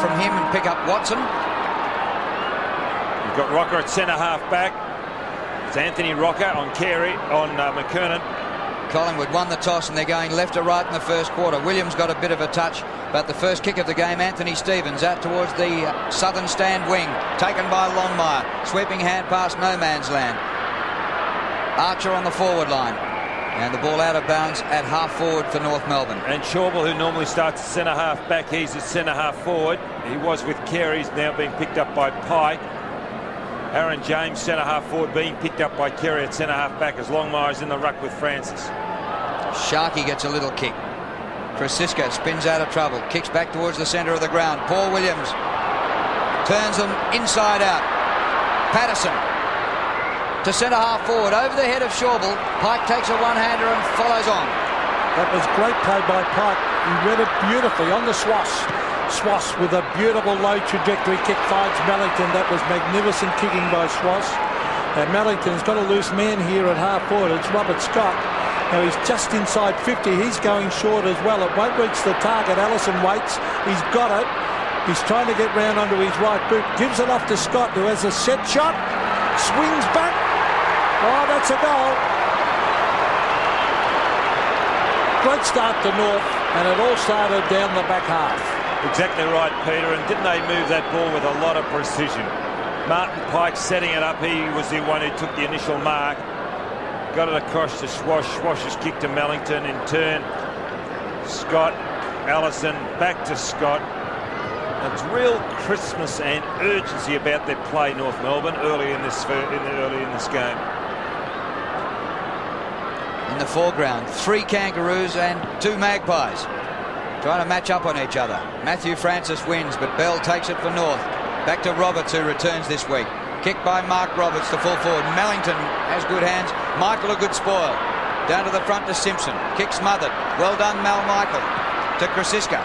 from him and pick up Watson. You've got Rocker at centre-half back. It's Anthony Rocker on Carey, on McKernan. Collingwood won the toss and they're going left to right in the first quarter. Williams got a bit of a touch, but the first kick of the game, Anthony Stevens out towards the southern stand wing, taken by Longmire. Sweeping hand past no man's land. Archer on the forward line. And the ball out of bounds at half forward for North Melbourne. And Schauble, who normally starts at centre-half back, he's at centre-half forward. He was with Carey, he's now being picked up by Pike. Aaron James, centre-half forward, being picked up by Carey at centre-half back as Longmire's in the ruck with Francis. Sharkey gets a little kick. Francisco spins out of trouble, kicks back towards the centre of the ground. Paul Williams turns them inside out. Patterson to centre-half forward, over the head of Schauble. Pike takes a one-hander and follows on. That was great play by Pike. He read it beautifully on the Swass. Swass with a beautiful low trajectory kick finds Mellington. That was magnificent kicking by Swass. And Mellington's got a loose man here at half forward. It's Robert Scott. Now he's just inside 50. He's going short as well. It won't reach the target. Allison waits. He's got it. He's trying to get round onto his right boot. Gives it off to Scott, who has a set shot. Swings back. Oh, that's a goal. Great start to North, and it all started down the back half. Exactly right, Peter, and didn't they move that ball with a lot of precision? Martin Pike setting it up. He was the one who took the initial mark. Got it across to Swash. Swash's kick to Mellington in turn. Scott, Allison, back to Scott. It's real Christmas and urgency about their play, North Melbourne, early in this game. In the foreground, 3 Kangaroos and 2 Magpies trying to match up on each other. Matthew Francis wins, but Bell takes it for North. Back to Roberts, who returns this week. Kicked by Mark Roberts to full forward. Mellington has good hands. Michael a good spoil. Down to the front to Simpson. Kick smothered. Well done, Mal Michael. To Krasiska.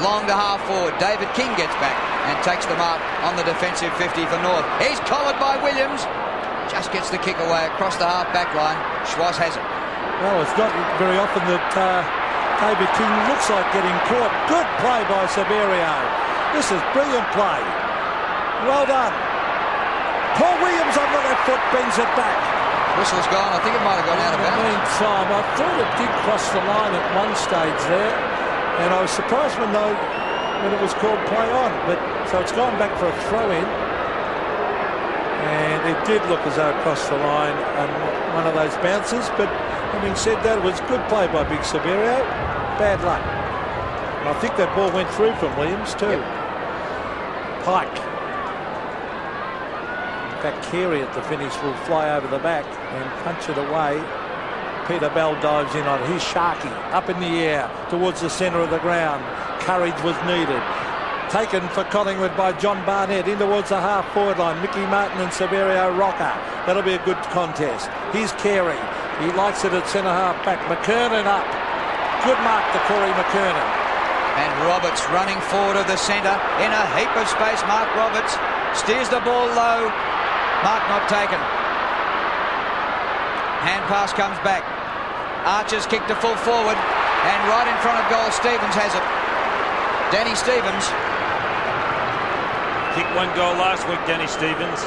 Long to half forward. David King gets back and takes the mark on the defensive 50 for North. He's collared by Williams. Just gets the kick away across the half-back line. Schwarz has it. Well, it's not very often that David King looks like getting caught. Good play by Severio. This is brilliant play. Well done. Paul Williams on the left foot brings it back. Whistle's gone. I think it might have gone out of bounds. Meantime, I thought it did cross the line at one stage there, and I was surprised when it was called play on. But so it's gone back for a throw-in. And it did look as though it crossed the line on one of those bounces. But having said that, it was good play by Big Severio. Bad luck. And I think that ball went through from Williams too. Yep. Pike. In fact, Carey at the finish will fly over the back and punch it away. Peter Bell dives in on his Sharky. Up in the air towards the centre of the ground. Courage was needed. Taken for Collingwood by John Barnett in towards the half-forward line. Mickey Martin and Severio Rocker. That'll be a good contest. Here's Carey. He likes it at centre-half back. McKernan up. Good mark to Corey McKernan. And Roberts running forward of the centre in a heap of space. Mark Roberts steers the ball low. Mark not taken. Hand pass comes back. Archer's kick to full forward. And right in front of goal, Stevens has it. Danny Stevens. Kicked 1 goal last week, Danny Stevens.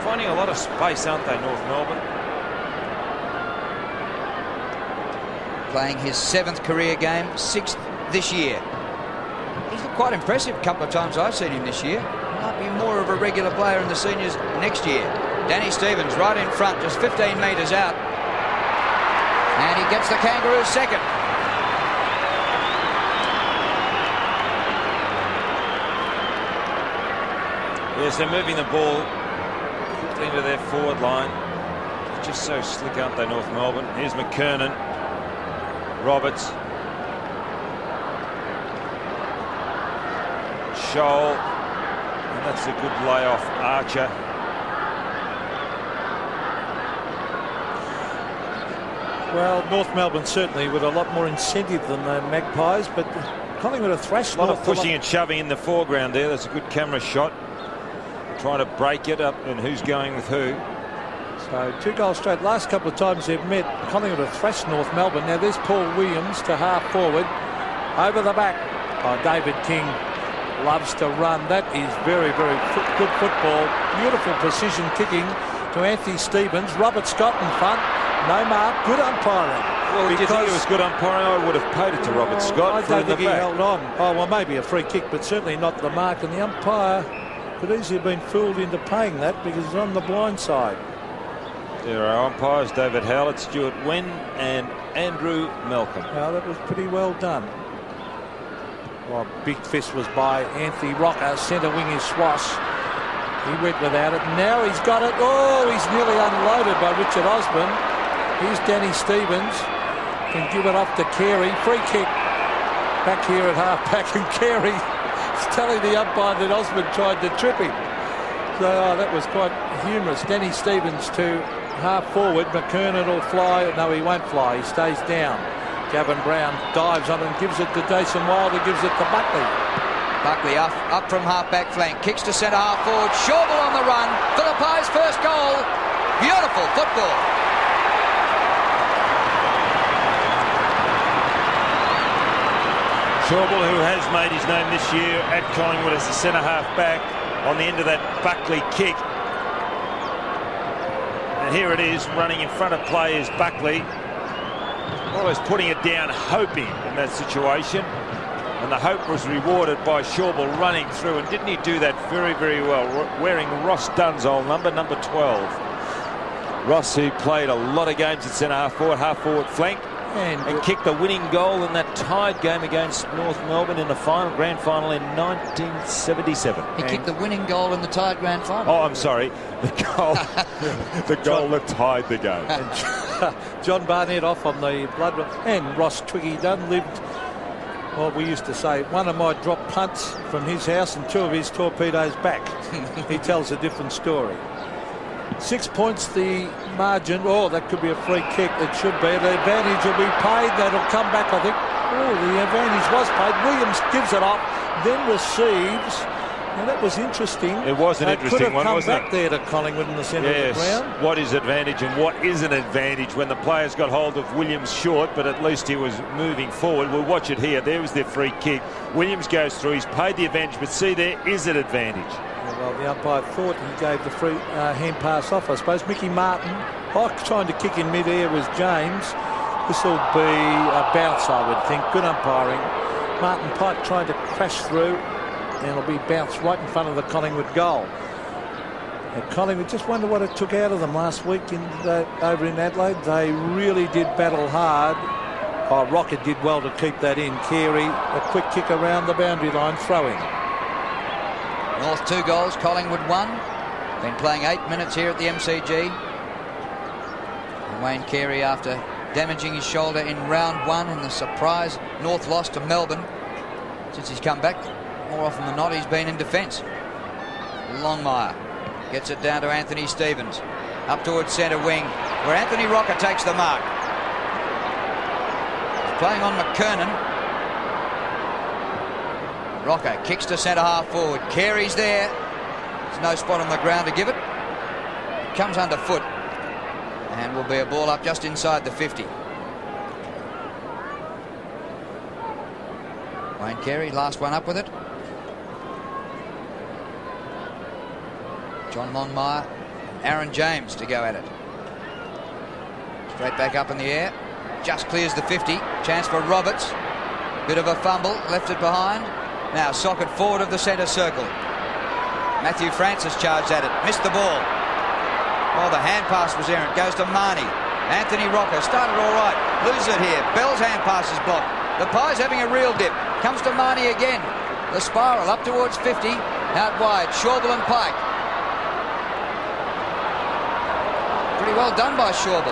Finding a lot of space, aren't they, North Melbourne? Playing his 7th career game, 6th this year. He's looked quite impressive a couple of times I've seen him this year. Might be more of a regular player in the seniors next year. Danny Stevens right in front, just 15 metres out. And he gets the Kangaroos second. Yes, they're moving the ball quickly into their forward line. They're just so slick, aren't they, North Melbourne? Here's McKernan. Roberts. Scholl. And that's a good layoff. Archer. Well, North Melbourne certainly with a lot more incentive than the Magpies, but Collingwood have thrashed. A lot of pushing and shoving in the foreground there. That's a good camera shot. Trying to break it up, and who's going with who. So 2 goals straight. Last couple of times they've met, Collingwood have thrashed North Melbourne. Now there's Paul Williams to half forward. Over the back. Oh, David King loves to run. That is very, very good football. Beautiful precision kicking to Anthony Stevens. Robert Scott in front. No mark. Good umpiring. Well, if you think it was good umpiring, I would have paid it to Robert Scott. I don't think he held on. Oh, well, maybe a free kick, but certainly not the mark. And the umpire could easily have been fooled into paying that because he's on the blind side. There are umpires, David Howlett, Stuart Wen and Andrew Malcolm. Well, that was pretty well done. Well, big fist was by Anthony Rocker. Centre wing is Swass. He went without it. Now he's got it. Oh, he's nearly unloaded by Richard Osborne. Here's Danny Stevens. Can give it off to Carey. Free kick. Back here at half-back, and Carey is telling the umpire that Osborne tried to trip him. So that was quite humorous. Danny Stevens to half-forward. McKernan will fly. No, he won't fly. He stays down. Gavin Brown dives on it and gives it to Jason Wilder, gives it to Buckley. Buckley up from half-back flank, kicks to centre half-forward. Schauble on the run. Philippai's first goal. Beautiful football. Schauble, who has made his name this year at Collingwood as the centre half-back, on the end of that Buckley kick. And here it is, running in front of play is Buckley. Always putting it down, hoping in that situation. And the hope was rewarded by Schauble running through. And didn't he do that very, very well? Wearing Ross Dunn's old number 12. Ross, who played a lot of games at centre half-forward flank. And kicked the winning goal in that tied game against North Melbourne in the grand final in 1977. He kicked the winning goal in the tied grand final. Oh, I'm sorry. The goal that tied the game. John Barnett off on the blood. And Ross Twiggy Dunn lived, well, we used to say, one of my drop punts from his house and 2 of his torpedoes back. He tells a different story. 6 points the margin. Oh, that could be a free kick. It should be. The advantage will be paid. That'll come back, I think. Oh, the advantage was paid. Williams gives it up, then receives. Now, that was interesting. It was an interesting one, wasn't it? Could have come back there to Collingwood in the centre of the ground. What is advantage and what isn't advantage when the players got hold of Williams short, but at least he was moving forward. We'll watch it here. There was their free kick. Williams goes through. He's paid the advantage, but see, there is an advantage. Well, the umpire thought he gave the free hand pass off, I suppose. Mickey Martin, trying to kick in mid-air was James. This will be a bounce, I would think. Good umpiring. Martin Pike trying to crash through, and it'll be bounced right in front of the Collingwood goal. And Collingwood, just wonder what it took out of them last week over in Adelaide. They really did battle hard. Oh, Rocket did well to keep that in. Carey, a quick kick around the boundary line, throwing. North 2 goals, Collingwood 1. Been playing 8 minutes here at the MCG. And Wayne Carey, after damaging his shoulder in round 1 in the surprise North loss to Melbourne, since he's come back, more often than not, he's been in defence. Longmire gets it down to Anthony Stevens. Up towards centre wing, where Anthony Rocker takes the mark. He's playing on McKernan. Rocker kicks to centre half forward. Carey's there. There's no spot on the ground to give it. Comes underfoot. And will be a ball up just inside the 50. Wayne Carey, last one up with it. John Longmire and Aaron James to go at it. Straight back up in the air. Just clears the 50. Chance for Roberts. Bit of a fumble. Left it behind. Now socket forward of the centre circle. Matthew Francis charged at it. Missed the ball. Oh, the hand pass was errant. Goes to Marnie. Anthony Rocker started all right. Loses it here. Bell's hand pass is blocked. The Pies having a real dip. Comes to Marnie again. The spiral up towards 50. Out wide. Schauble and Pike. Pretty well done by Schauble.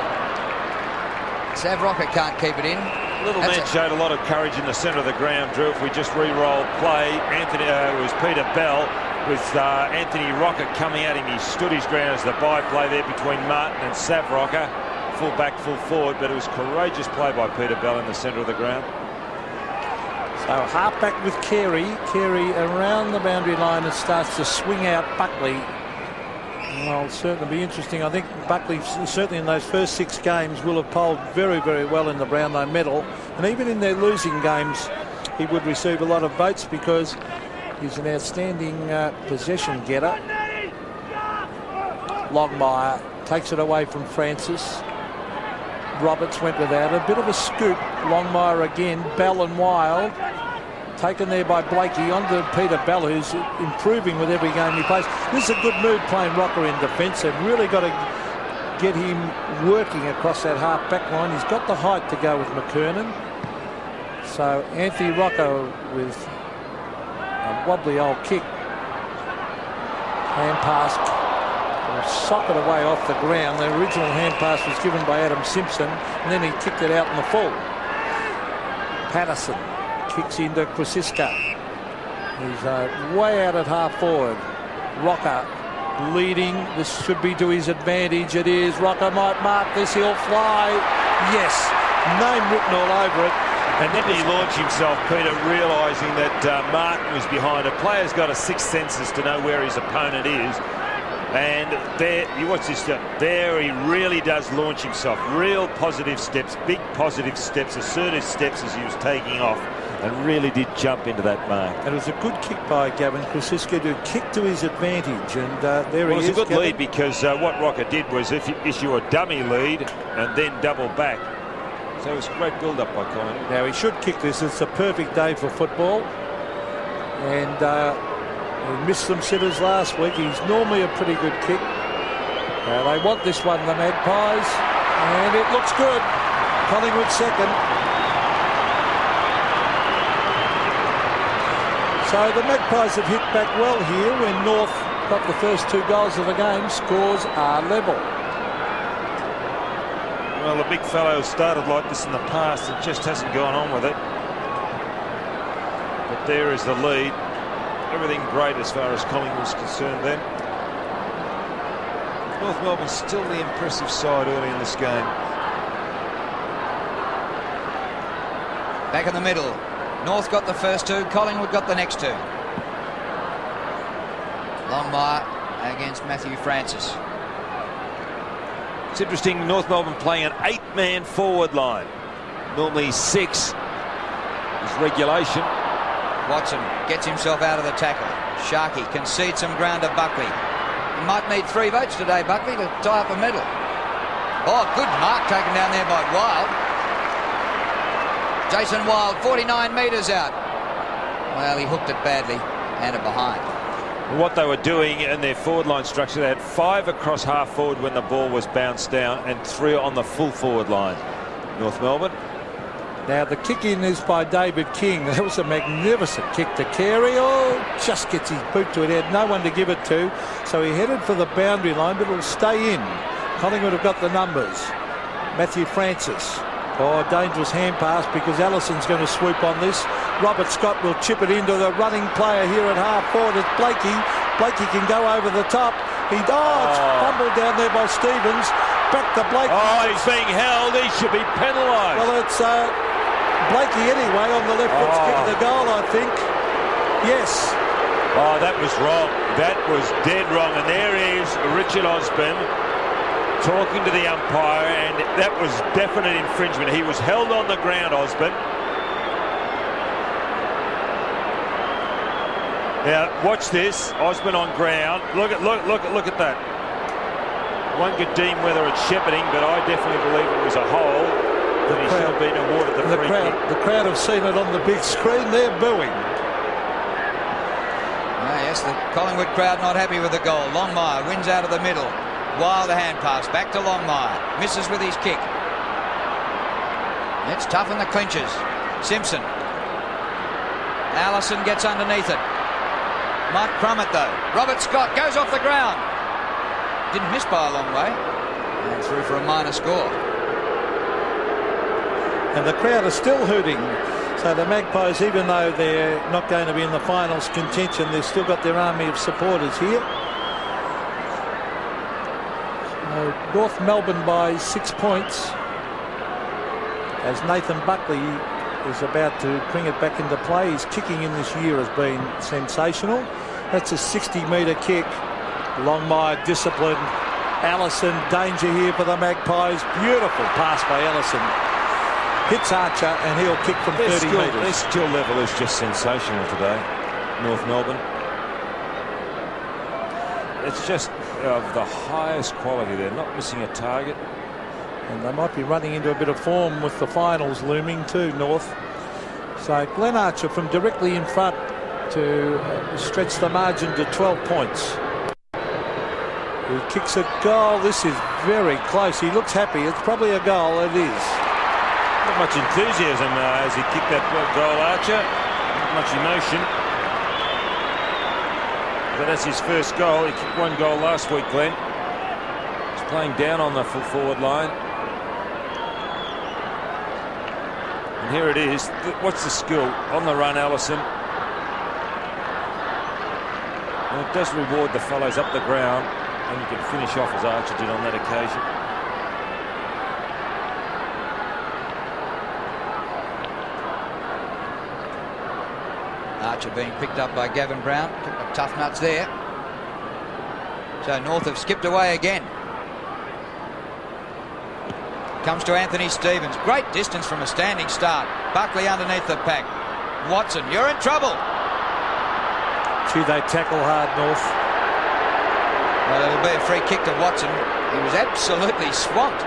Sav Rocker can't keep it in. Little man showed a lot of courage in the centre of the ground, Drew. If we just re-roll play, it was Peter Bell with Anthony Rocker coming at him. He stood his ground as the by-play there between Martin and Sav Rocker. Full back, full forward, but it was courageous play by Peter Bell in the centre of the ground. So half-back with Carey. Carey around the boundary line and starts to swing out Buckley. Well, it'll certainly be interesting. I think Buckley, certainly in those first 6 games, will have polled very, very well in the Brownlow medal. And even in their losing games, he would receive a lot of votes because he's an outstanding possession getter. Longmire takes it away from Francis. Roberts went without a bit of a scoop. Longmire again. Bell and Wild taken there by Blakey onto Peter Bell, who's improving with every game he plays. This is a good move playing Rocker in defence. They've really got to get him working across that half back line. He's got the height to go with McKernan. So Anthony Rocco with a wobbly old kick. Hand pass. Sock it away off the ground. The original hand pass was given by Adam Simpson, and then he kicked it out in the full. Patterson kicks into Krasiska. He's way out at half forward. Rocker leading. This should be to his advantage. It is. Rocker might mark this. He'll fly. Yes. Name written all over it. And then he launched himself, Peter, realising that Martin was behind. A player's got a sixth sense to know where his opponent is. And there, you watch this stuff. There he really does launch himself. Real positive steps, big positive steps, assertive steps as he was taking off, and really did jump into that mark. And it was a good kick by Gavin Krasiska to kick to his advantage. And there he is. It was a good Gavin. lead because what Rocker did was issue a dummy lead and then double back. So it was a great build-up by Collingwood. Now he should kick this. It's a perfect day for football. And he missed some sitters last week. He's normally a pretty good kick. They want this one, the Magpies. And it looks good. Collingwood second. So the Magpies have hit back well here when North got the first 2 goals of the game. Scores are level. Well, the big fellow started like this in the past and just hasn't gone on with it. But there is the lead. Everything great as far as Collingwood's concerned then. North Melbourne's still the impressive side early in this game. Back in the middle. North got the first 2. Collingwood got the next 2. Longmire against Matthew Francis. It's interesting, North Melbourne playing an 8-man forward line. Normally 6 is regulation. Watson gets himself out of the tackle. Sharkey concedes some ground to Buckley. He might need 3 votes today, Buckley, to tie up a medal. Oh, good mark taken down there by Wild. Jason Wild, 49 metres out. Well, he hooked it badly and it behind. What they were doing in their forward line structure, they had 5 across half forward when the ball was bounced down and 3 on the full forward line. North Melbourne. Now the kick in is by David King. That was a magnificent kick to Carey. Oh, just gets his boot to it. He had no one to give it to. So he headed for the boundary line, but it'll stay in. Collingwood have got the numbers. Matthew Francis. Oh, dangerous hand pass because Allison's going to swoop on this. Robert Scott will chip it into the running player here at half forward. It's Blakey. Blakey can go over the top. It's fumbled down there by Stevens. Back to Blakey. Oh, he's being held. He should be penalised. Well, it's Blakey anyway on the left foot's kick the goal, I think. Yes. Oh, that was wrong. That was dead wrong. And there is Richard Osborne talking to the umpire, and that was definite infringement. He was held on the ground, Osborne. Now watch this. Osborne on ground. Look at that. One could deem whether it's shepherding, but I definitely believe it was a hole. That he should have been awarded the free kick. The crowd have seen it on the big screen. They're booing. Yes, the Collingwood crowd not happy with the goal. Longmire wins out of the middle. Wild a hand pass back to Longmire. Misses with his kick. It's tough in the clinches. Simpson. Allison gets underneath it. Might crumb it though. Robert Scott goes off the ground. Didn't miss by a long way. And through for a minor score. And the crowd are still hooting. So the Magpies, even though they're not going to be in the finals contention, they've still got their army of supporters here. North Melbourne by 6 points as Nathan Buckley is about to bring it back into play. His kicking in this year has been sensational. That's a 60-metre kick. Longmire disciplined. Allison, danger here for the Magpies. Beautiful pass by Allison. hits Archer, and he'll kick from 30 metres. Their skill level is just sensational today, North Melbourne. It's just of the highest quality. They're not missing a target. And they might be running into a bit of form with the finals looming too, North. So Glenn Archer from directly in front to stretch the margin to 12 points. He kicks a goal. This is very close. He looks happy. It's probably a goal. It is. Not much enthusiasm as he kicked that goal, Archer. Not much emotion. But that's his first goal. He kicked one goal last week, Glenn. He's playing down on the full forward line. And here it is. What's the skill? On the run, Allison. And it does reward the fellows up the ground. And you can finish off as Archer did on that occasion. Archer being picked up by Gavin Brown. Picked up tough nuts there. So North have skipped away again. Comes to Anthony Stevens. Great distance from a standing start. Buckley underneath the pack. Watson, you're in trouble. Gee, they tackle hard, North. Well, it'll be a free kick to Watson. He was absolutely swamped.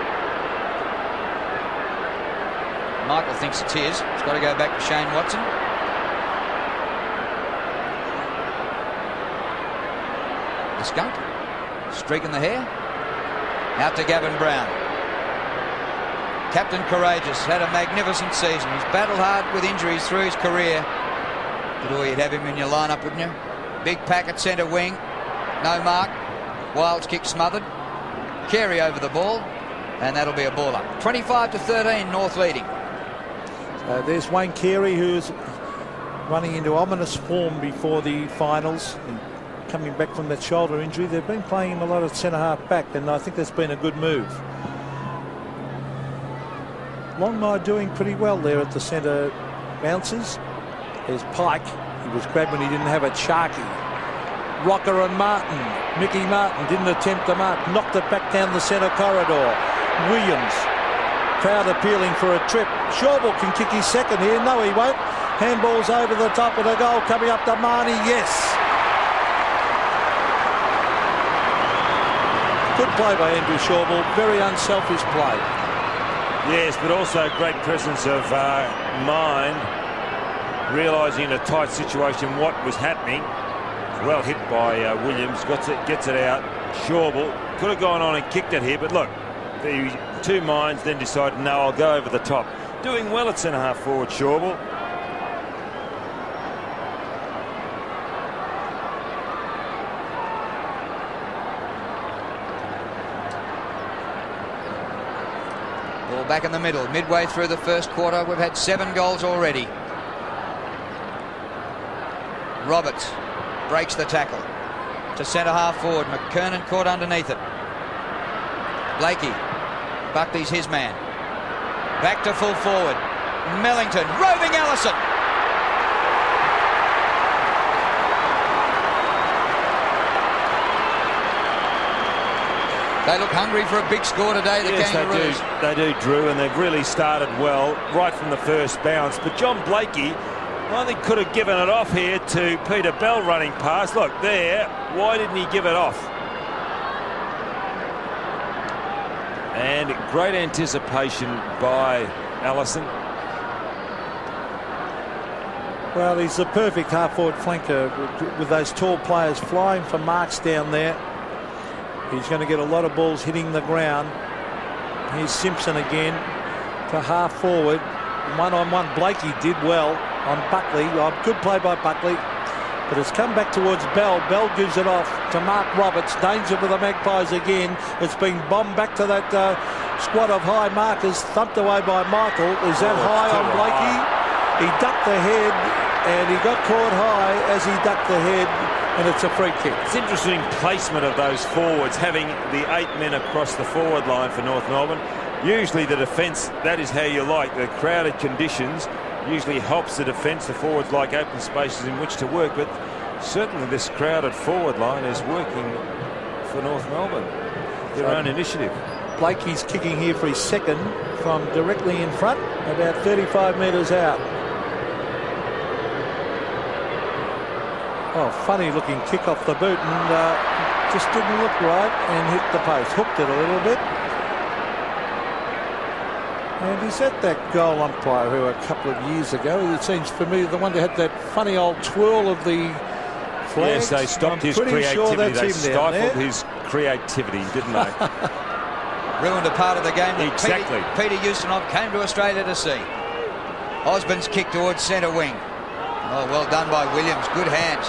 Michael thinks it's his. It's got to go back to Shane Watson. The skunk. Streak in the hair. Out to Gavin Brown. Captain Courageous had a magnificent season. He's battled hard with injuries through his career. But you'd have him in your lineup, wouldn't you? Big pack at centre wing. No mark. Wild's kick smothered. Carey over the ball. And that'll be a ball up. 25-13, North leading. There's Wayne Carey, who's running into ominous form before the finals. And coming back from that shoulder injury. They've been playing him a lot of centre-half back, and I think that's been a good move. Longmire doing pretty well there at the centre bounces. There's Pike. He was grabbed when he didn't have it. Sharkey. Rocker and Martin. Mickey Martin didn't attempt to mark. Knocked it back down the centre corridor. Williams. Crowd appealing for a trip. Shawble can kick his second here. No, he won't. Handball's over the top of the goal. Coming up to Marnie. Yes. Good play by Andrew Shawble. Very unselfish play. Yes, but also great presence of mind, realising in a tight situation what was happening. Well hit by Williams, gets it out. Shawble could have gone on and kicked it here, but look, the two minds then decided, no, I'll go over the top. Doing well at centre-half forward, Shawble. Back in the middle, midway through the first quarter, we've had 7 goals already. Roberts breaks the tackle to centre half forward. McKernan caught underneath it. Blakey, Buckley's his man. Back to full forward. Mellington, roving Allison. They look hungry for a big score today, the Kangaroos. They do, Drew, and they've really started well right from the first bounce. But John Blakey, I think, could have given it off here to Peter Bell running past. Look, there. Why didn't he give it off? And great anticipation by Allison. Well, he's the perfect half-forward flanker with those tall players flying for marks down there. He's going to get a lot of balls hitting the ground. Here's Simpson again to half forward. One-on-one, Blakey did well on Buckley. Good play by Buckley. But it's come back towards Bell. Bell gives it off to Mark Roberts. Danger for the Magpies again. It's been bombed back to that squad of high markers. Thumped away by Michael. Is that high on Blakey? He ducked the head and he got caught high as he ducked the head. And it's a free kick. It's interesting placement of those forwards, having the 8 men across the forward line for North Melbourne. Usually the defence, that is how you like. The crowded conditions usually helps the defence. The forwards like open spaces in which to work, but certainly this crowded forward line is working for North Melbourne. Their own initiative. Blakey's kicking here for his second from directly in front. about 35 metres out. Oh, funny looking kick off the boot, and just didn't look right and hit the post. Hooked it a little bit. And he's at that goal umpire who a couple of years ago, it seems familiar, the one that had that funny old twirl of the flags. Yes, they stopped his creativity. Sure they stifled his creativity, didn't they? Ruined a part of the game that exactly. Peter Ustinov came to Australia to see. Osborne's kick towards centre wing. Oh, well done by Williams. Good hands.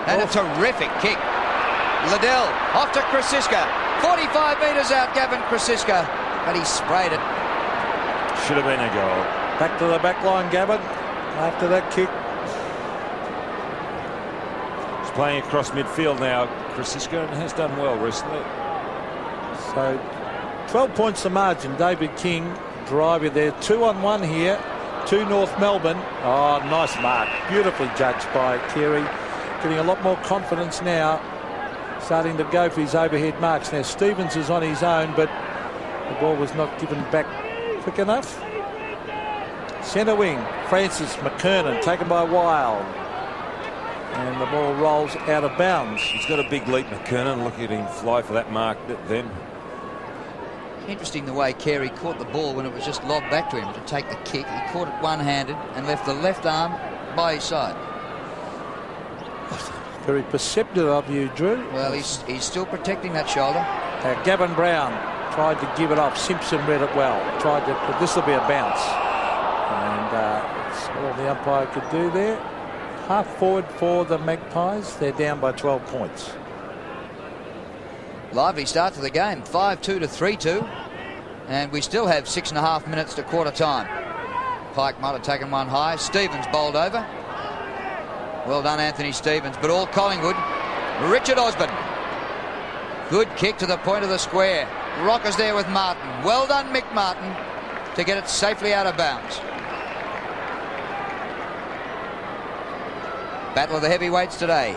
And a terrific kick. Liddell off to Krasiska. 45 metres out, Gavin Krasiska. But he sprayed it. Should have been a goal. Back to the back line, Gavin, after that kick. He's playing across midfield now, Krasiska, and has done well recently. So 12 points the margin. David King, driver there. 2-on-1 here to North Melbourne. Oh, nice mark. Beautifully judged by Carey. Getting a lot more confidence now. Starting to go for his overhead marks. Now Stevens is on his own, but the ball was not given back quick enough. Centre wing, Francis McKernan, taken by Wild. And the ball rolls out of bounds. He's got a big leap, McKernan. Look at him fly for that mark then. Interesting the way Carey caught the ball when it was just lobbed back to him to take the kick. He caught it one-handed and left the left arm by his side. Very perceptive of you, Drew. Well, he's still protecting that shoulder. Gavin Brown tried to give it off. Simpson read it well. Tried to, but this will be a bounce. And that's all the umpire could do there. Half forward for the Magpies. They're down by 12 points. Lively start to the game. 5-2 to 3-2. And we still have 6.5 minutes to quarter time. Pike might have taken one high. Stevens bowled over. Well done, Anthony Stevens. But all Collingwood. Richard Osborne. Good kick to the point of the square. Rockers there with Martin. Well done, Mick Martin, to get it safely out of bounds. Battle of the heavyweights today.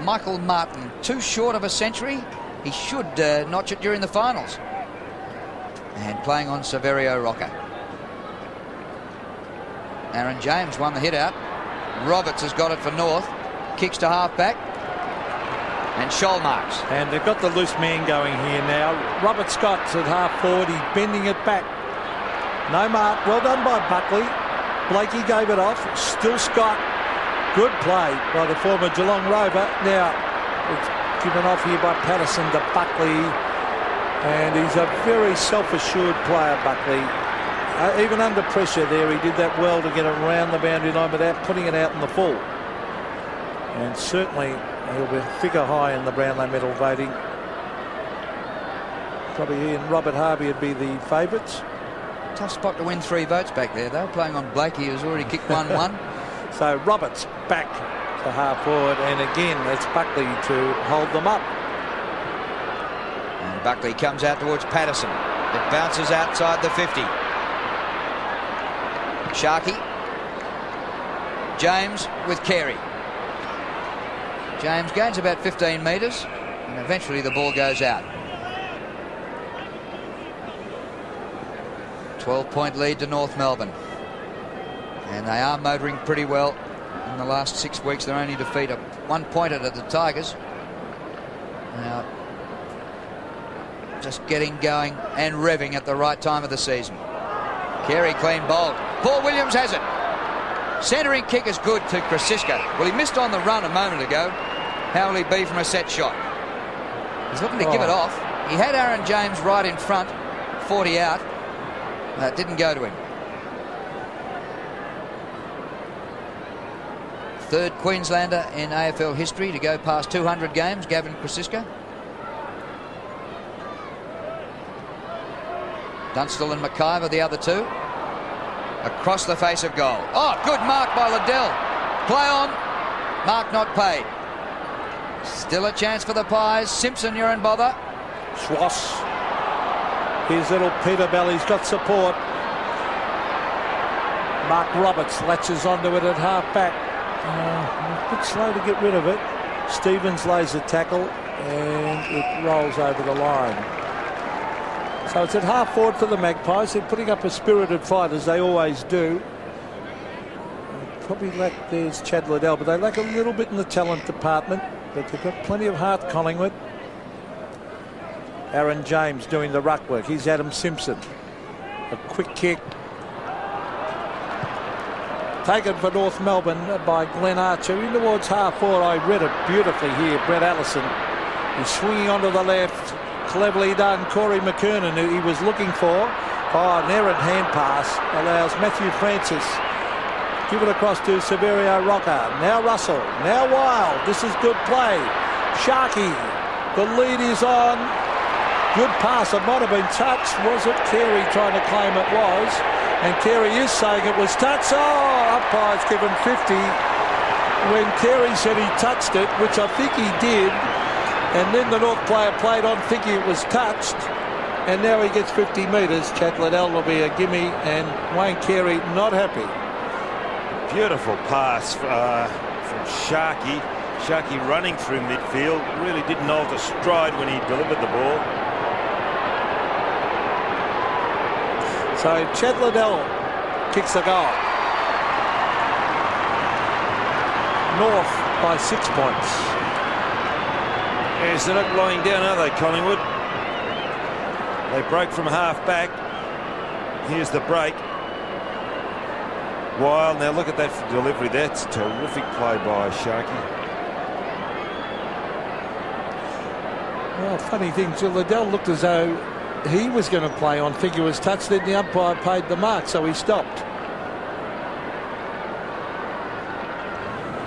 Michael Martin, too short of a century. He should notch it during the finals. And playing on Saverio Rocker. Aaron James won the hit out. Roberts has got it for North. Kicks to half back. And Scholl marks. And they've got the loose man going here now. Robert Scott's at half forward. He's bending it back. No mark. Well done by Buckley. Blakey gave it off. Still Scott. Good play by the former Geelong Rover. Now it's given off here by Patterson to Buckley. And he's a very self-assured player, Buckley. Even under pressure there, he did that well to get it around the boundary line without putting it out in the full. And certainly he'll be figure high in the Brownlow medal voting. Probably he and Robert Harvey would be the favourites. Tough spot to win 3 votes back there. They were playing on Blakey, who's already kicked 1-1. So Roberts back to half forward, and again it's Buckley to hold them up. And Buckley comes out towards Patterson. It bounces outside the 50. Sharkey. James with Carey. James gains about 15 metres, and eventually the ball goes out. 12-point lead to North Melbourne. And they are motoring pretty well. In the last 6 weeks, their only defeat, a 1-pointer to the Tigers. Now, just getting going and revving at the right time of the season. Carey clean bowled. Paul Williams has it. Centering kick is good to Krasiska. Well, he missed on the run a moment ago. How will he be from a set shot? He's looking to give it off. He had Aaron James right in front, 40 out. That didn't go to him. Third Queenslander in AFL history to go past 200 games, Gavin Krasiska. Dunstall and McIver, the other two. Across the face of goal. Oh, good mark by Liddell. Play on. Mark not paid. Still a chance for the Pies. Simpson, you're in bother. Schwass. Here's little Peter Bell. He's got support. Mark Roberts latches onto it at half back. A bit slow to get rid of it. Stevens lays a tackle and it rolls over the line. So it's at half forward for the Magpies. They're putting up a spirited fight, as they always do. Probably lack, there's Chad Liddell, but they lack a little bit in the talent department. But they've got plenty of heart, Collingwood. Aaron James doing the ruck work. Here's Adam Simpson. A quick kick. Taken for North Melbourne by Glenn Archer. In towards half forward, I read it beautifully here. Brett Allison is swinging onto the left. Cleverly done. Corey McKernan, who he was looking for. Oh, an errant hand pass allows Matthew Francis. Give it across to Severio Rocker. Now Russell. Now Wild. This is good play. Sharkey. The lead is on. Good pass. It might have been touched. Was it Carey trying to claim it was? And Carey is saying it was touched. Oh, umpire's given 50 when Carey said he touched it, which I think he did. And then the North player played on thinking it was touched. And now he gets 50 metres. Chad Liddell will be a gimme. And Wayne Carey not happy. Beautiful pass from Sharkey. Sharkey running through midfield. Really didn't alter stride when he delivered the ball. So Chad Liddell kicks the goal. North by 6 points. Yes, they're not lying down, are they, Collingwood? They broke from half back. Here's the break. Wild. Now look at that delivery. That's terrific play by Sharkey. Well, funny thing, Liddell looked as though he was going to play on figure was touched. Then the umpire paid the mark, so he stopped.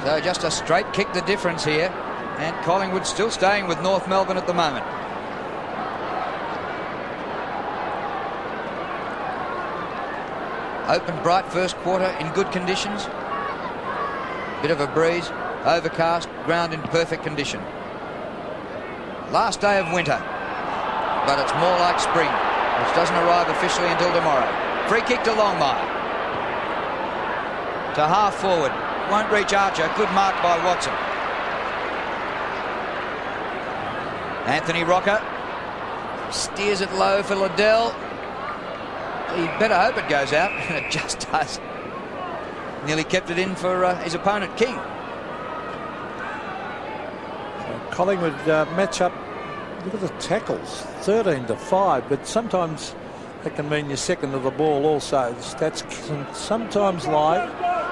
So just a straight kick the difference here. And Collingwood still staying with North Melbourne at the moment. Open bright first quarter in good conditions. Bit of a breeze, overcast, ground in perfect condition. Last day of winter, but it's more like spring, which doesn't arrive officially until tomorrow. Free kick to Longmire. To half forward, won't reach Archer. Good mark by Watson. Anthony Rocker steers it low for Liddell. He better hope it goes out, and it just does. Nearly kept it in for his opponent, King. So Collingwood match up. Look at the tackles, 13-5, but sometimes that can mean you're second to the ball also. The stats can sometimes lie.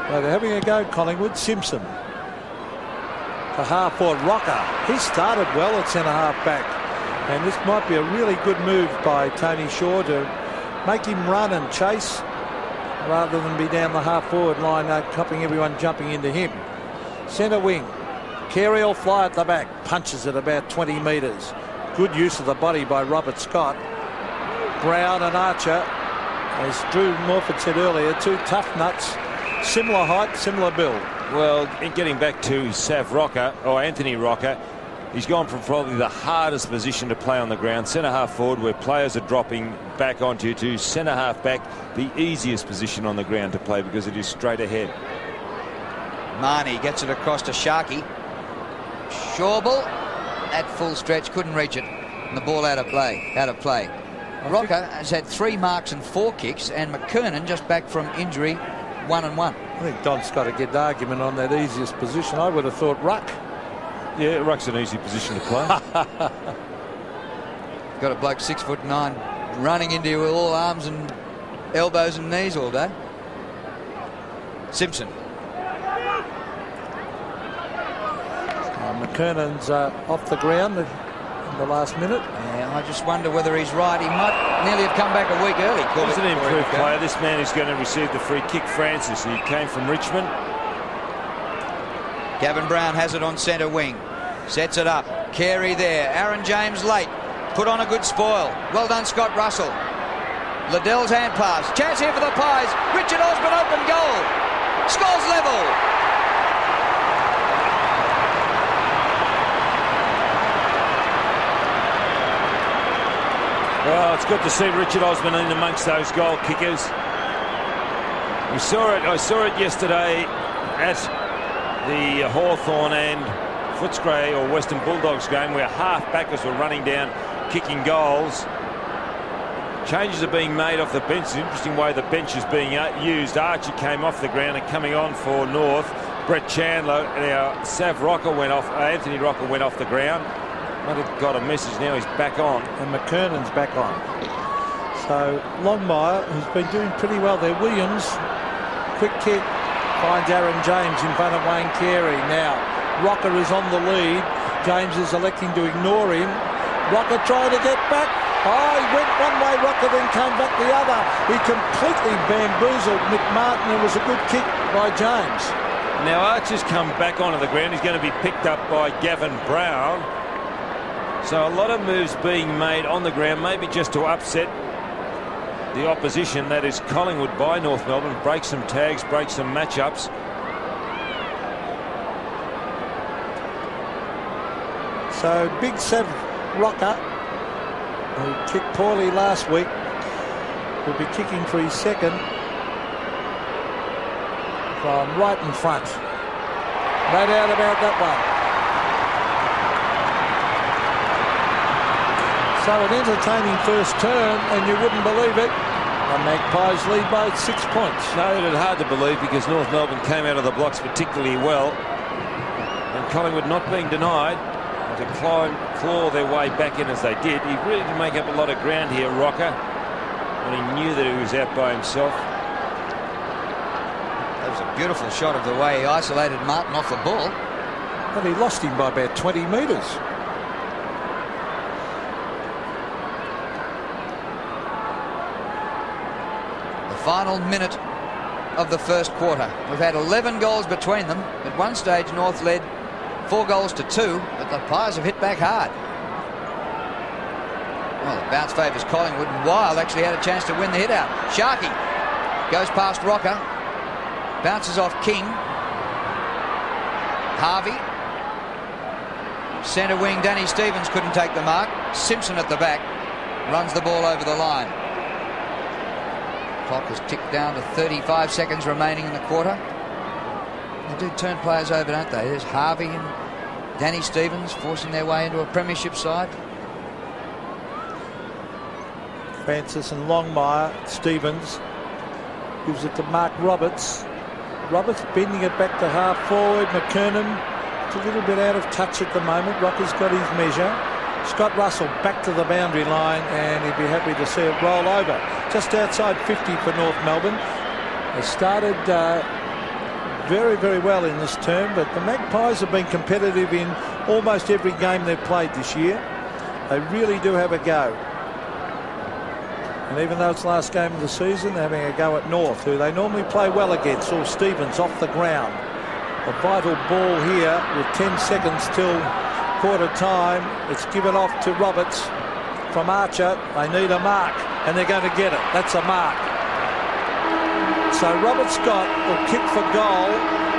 But they're having a go, Collingwood. Simpson. The half forward, Rocker. He started well at centre-half back. And this might be a really good move by Tony Shaw to make him run and chase rather than be down the half-forward line, copying everyone jumping into him. Centre wing. Carey will fly at the back. Punches it about 20 metres. Good use of the body by Robert Scott. Brown and Archer, as Drew Morford said earlier, two tough nuts. Similar height, similar build. Well, in getting back to Sav Rocker, or Anthony Rocker, he's gone from probably the hardest position to play on the ground, centre-half forward, where players are dropping back onto, to centre-half back, the easiest position on the ground to play because it is straight ahead. Marnie gets it across to Sharkey. Shawball at full stretch, couldn't reach it. And the ball out of play. Rocker has had 3 marks and 4 kicks, and McKernan just back from injury, 1 and 1. I think Don's got a good argument on that easiest position. I would have thought ruck. Yeah, ruck's an easy position to play. Got a bloke 6'9", running into you with all arms and elbows and knees all day. Simpson. McKernan's off the ground in the last minute. Yeah, I just wonder whether he's right. He might nearly have come back a week early. He's an improved player. This man is going to receive the free kick. Francis, he came from Richmond. Gavin Brown has it on centre wing. Sets it up. Carey there. Aaron James late. Put on a good spoil. Well done, Scott Russell. Liddell's hand pass. Chance here for the Pies. Richard Osborne open goal. Scores level. Well, it's good to see Richard Osborne in amongst those goal kickers. We saw it. I saw it yesterday at the Hawthorn and Footscray or Western Bulldogs game, where half-backers were running down, kicking goals. Changes are being made off the bench. It's an interesting way the bench is being used. Archie came off the ground and coming on for North. Brett Chandler, now Anthony Rocker went off the ground. Might have got a message now, he's back on. And McKernan's back on. So Longmire, who's been doing pretty well there. Williams, quick kick, finds Aaron James in front of Wayne Carey. Now Rocker is on the lead. James is electing to ignore him. Rocker trying to get back. Oh, he went one way, Rocker then came back the other. He completely bamboozled McMartin. It was a good kick by James. Now Archer's come back onto the ground. He's going to be picked up by Gavin Brown. So a lot of moves being made on the ground, maybe just to upset the opposition, that is Collingwood, by North Melbourne. Break some tags, break some matchups. So Big Sav Rocker, who kicked poorly last week, will be kicking for his second from right in front. No doubt about that one. So an entertaining first term, and you wouldn't believe it. The Magpies lead by 6 points. No, it's hard to believe because North Melbourne came out of the blocks particularly well. And Collingwood not being denied to claw their way back in as they did. He really did make up a lot of ground here, Rocker, and he knew that he was out by himself. That was a beautiful shot of the way he isolated Martin off the ball. But he lost him by about 20 metres. Final minute of the first quarter. We've had 11 goals between them. At one stage North led 4 goals to 2, but the Pies have hit back hard. Well, the bounce favours Collingwood, and Wild actually had a chance to win the hit out. Sharkey goes past Rocker, bounces off King. Harvey, centre wing Danny Stevens couldn't take the mark. Simpson at the back runs the ball over the line. Clock has ticked down to 35 seconds remaining in the quarter. They do turn players over, don't they? There's Harvey and Danny Stevens forcing their way into a premiership side. Francis and Longmire. Stevens gives it to Mark Roberts. Roberts bending it back to half forward. McKernan, it's a little bit out of touch at the moment. Rocker's got his measure. Scott Russell back to the boundary line, and he'd be happy to see it roll over. Just outside 50 for North Melbourne. They started very, very well in this term, but the Magpies have been competitive in almost every game they've played this year. They really do have a go. And even though it's last game of the season, they're having a go at North, who they normally play well against. All Stevens off the ground. A vital ball here with 10 seconds till quarter time. It's given off to Roberts from Archer. They need a mark, and they're going to get it. That's a mark. So Robert Scott will kick for goal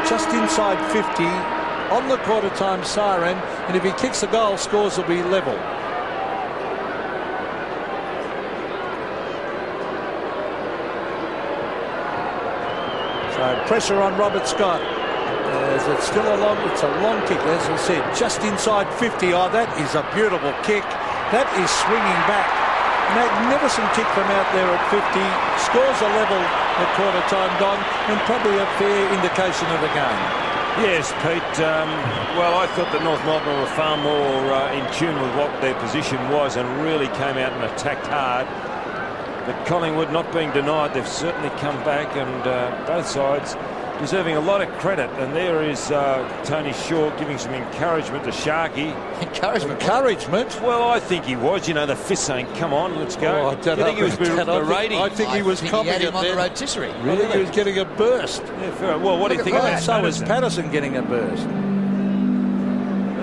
just inside 50 on the quarter time siren, and if he kicks a goal, scores will be level. So pressure on Robert Scott. It's a long kick, as I said, just inside 50. Oh, that is a beautiful kick. That is swinging back. Magnificent kick from out there at 50. Scores a level at quarter time, Don, and probably a fair indication of the game. Yes, Pete. Well, I thought that North Melbourne were far more in tune with what their position was and really came out and attacked hard. But Collingwood not being denied, they've certainly come back, and both sides deserving a lot of credit. And there is Tony Shaw giving some encouragement to Sharkey. Encouragement? Well, I think he was. You know, the fist saying, come on, let's go. Oh, I don't know. He was berating? I think he was copping it on the rotisserie. Really? I think he was getting a burst. Yeah, fair. Well, what do you think of that? So was Patterson getting a burst.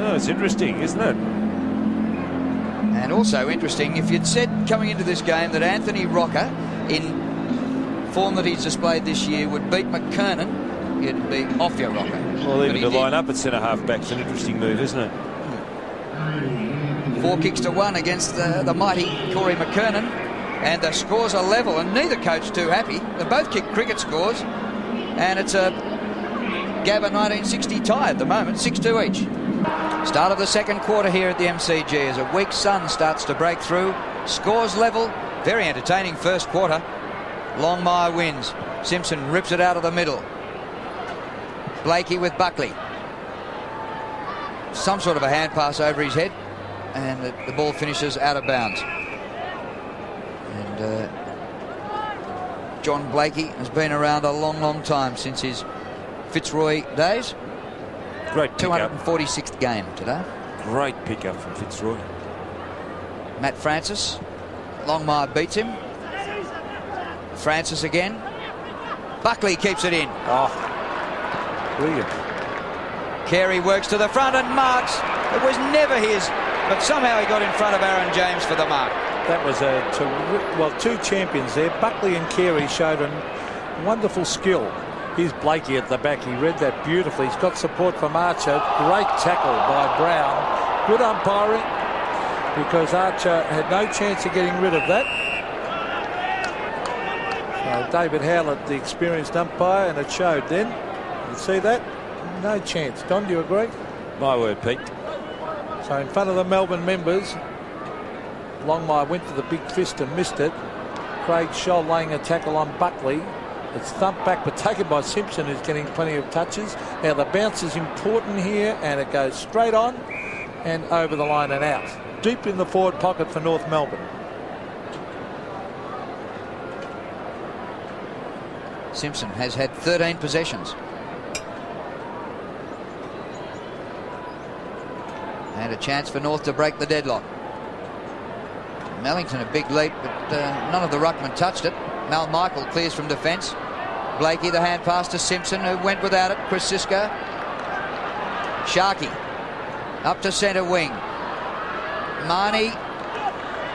Oh, it's interesting, isn't it? And also interesting, if you'd said coming into this game that Anthony Rocker, in form that he's displayed this year, would beat McKernan, you'd be off your rocker. Well, even to line up at centre-half back's an interesting move, isn't it? 4 kicks to 1 against the mighty Corey McKernan, and the scores are level, and neither coach too happy. They both kick cricket scores, and it's a Gabba 1960 tie at the moment, 6-2 each. Start of the second quarter here at the MCG as a weak sun starts to break through. Scores level, Very entertaining first quarter. Longmire wins. Simpson rips it out of the middle. Blakey with Buckley. Some sort of a hand pass over his head, and the ball finishes out of bounds. And John Blakey has been around a long time since his Fitzroy days. Great pickup. 246th game today. Great pickup from Fitzroy. Matt Francis. Longmire beats him. Francis again. Buckley keeps it in. Oh, brilliant. Carey works to the front and marks. It was never his, but somehow he got in front of Aaron James for the mark. That was two champions there. Buckley and Carey showed a wonderful skill. Here's Blakey at the back. He read that beautifully. He's got support from Archer. Great tackle by Brown. Good umpiring, because Archer had no chance of getting rid of that. David Howlett, the experienced umpire, and it showed then. You see that? No chance. Don, do you agree? My word, Pete. So in front of the Melbourne members, Longmire went to the big fist and missed it. Craig Scholl laying a tackle on Buckley. It's thumped back but taken by Simpson, who's getting plenty of touches. Now the bounce is important here, and it goes straight on and over the line and out. Deep in the forward pocket for North Melbourne. Simpson has had 13 possessions. And a chance for North to break the deadlock. Mellington a big leap, but none of the ruckmen touched it. Mal Michael clears from defence. Blakey the hand pass to Simpson, who went without it. Chris Siska. Sharkey up to centre wing. Marnie.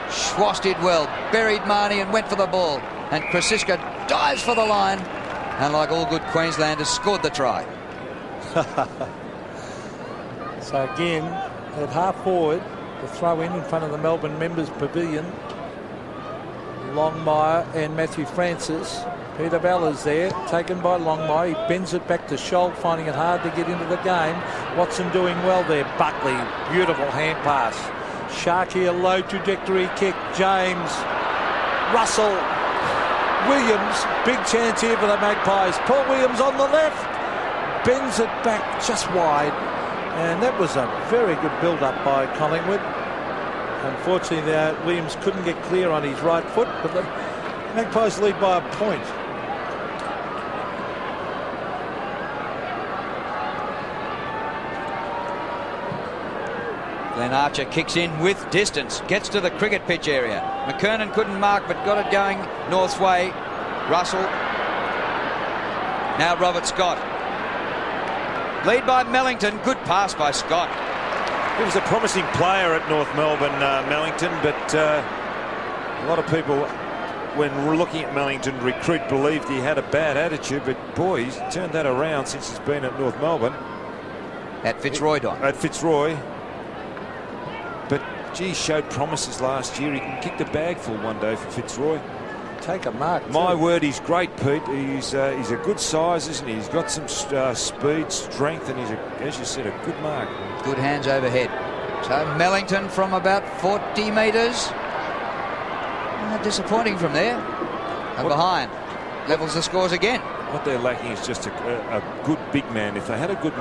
Schwass did well. Buried Marnie and went for the ball. And Krasiska dives for the line, and like all good Queenslanders, scored the try. So again, at half forward, the throw in front of the Melbourne members pavilion. Longmire and Matthew Francis. Peter Bella's there, taken by Longmire. He bends it back to Scholl, finding it hard to get into the game. Watson doing well there. Buckley, beautiful hand pass. Sharkey, a low trajectory kick. James, Russell, Williams, big chance here for the Magpies. Paul Williams on the left, bends it back just wide, and that was a very good build-up by Collingwood. Unfortunately, Williams couldn't get clear on his right foot, but the Magpies lead by a point. Glenn Archer kicks in with distance, gets to the cricket pitch area. McKernan couldn't mark, but got it going North's way. Russell. Now Robert Scott. Lead by Mellington. Good pass by Scott. He was a promising player at North Melbourne, Mellington, but a lot of people, when looking at Mellington recruit, believed he had a bad attitude, but boy, he's turned that around since he's been at North Melbourne. At Fitzroy, Don. At Fitzroy. But gee, showed promises last year. He can kick the bag full one day for Fitzroy. Take a mark. My word, he's great, Pete. He's a good size, isn't he? He's got some speed, strength, and he's, as you said, a good mark. Good hands overhead. So Mellington from about 40 metres. Disappointing from there. And behind. Levels the scores again. What they're lacking is just a good big man. If they had a good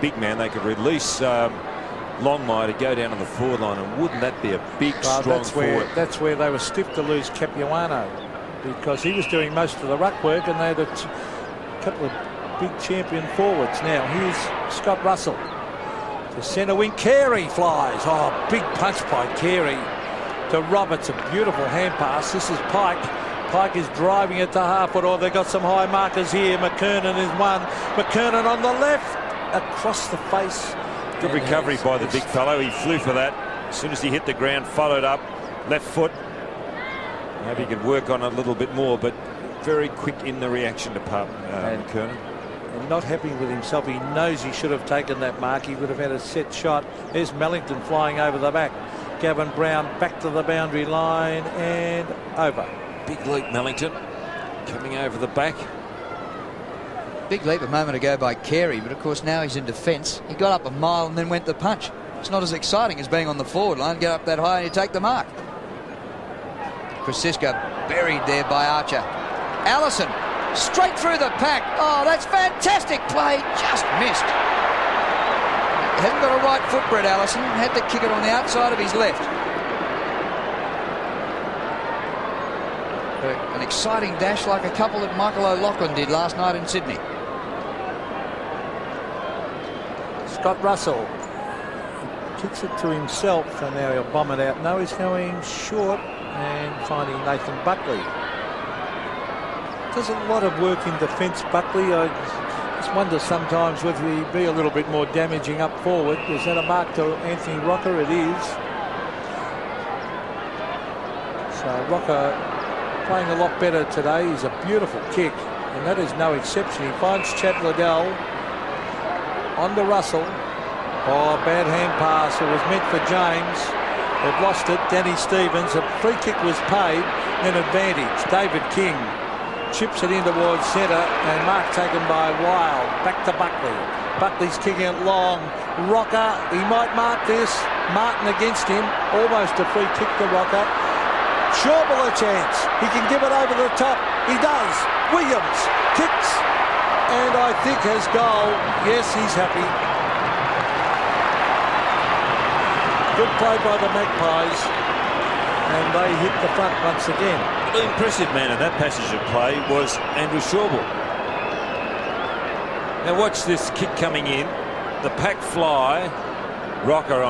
big man, they could release Longmire to go down to the forward line, and wouldn't that be a big, strong forward? That's where they were stiff to lose Capuano, because he was doing most of the ruck work, and they had a couple of big champion forwards. Now here's Scott Russell to centre wing. Carey flies. Oh, big punch by Carey to Roberts. A beautiful hand pass. This is Pike. Pike is driving it to half foot. Oh, they've got some high markers here. McKernan is one. McKernan on the left, across the face. Good recovery by the big fellow. He flew for that. As soon as he hit the ground, followed up, left foot. Maybe he could work on it a little bit more, but very quick in the reaction department, McKernan. And not happy with himself. He knows he should have taken that mark. He would have had a set shot. There's Mellington flying over the back. Gavin Brown back to the boundary line and over. Big leap, Mellington, coming over the back. Big leap a moment ago by Carey, but of course now he's in defence. He got up a mile and then went the punch. It's not as exciting as being on the forward line. Get up that high and you take the mark. Krasiska buried there by Archer. Allison straight through the pack. Oh, that's fantastic play. Just missed. Hasn't got a right foot, Brett Allison. Had to kick it on the outside of his left. An exciting dash like a couple that Michael O'Loughlin did last night in Sydney. Scott Russell kicks it to himself, and now he'll bomb it out. No, he's going short and finding Nathan Buckley. Does a lot of work in defence, Buckley. I just wonder sometimes whether he'd be a little bit more damaging up forward. Was that a mark to Anthony Rocker? It is. So Rocker playing a lot better today. He's a beautiful kick, and that is no exception. He finds Chad Liddell on to Russell. Oh, bad hand pass. It was meant for James. They've lost it. Danny Stevens. A free kick was paid. Then advantage. David King chips it in towards centre, and mark taken by Wild. Back to Buckley. Buckley's kicking it long. Rocker, he might mark this. Martin against him. Almost a free kick to Rocker. Shawball a chance. He can give it over the top. He does. Williams kicks, and I think has goal. Yes, he's happy. Good play by the Magpies, and they hit the front once again. The impressive man in that passage of play was Andrew Shawball. Now watch this kick coming in. The pack fly. Rocker,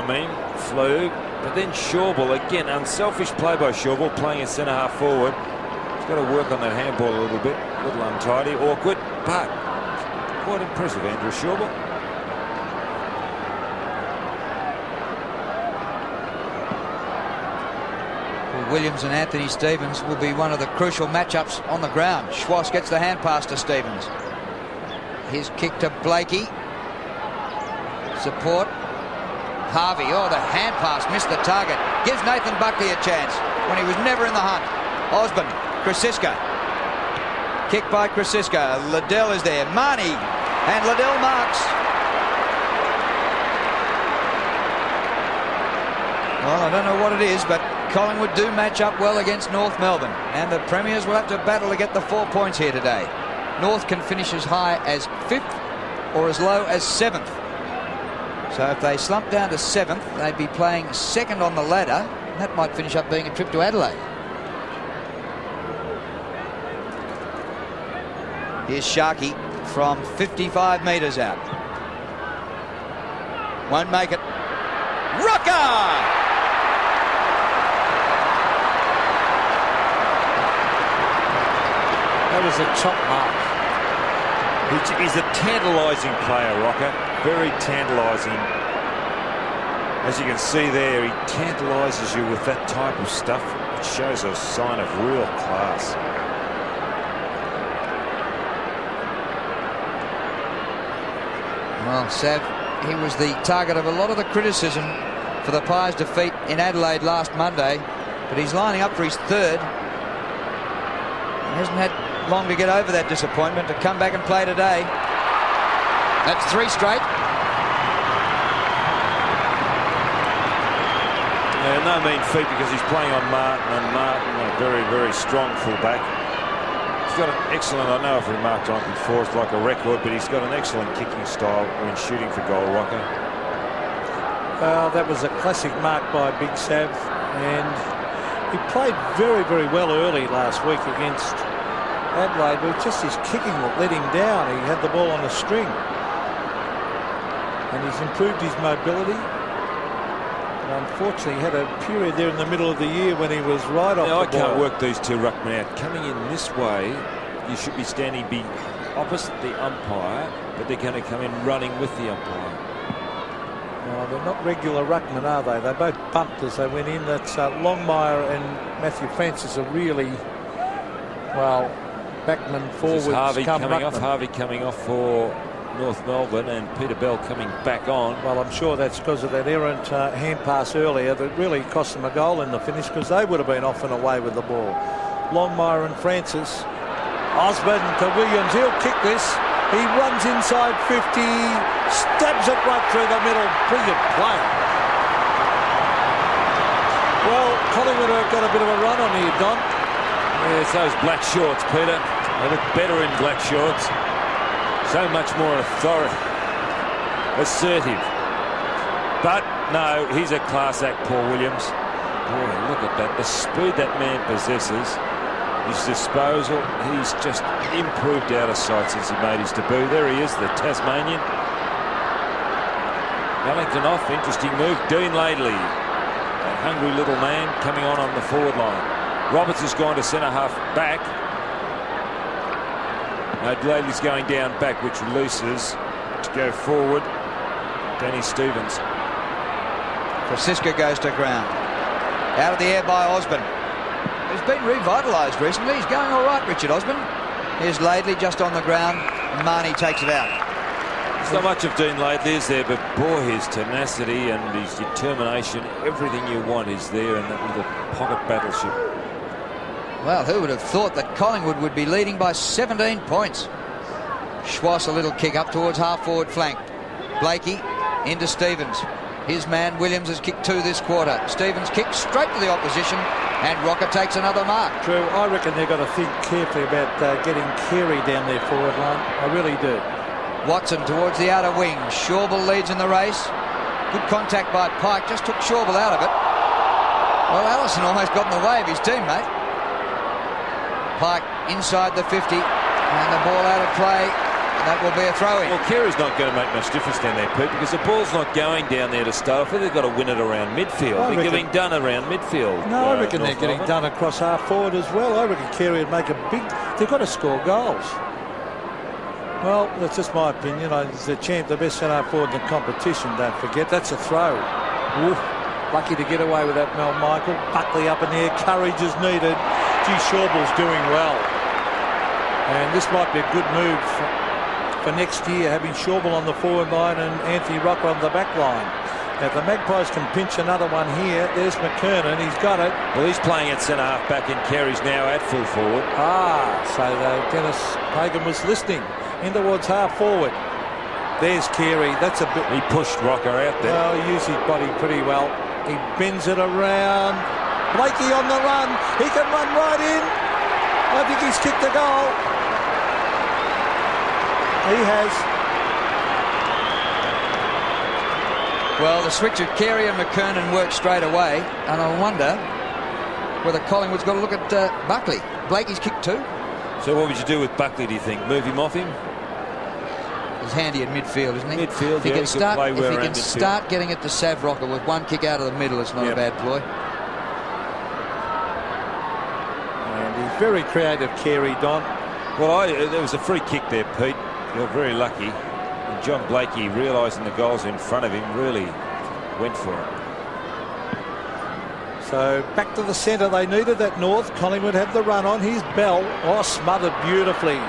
flew. But then Shawball, again, unselfish play by Shawball, playing a centre-half forward. He's got to work on that handball a little bit. A little untidy, awkward, but quite impressive, Andrew Shawball. Well, Williams and Anthony Stevens will be one of the crucial matchups on the ground. Schwass gets the hand pass to Stevens. His kick to Blakey. Support. Harvey, the hand pass missed the target. Gives Nathan Buckley a chance when he was never in the hunt. Osborne, Krasiska. Kick by Krasiska. Liddell is there. Marnie, and Liddell marks. Well, I don't know what it is, but Collingwood do match up well against North Melbourne, and the Premiers will have to battle to get the 4 points here today. North can finish as high as 5th or as low as 7th. So if they slump down to 7th, they'd be playing 2nd on the ladder. That might finish up being a trip to Adelaide. Here's Sharkey from 55 metres out. Won't make it. Rocker! That was a chop mark. He's a tantalising player, Rocker. Very tantalising. As you can see there, he tantalises you with that type of stuff. It shows a sign of real class. Well, Sav, he was the target of a lot of the criticism for the Pies' defeat in Adelaide last Monday, but he's lining up for his 3rd. He hasn't had long to get over that disappointment to come back and play today. That's 3 straight. Yeah, no mean feat, because he's playing on Martin, and Martin, a very, very strong fullback. He's got an excellent, I know I've remarked on it before, it's like a record, but he's got an excellent kicking style when shooting for goal, Rocker. Well, that was a classic mark by Big Sav, and he played very, very well early last week against Adelaide, but just his kicking that let him down. He had the ball on a string, and he's improved his mobility. And unfortunately, he had a period there in the middle of the year when he was right off the ball. I can't work these two ruckmen out. Coming in this way, you should be standing opposite the umpire, but they're going to come in running with the umpire. No, they're not regular ruckmen, are they? They both bumped as they went in. That's Longmire and Matthew Francis are really, well, backman forwards. Harvey coming off for North Melbourne, and Peter Bell coming back on. Well, I'm sure that's because of that errant hand pass earlier that really cost them a goal in the finish, because they would have been off and away with the ball. Longmire and Francis. Osborne to Williams. He'll kick this. He runs inside 50, stabs it right through the middle. Brilliant play. Well, Collingwood have got a bit of a run on here, Don. Yeah, it's those black shorts, Peter. They look better in black shorts. So much more assertive. But no, he's a class act, Paul Williams. Boy, look at that. The speed that man possesses. His disposal. He's just improved out of sight since he made his debut. There he is, the Tasmanian. Wellington off. Interesting move. Dean Laidley, that hungry little man, coming on the forward line. Roberts has gone to centre half back. No, Laidley's going down back, which releases to go forward. Danny Stevens. Francisco goes to ground. Out of the air by Osborne. He's been revitalised recently. He's going all right, Richard Osborne. Here's Laidley just on the ground. And Marnie takes it out. There's not much of Dean Laidley, is there? But boy, his tenacity and his determination, everything you want is there in that little pocket battleship. Well, who would have thought that Collingwood would be leading by 17 points? Schwass, a little kick up towards half-forward flank. Blakey into Stevens. His man Williams has kicked 2 this quarter. Stevens kicks straight to the opposition, and Rocker takes another mark. True. I reckon they've got to think carefully about getting Carey down their forward line. I really do. Watson towards the outer wing. Shawble leads in the race. Good contact by Pike. Just took Shawble out of it. Well, Allison almost got in the way of his teammate. Pike inside the 50, and the ball out of play. That will be a throw-in. Well, Carey's not going to make much difference down there, Pete, because the ball's not going down there to start off. They've got to win it around midfield. They're getting done around midfield. No, I reckon they're getting done across half forward as well. I reckon Carey would make a big... They've got to score goals. Well, that's just my opinion. He's the champ, the best centre forward in the competition, don't forget. That's a throw. Oof. Lucky to get away with that, Mel Michael. Buckley up in there. Courage is needed. Gee, Shawble's doing well. And this might be a good move for next year, having Shawble on the forward line and Anthony Rocker on the back line. Now, if the Magpies can pinch another one here, there's McKernan. He's got it. Well, he's playing at centre half back, and Carey's now at full forward. So Dennis Pagan was listening in towards half forward. There's Carey. That's a bit. He pushed Rocker out there. Well, he used his body pretty well. He bends it around. Blakey on the run. He can run right in. I think he's kicked a goal. He has. Well, the switch of Carey and McKernan worked straight away, and I wonder whether Collingwood's got to look at Buckley. Blakey's kicked 2. So what would you do with Buckley, do you think? Move him off him? He's handy at midfield, isn't he? Midfield, if he can start getting it to Sav Rocker with one kick out of the middle, it's not a bad ploy. And he's very creative, Carey, Don. Well, there was a free kick there, Pete. You're very lucky. And John Blakey, realising the goals in front of him, really went for it. So back to the centre. They needed that north. Collingwood had the run on. Here's Bell. Oh, smothered beautifully.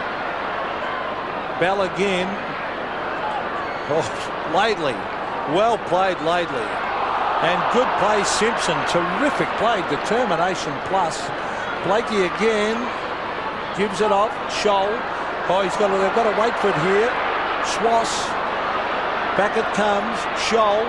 Bell again. Oh, Laidley. Well played, Laidley. And good play, Simpson. Terrific play. Determination plus. Blakey again. Gives it off. Scholl. Oh, they've got to wait for it here. Schwass. Back it comes. Scholl.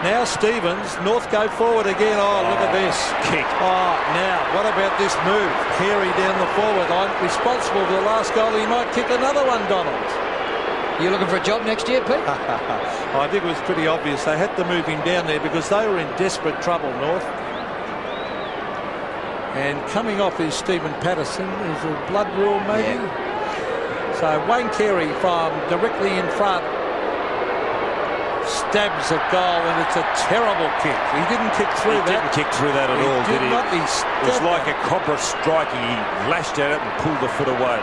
Now Stevens. North go forward again. Oh, look at this. Kick. Oh, now, what about this move? Carey down the forward line. Responsible for the last goal. He might kick another one, Donald. You looking for a job next year, Pete? I think it was pretty obvious. They had to move him down there because they were in desperate trouble, North. And coming off is Stephen Patterson. Is a blood rule, maybe? Yeah. So Wayne Carey from directly in front stabs a goal, and it's a terrible kick. He didn't kick through that. He didn't kick through that at all, did he? It was like a cobra striking. He lashed at it and pulled the foot away.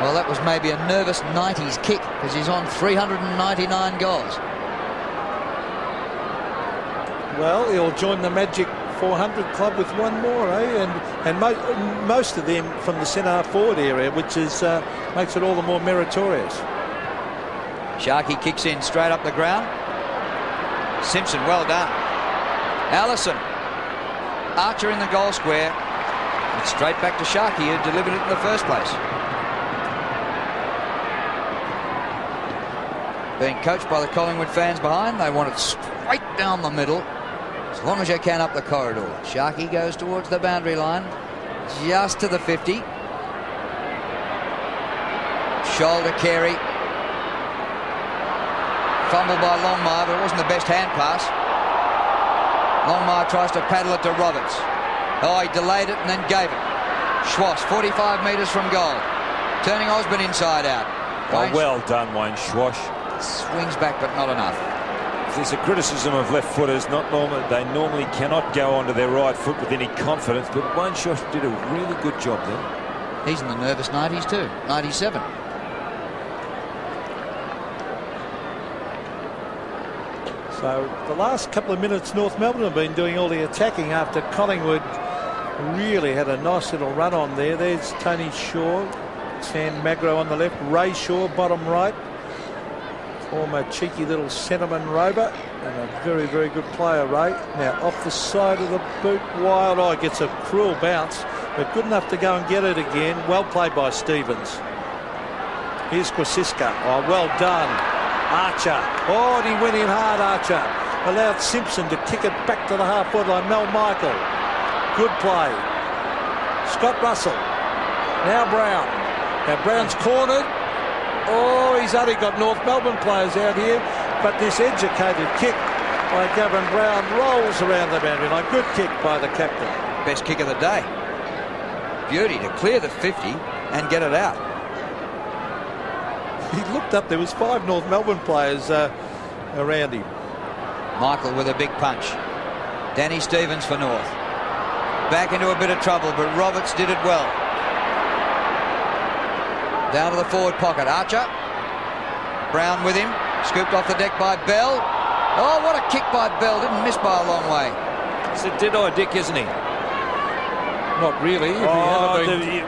Well, that was maybe a nervous 90s kick because he's on 399 goals. Well, he'll join the Magic 400 club with one more, eh? And most of them from the centre forward area, which is makes it all the more meritorious. Sharkey kicks in straight up the ground. Simpson, well done. Allison. Archer in the goal square. And straight back to Sharkey, who delivered it in the first place. Being coached by the Collingwood fans behind. They want it straight down the middle. As long as you can up the corridor. Sharkey goes towards the boundary line. Just to the 50. Shoulder carry. Fumbled by Longmire, but it wasn't the best hand pass. Longmire tries to paddle it to Roberts. Oh, he delayed it and then gave it. Schwass, 45 metres from goal. Turning Osborne inside out. Oh, well done, Wayne Schwass. Swings back, but not enough. If there's a criticism of left footers, they normally cannot go onto their right foot with any confidence, but Wayne Schwass did a really good job there. He's in the nervous 90s too, 97. So the last couple of minutes, North Melbourne have been doing all the attacking after Collingwood really had a nice little run on there. There's Tony Shaw, Sam Magro on the left, Ray Shaw bottom right, former cheeky little centreman rover, and a very, very good player, Ray. Now off the side of the boot, Wild Eye gets a cruel bounce, but good enough to go and get it again. Well played by Stevens. Here's Kwasiska. Oh, well done. Archer. Oh, and he went in hard, Archer. Allowed Simpson to kick it back to the half-forward line. Mel Michael. Good play. Scott Russell. Now Brown. Now Brown's cornered. Oh, he's only got North Melbourne players out here. But this educated kick by Gavin Brown rolls around the boundary line. Good kick by the captain. Best kick of the day. Beauty to clear the 50 and get it out. He looked up, there was 5 North Melbourne players around him. Michael with a big punch. Danny Stevens for North. Back into a bit of trouble, but Roberts did it well. Down to the forward pocket. Archer. Brown with him. Scooped off the deck by Bell. Oh, what a kick by Bell. Didn't miss by a long way. It's a dead-eye Dick, isn't he? Not really.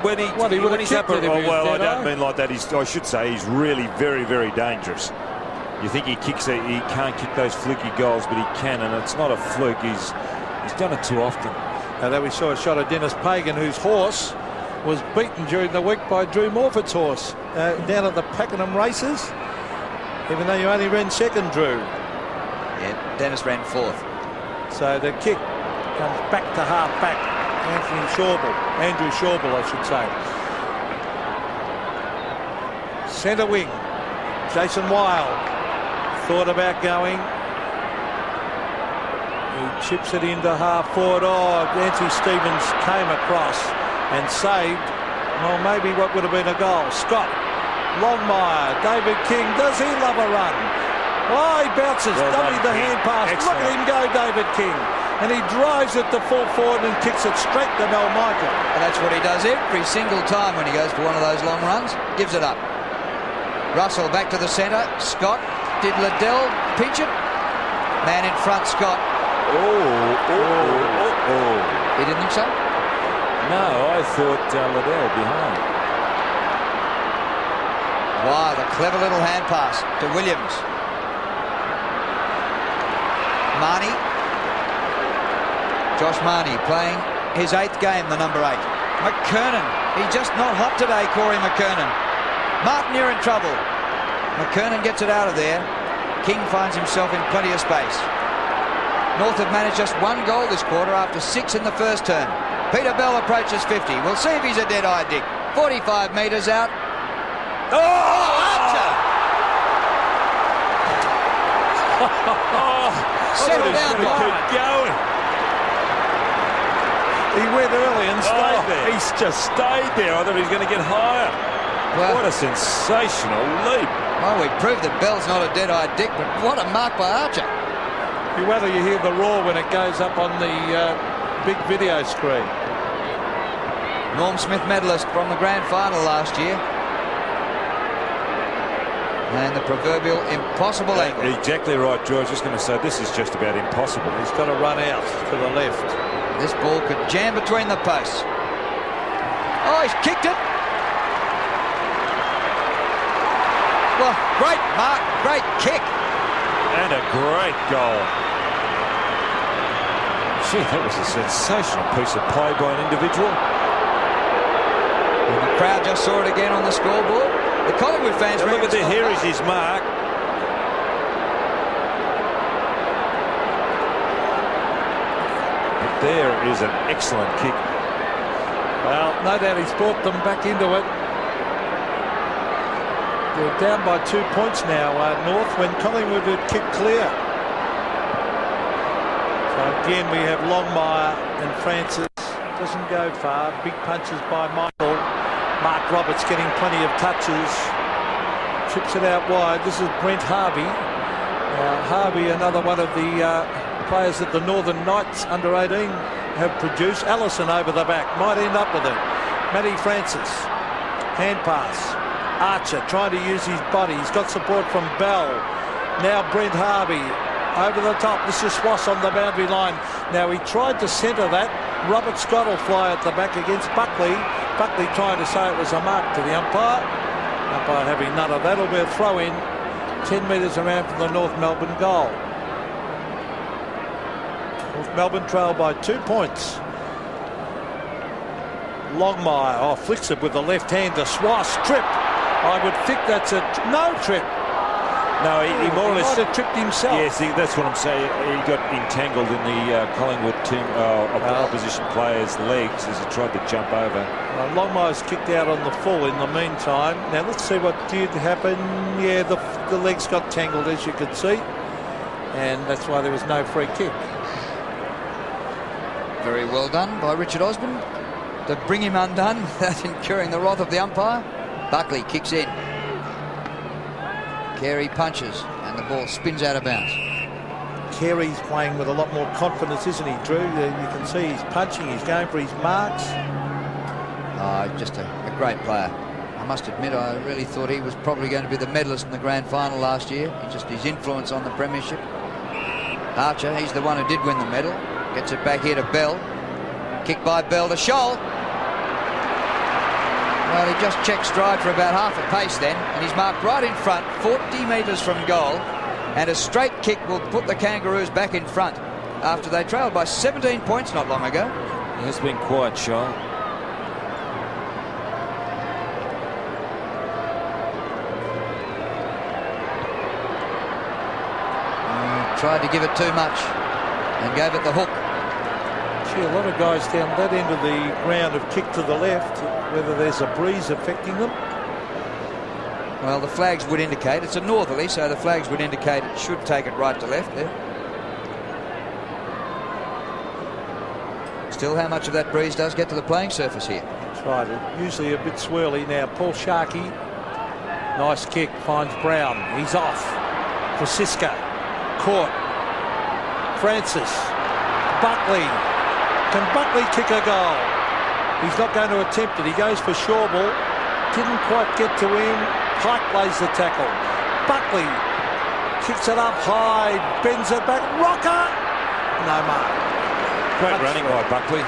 When he's up, well, I don't mean like that. I should say he's really very, very dangerous. You think he can't kick those fluky goals, but he can, and it's not a fluke. He's done it too often. And then we saw a shot of Dennis Pagan, whose horse was beaten during the week by Drew Morford's horse down at the Pakenham races, even though you only ran second, Drew. Yeah, Dennis ran fourth. So the kick comes back to half back. Andrew Shawble, I should say. Centre wing. Jason Wild thought about going. He chips it into half forward. Oh, Nancy Stevens came across and saved. Well, maybe what would have been a goal. Scott, Longmire, David King. Does he love a run? Oh, he bounces. Dummy the hand pass. Look at him go, David King. And he drives it to full forward and kicks it straight to Mel Michael. And that's what he does every single time when he goes for one of those long runs. Gives it up. Russell back to the centre. Scott. Did Liddell pinch it? Man in front, Scott. He didn't think so? No, I thought Liddell behind. Wow, the clever little hand pass to Williams. Marnie. Josh Marnie playing his 8th game, the number 8. McKernan. He's just not hot today, Corey McKernan. Martin, you're in trouble. McKernan gets it out of there. King finds himself in plenty of space. North have managed just 1 goal this quarter after 6 in the first term. Peter Bell approaches 50. We'll see if he's a dead-eye Dick. 45 metres out. Oh, Archer! Settle down, keep going. He went early and stayed there. He's just stayed there. I thought he was going to get higher. Well, what a sensational leap. Well, we proved that Bell's not a dead-eye Dick, but what a mark by Archer. Whether you hear the roar when it goes up on the big video screen. Norm Smith medalist from the grand final last year. And the proverbial impossible angle. Exactly right, George. Just going to say this is just about impossible. He's got to run out to the left. This ball could jam between the posts. Oh, he's kicked it. Well, great mark, great kick. And a great goal. Gee, that was a sensational piece of play by an individual. And the crowd just saw it again on the scoreboard. The Collingwood fans... Look at there, here is his mark. there is an excellent kick. Well, no doubt he's brought them back into it. They're down by 2 points now, North, when Collingwood had kicked clear. So again, we have Longmire and Francis. Doesn't go far. Big punches by Michael. Mark Roberts getting plenty of touches. Chips it out wide. This is Brent Harvey. Harvey, another one of the players that the Northern Knights under 18 have produced. Allison over the back. Might end up with it. Matty Francis. Hand pass. Archer trying to use his body. He's got support from Bell. Now Brent Harvey over the top. This is Swass on the boundary line. Now he tried to centre that. Robert Scott will fly at the back against Buckley. Buckley trying to say it was a mark to the umpire. Umpire having none of that. It'll be a throw in 10 metres around from the North Melbourne goal. North Melbourne trail by 2 points. Longmire flicks it with the left hand to Swass. Trip. I would think that's a no trip. No, he more or less might have tripped himself. Yes, that's what I'm saying. He got entangled in the Collingwood team of the opposition players' legs as he tried to jump over. Longmire's kicked out on the full in the meantime. Now let's see what did happen. Yeah, the legs got tangled, as you could see, and that's why there was no free kick. Very well done by Richard Osborne to bring him undone without incurring the wrath of the umpire. Buckley kicks in. Carey punches and the ball spins out of bounds. Carey's playing with a lot more confidence, isn't he, Drew? You can see he's punching, he's going for his marks. Just a great player. I must admit, I really thought he was probably going to be the medalist in the grand final last year. Just his influence on the premiership. Archer, he's the one who did win the medal. Gets it back here to Bell. Kick by Bell to Scholl. Well, he just checked stride for about half a pace then, and he's marked right in front, 40 metres from goal, and a straight kick will put the Kangaroos back in front after they trailed by 17 points not long ago. He has been quite shy. Tried to give it too much and gave it the hook. Gee, a lot of guys down that end of the ground have kicked to the left. Whether there's a breeze affecting them? Well, the flags would indicate it's a northerly, so the flags would indicate it should take it right to left there. Still, how much of that breeze does get to the playing surface here? That's right. Usually a bit swirly. Now Paul Sharkey, nice kick, finds Brown. He's off. Francisco caught. Francis. Buckley. Can Buckley kick a goal? He's not going to attempt it. He goes for Shawball. Didn't quite get to him. Pike lays the tackle. Buckley kicks it up high, bends it back. Rocker! No mark. Great running by Buckley.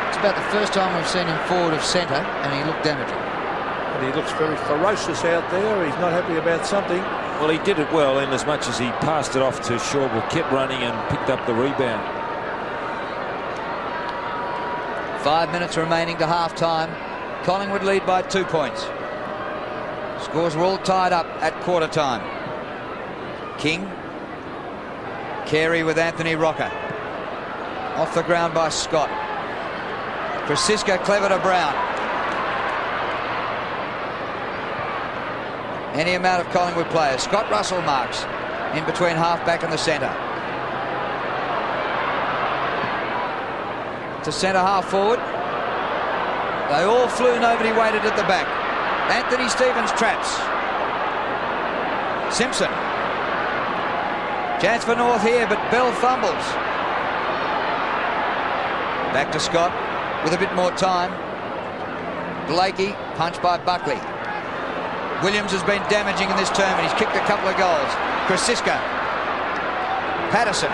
It's about the first time we've seen him forward of centre, and he looked damaging. And he looks very ferocious out there. He's not happy about something. Well, he did it well in as much as he passed it off to Shawball, kept running and picked up the rebound. 5 minutes remaining to half-time. Collingwood lead by 2 points. Scores were all tied up at quarter time. King. Carey with Anthony Rocker. Off the ground by Scott. Francisco clever to Brown. Any amount of Collingwood players. Scott Russell marks in between half-back and the centre. To centre half forward. They all flew, nobody waited at the back. Anthony Stevens traps. Simpson. Chance for North here, but Bell fumbles. Back to Scott with a bit more time. Blakey, punched by Buckley. Williams has been damaging in this term and he's kicked a couple of goals. Francisco. Patterson.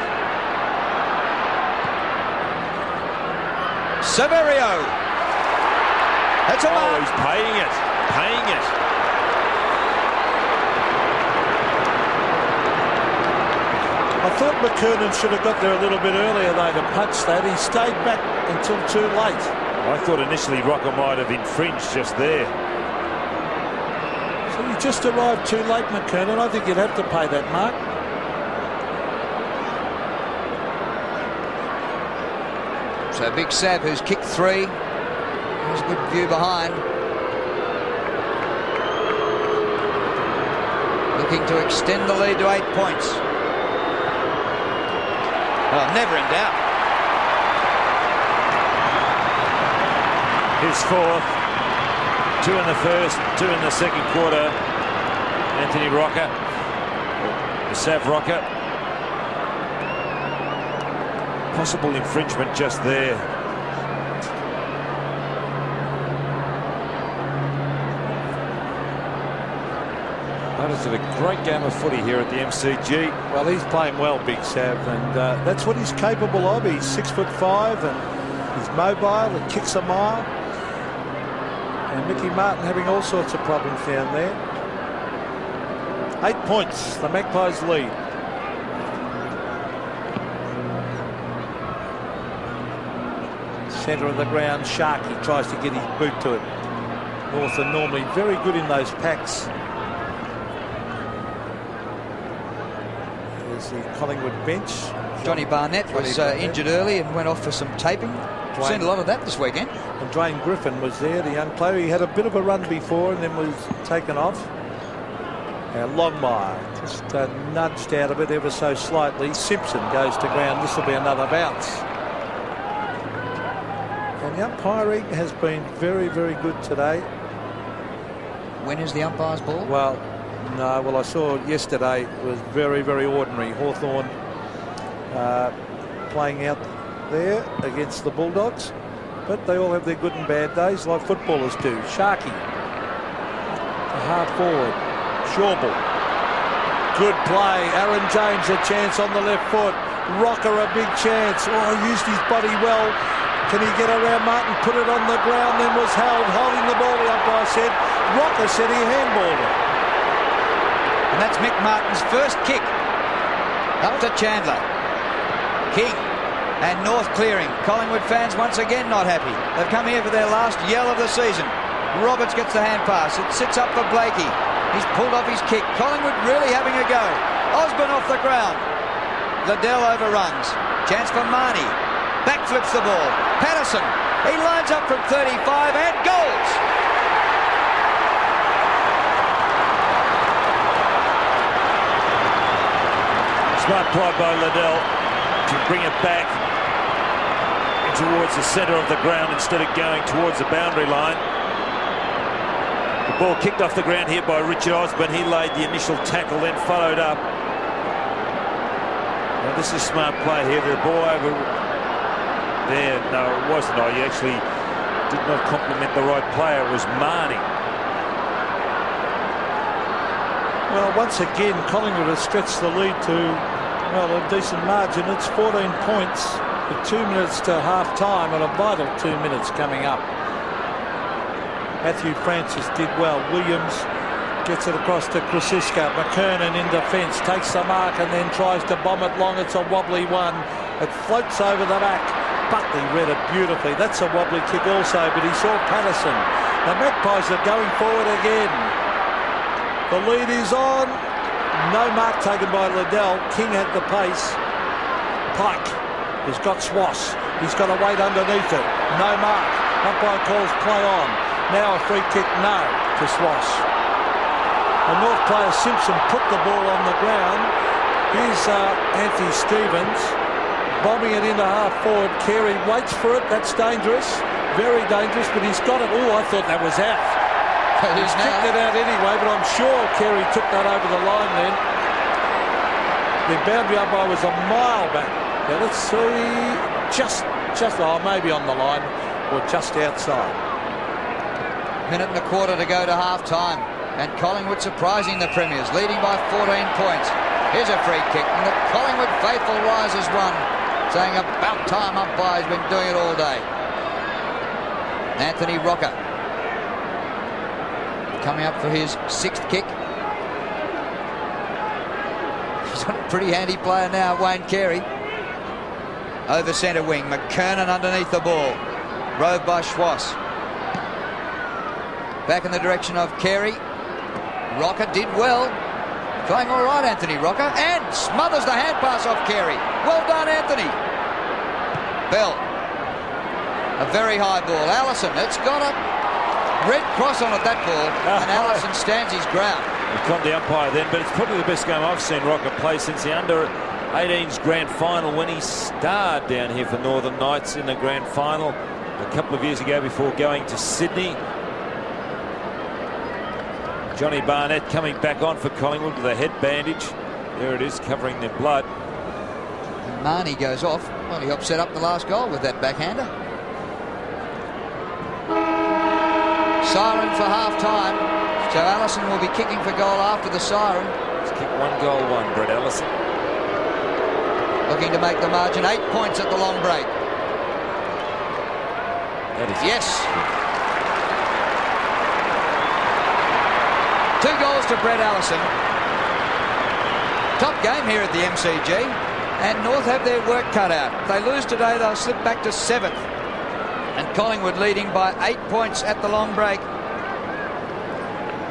Severio. That's a mark. He's paying it. Paying it. I thought McKernan should have got there a little bit earlier, though, to punch that. He stayed back until too late. I thought initially Rocker might have infringed just there. So you just arrived too late, McKernan. I think you'd have to pay that mark. So Big Sab, who's kicked 3. There's a good view behind. Looking to extend the lead to 8 points. Oh, never in doubt. His 4th. 2 in the first, 2 in the second quarter. Anthony Rocker. The Sav Rocker. Possible infringement just there. Butters did a great game of footy here at the MCG. Well, he's playing well, Big Sav, and that's what he's capable of. He's 6'5" and he's mobile and kicks a mile. And Mickey Martin having all sorts of problems down there. 8 points, the Magpies lead. Centre of the ground, Sharkey tries to get his boot to it. North are normally very good in those packs. There's the Collingwood bench. Johnny Barnett was injured early and went off for some taping. I've seen a lot of that this weekend. And Dwayne Griffin was there, the young player. He had a bit of a run before and then was taken off. And Longmire just nudged out of it ever so slightly. Simpson goes to ground. This will be another bounce. And the umpiring has been very, very good today. When is the umpire's ball? Well, no. Well, I saw yesterday it was very, very ordinary. Hawthorn playing out there against the Bulldogs. But they all have their good and bad days like footballers do. Sharkey. The half forward. Shawball. Good play. Aaron James a chance on the left foot. Rocker a big chance. Oh, used his body well. Can he get around Martin? Put it on the ground, then was held. Holding the ball, the umpire said. Rocker said he handballed it. And that's Mick Martin's first kick. Up to Chandler. King. And North clearing. Collingwood fans once again not happy. They've come here for their last yell of the season. Roberts gets the hand pass. It sits up for Blakey. He's pulled off his kick. Collingwood really having a go. Osborne off the ground. Liddell overruns. Chance for Marnie. Backflips the ball. Patterson. He lines up from 35 and goals. Smart play by Liddell to bring it back towards the centre of the ground instead of going towards the boundary line. The ball kicked off the ground here by Richard Osborne. He laid the initial tackle, then followed up. Now this is smart play here. The ball over there. No, it wasn't. He actually did not compliment the right player. It was Marnie. Well, once again, Collingwood has stretched the lead to, well, a decent margin. It's 14 points with 2 minutes to half-time and a vital 2 minutes coming up. Matthew Francis did well. Williams gets it across to Krasiska. McKernan in defence, takes the mark and then tries to bomb it long. It's a wobbly one. It floats over the back. Buckley read it beautifully. That's a wobbly kick also, but he saw Patterson. The Magpies are going forward again. The lead is on. No mark taken by Liddell. King had the pace. Pike has got Swass. He's got to wait underneath it. No mark. Umpire calls play on. Now a free kick, no, to Swass. The North player Simpson put the ball on the ground. Here's Anthony Stevens bombing it into half forward. Carey waits for it. That's dangerous. Very dangerous, but he's got it. Oh, I thought that was out. He's kicked it out anyway, but I'm sure Carey took that over the line then. The boundary umpire was a mile back. Now let's see. Just maybe on the line or just outside. Minute and a quarter to go to half-time. And Collingwood surprising the Premiers, leading by 14 points. Here's a free kick, and the Collingwood faithful rise as one, saying about time umpire's been doing it all day. Anthony Rocker coming up for his 6th kick. He's got a pretty handy player now, Wayne Carey. Over centre wing, McKernan underneath the ball. Rove by Schwass. Back in the direction of Carey. Rocker did well. Playing all right, Anthony Rocker. And smothers the hand pass off Carey. Well done, Anthony. Bell. A very high ball. Allison, it's got a red cross on it, that ball, and Allison stands his ground. He caught the umpire then, but it's probably the best game I've seen Rocket play since the under-18s grand final, when he starred down here for Northern Knights in the grand final a couple of years ago before going to Sydney. Johnny Barnett coming back on for Collingwood with a head bandage. There it is, covering the blood. And Marnie goes off. Well, he helped set up the last goal with that backhander. Siren for half-time. So Allison will be kicking for goal after the siren. Let's kick 1-1, Brett Allison. Looking to make the margin 8 points at the long break. That is yes. 2 goals to Brett Allison. Top game here at the MCG. And North have their work cut out. If they lose today, they'll slip back to 7th. And Collingwood leading by 8 points at the long break.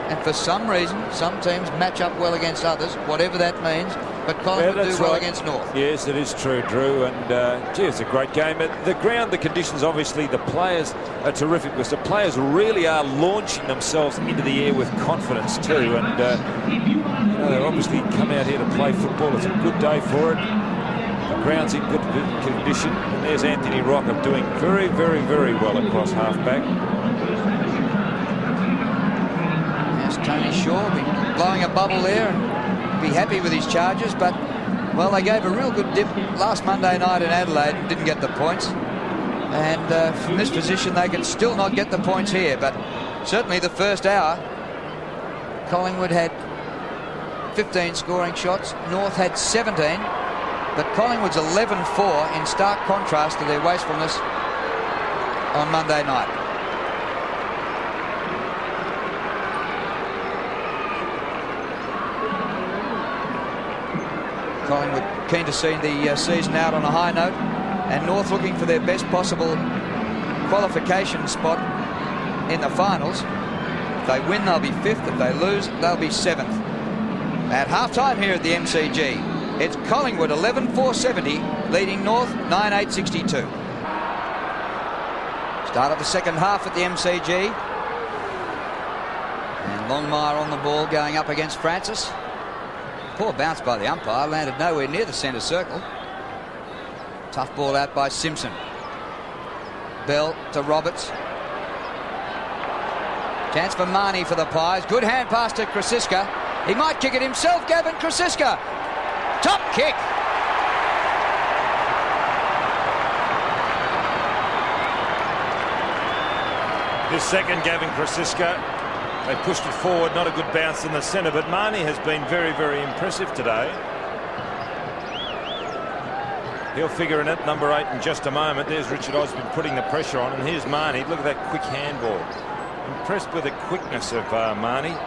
And for some reason, some teams match up well against others, whatever that means. But Collingwood do well against North. Yes, it is true, Drew. And, gee, it's a great game. The ground, the conditions, obviously, the players are terrific because the players really are launching themselves into the air with confidence too. And, you know, they've obviously come out here to play football. It's a good day for it. The ground's in good condition. And there's Anthony Rocket doing very, very, very well across half-back. Tony Shaw be blowing a bubble there and be happy with his charges, but well, they gave a real good dip last Monday night in Adelaide and didn't get the points, and from this position they can still not get the points here. But certainly the first hour Collingwood had 15 scoring shots, North had 17, but Collingwood's 11-4 in stark contrast to their wastefulness on Monday night. Collingwood keen to see the season out on a high note, and North looking for their best possible qualification spot in the finals. If they win, they'll be 5th. If they lose, they'll be 7th. At half-time here at the MCG, it's Collingwood 11-4-70, leading North 9-8-62. Start of the second half at the MCG. And Longmire on the ball, going up against Francis. Poor bounce by the umpire, landed nowhere near the centre circle. Tough ball out by Simpson. Bell to Roberts. Chance for Marnie for the Pies. Good hand pass to Krasiska. He might kick it himself, Gavin Krasiska. Top kick. This second, Gavin Krasiska. They pushed it forward, not a good bounce in the centre, but Marnie has been very, very impressive today. He'll figure in at number 8 in just a moment. There's Richard Osborne putting the pressure on, and here's Marnie. Look at that quick handball. Impressed with the quickness of Marnie.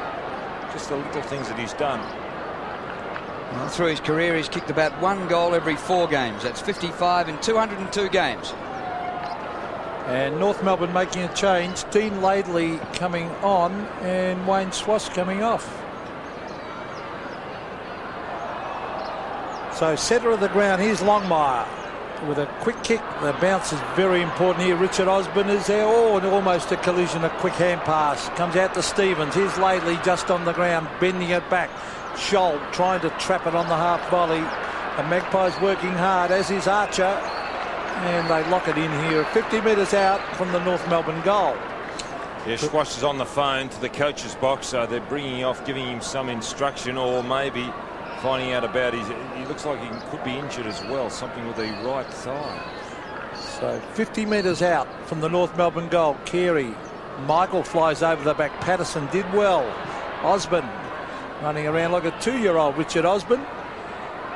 Just the little things that he's done. Well, through his career, he's kicked about 1 goal every 4 games. That's 55 in 202 games. And North Melbourne making a change. Dean Laidley coming on and Wayne Swass coming off. So centre of the ground, here's Longmire with a quick kick. The bounce is very important here. Richard Osborne is there. Oh, and almost a collision. A quick hand pass. Comes out to Stevens. Here's Laidley just on the ground, bending it back. Scholl trying to trap it on the half volley. The Magpies working hard, as is Archer. And they lock it in here 50 metres out from the North Melbourne goal. Yeah, Squash is on the phone to the coach's box, so they're bringing off, giving him some instruction, or maybe finding out about he looks like he could be injured as well, something with the right thigh. So 50 metres out from the North Melbourne goal. Carey, Michael flies over the back. Patterson did well. Osborne running around like a 2-year-old. Richard Osborne.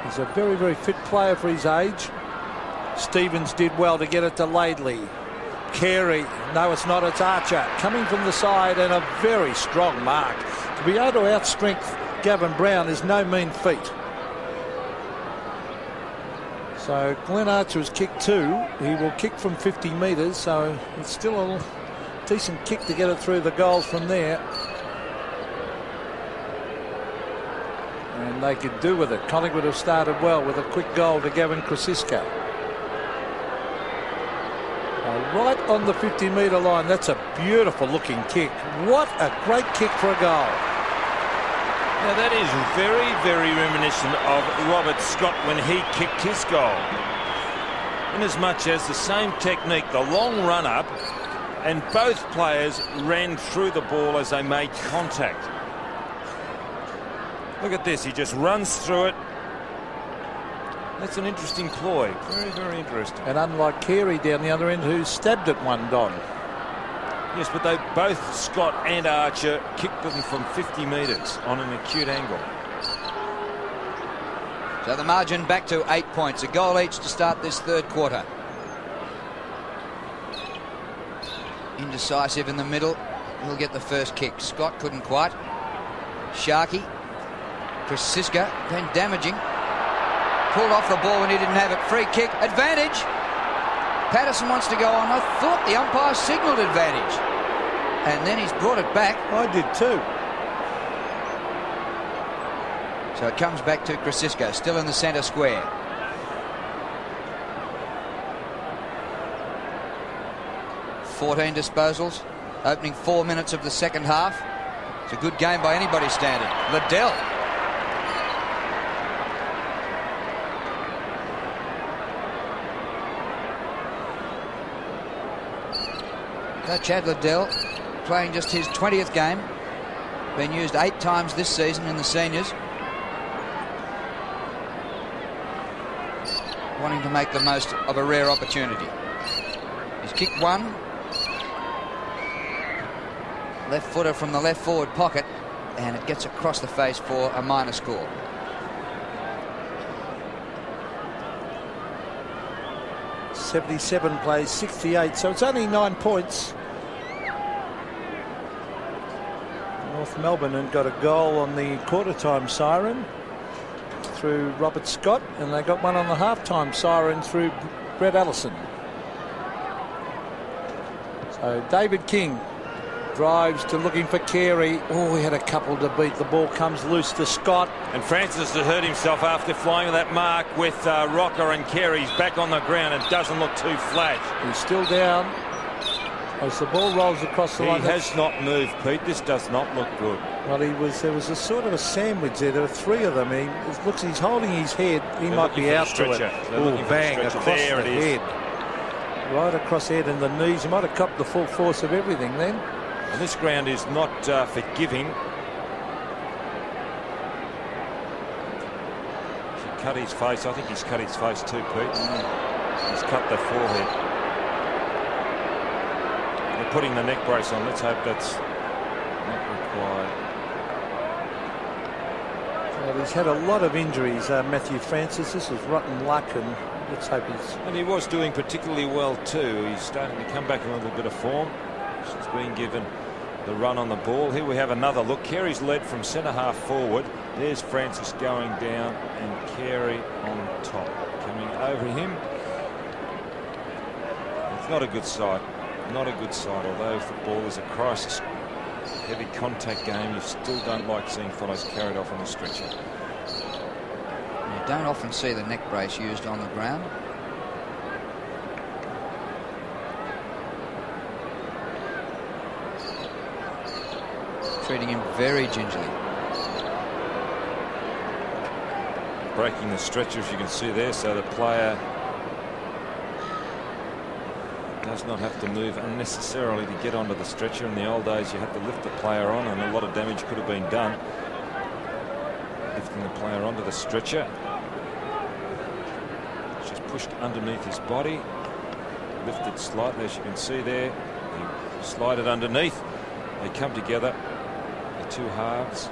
He's a very, very fit player for his age. Stevens did well to get it to Laidley. Carey, no, it's not, it's Archer coming from the side, and a very strong mark. To be able to outstrength Gavin Brown is no mean feat. So Glenn Archer has kicked 2. He will kick from 50 metres, so it's still a decent kick to get it through the goals from there. And they could do with it. Collingwood have started well with a quick goal to Gavin Krasiska. Right on the 50-metre line. That's a beautiful looking kick. What a great kick for a goal. Now that is very, very reminiscent of Robert Scott when he kicked his goal. In as much as the same technique, the long run up, and both players ran through the ball as they made contact. Look at this, he just runs through it. That's an interesting ploy. Very, very interesting. And unlike Carey down the other end, who stabbed at one, Don. Yes, but they both, Scott and Archer, kicked them from 50 metres on an acute angle. So the margin back to 8 points. A goal each to start this third quarter. Indecisive in the middle. He'll get the first kick. Scott couldn't quite. Sharkey. Krasiska then damaging. Pulled off the ball when he didn't have it. Free kick. Advantage. Patterson wants to go on. I thought the umpire signalled advantage. And then he's brought it back. I did too. So it comes back to Krasiska, still in the centre square. "14 disposals, opening 4 minutes of the second half. It's a good game by anybody's standard. Liddell. So Chad Liddell playing just his 20th game. Been used 8 times this season in the seniors. Wanting to make the most of a rare opportunity. He's kicked one. Left footer from the left forward pocket, and it gets across the face for a minor score. '77 plays 68, so it's only 9 points. North Melbourne and got a goal on the quarter-time siren through Robert Scott, and they got one on the half-time siren through Brett Allison. So David King drives to looking for Carey. Oh, he had a couple to beat. The ball comes loose to Scott. And Francis has hurt himself after flying with that mark with Rocker and Carey. He's back on the ground and doesn't look too flash. He's still down as the ball rolls across the line. He has not moved, Pete. This does not look good. Well, there was a sort of a sandwich there. There were 3 of them. He's holding his head. He might be out to it. Oh, bang, across the head. Right across the head and the knees. He might have copped the full force of everything then. And this ground is not forgiving. He cut his face. I think he's cut his face too, Pete. He's cut the forehead. They're putting the neck brace on. Let's hope that's not required. Well, he's had a lot of injuries, Matthew Francis. This is rotten luck, and let's hope he's... And he was doing particularly well too. He's starting to come back in a little bit of form. He's been given the run on the ball. Here we have another look. Carey's led from centre half forward. There's Francis going down and Carey on top. Coming over him. It's not a good sight. Not a good sight. Although football is a crisis, heavy contact game, you still don't like seeing fellows carried off on the stretcher. You don't often see the neck brace used on the ground. Treating him very gingerly. Breaking the stretcher, as you can see there, so the player does not have to move unnecessarily to get onto the stretcher. In the old days, you had to lift the player on, and a lot of damage could have been done lifting the player onto the stretcher. It's just pushed underneath his body, lifted slightly, as you can see there. He slide it underneath. They come together, the two halves.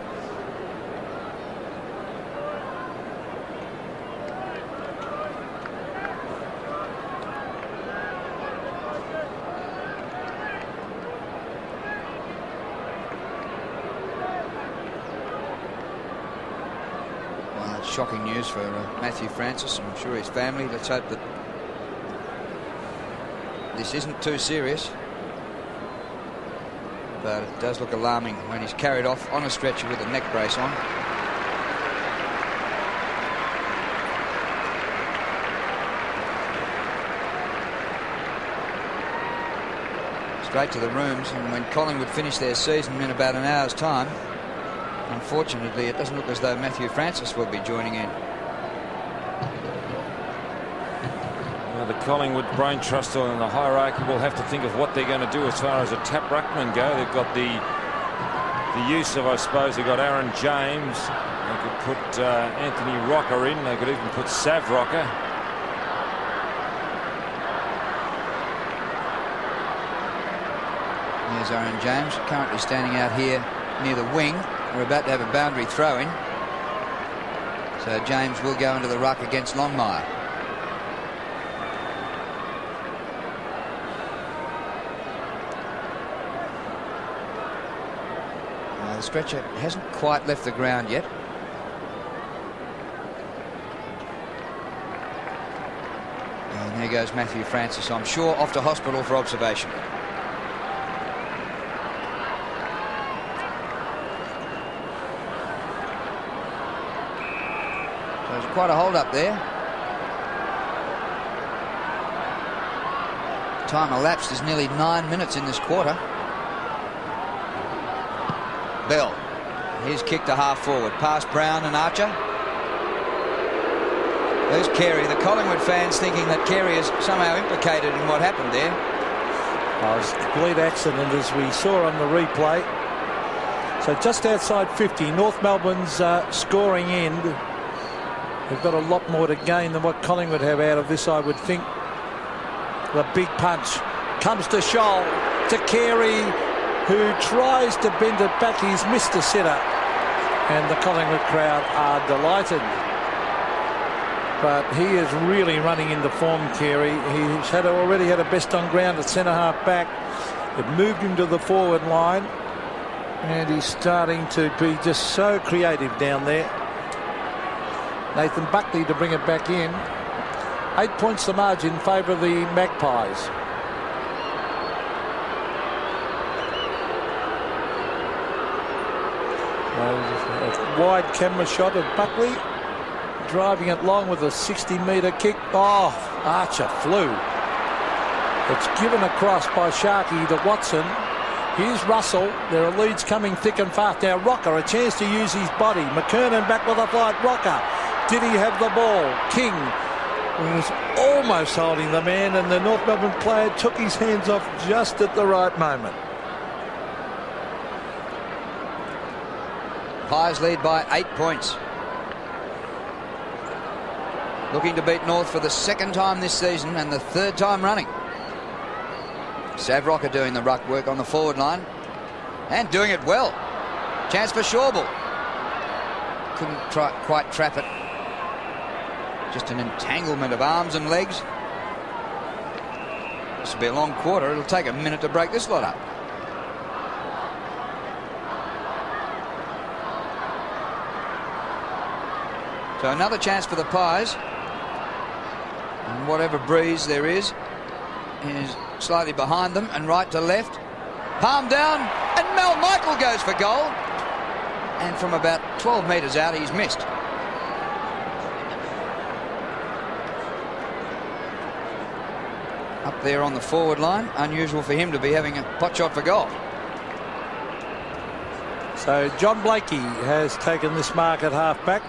Shocking news for Matthew Francis, and I'm sure his family. Let's hope that this isn't too serious, but it does look alarming when he's carried off on a stretcher with a neck brace on. straight to the rooms. And when Collingwood finish their season in about an hour's time, unfortunately, it doesn't look as though Matthew Francis will be joining in. Well, the Collingwood brain trust on the hierarchy will have to think of what they're going to do as far as a tap ruckman go. They've got the use of, I suppose, they've got Aaron James. They could put Anthony Rocker in. They could even put Sav Rocker. There's Aaron James, currently standing out here near the wing. We're about to have a boundary throw in. So James will go into the ruck against Longmire. The stretcher hasn't quite left the ground yet. And there goes Matthew Francis, I'm sure, off to hospital for observation. So there's quite a hold up there. Time elapsed is nearly 9 minutes in this quarter. Bell, he's kicked a half forward, past Brown and Archer. There's Carey. The Collingwood fans thinking that Carey is somehow implicated in what happened there. It was a complete accident, as we saw on the replay. So just outside 50, North Melbourne's scoring end. They've got a lot more to gain than what Collingwood have out of this, I would think. The big punch comes to Scholl, to Carey, who tries to bend it back. He's missed a sitter, and the Collingwood crowd are delighted. But he is really running into form, Carey. He's already had a best on ground at centre half back. It moved him to the forward line, and he's starting to be just so creative down there. Nathan Buckley to bring it back in. 8 points the margin in favour of the Magpies. A wide camera shot of Buckley driving it long with a 60-metre kick. Oh, Archer flew. It's given across by Sharkey to Watson. Here's Russell. There are leads coming thick and fast. Now Rocker, a chance to use his body. McKernan back with a flight. Rocker, did he have the ball? King was almost holding the man, and the North Melbourne player took his hands off just at the right moment. Pies lead by 8 points. Looking to beat North for the second time this season and the third time running. Sav Rocker doing the ruck work on the forward line and doing it well. Chance for Shawbull. Couldn't quite trap it. Just an entanglement of arms and legs. This will be a long quarter. It'll take a minute to break this lot up. So another chance for the Pies. And whatever breeze there is slightly behind them and right to left. Palm down, and Mel Michael goes for goal. And from about 12 metres out, he's missed. Up there on the forward line. Unusual for him to be having a pot shot for goal. So John Blakey has taken this mark at half-back.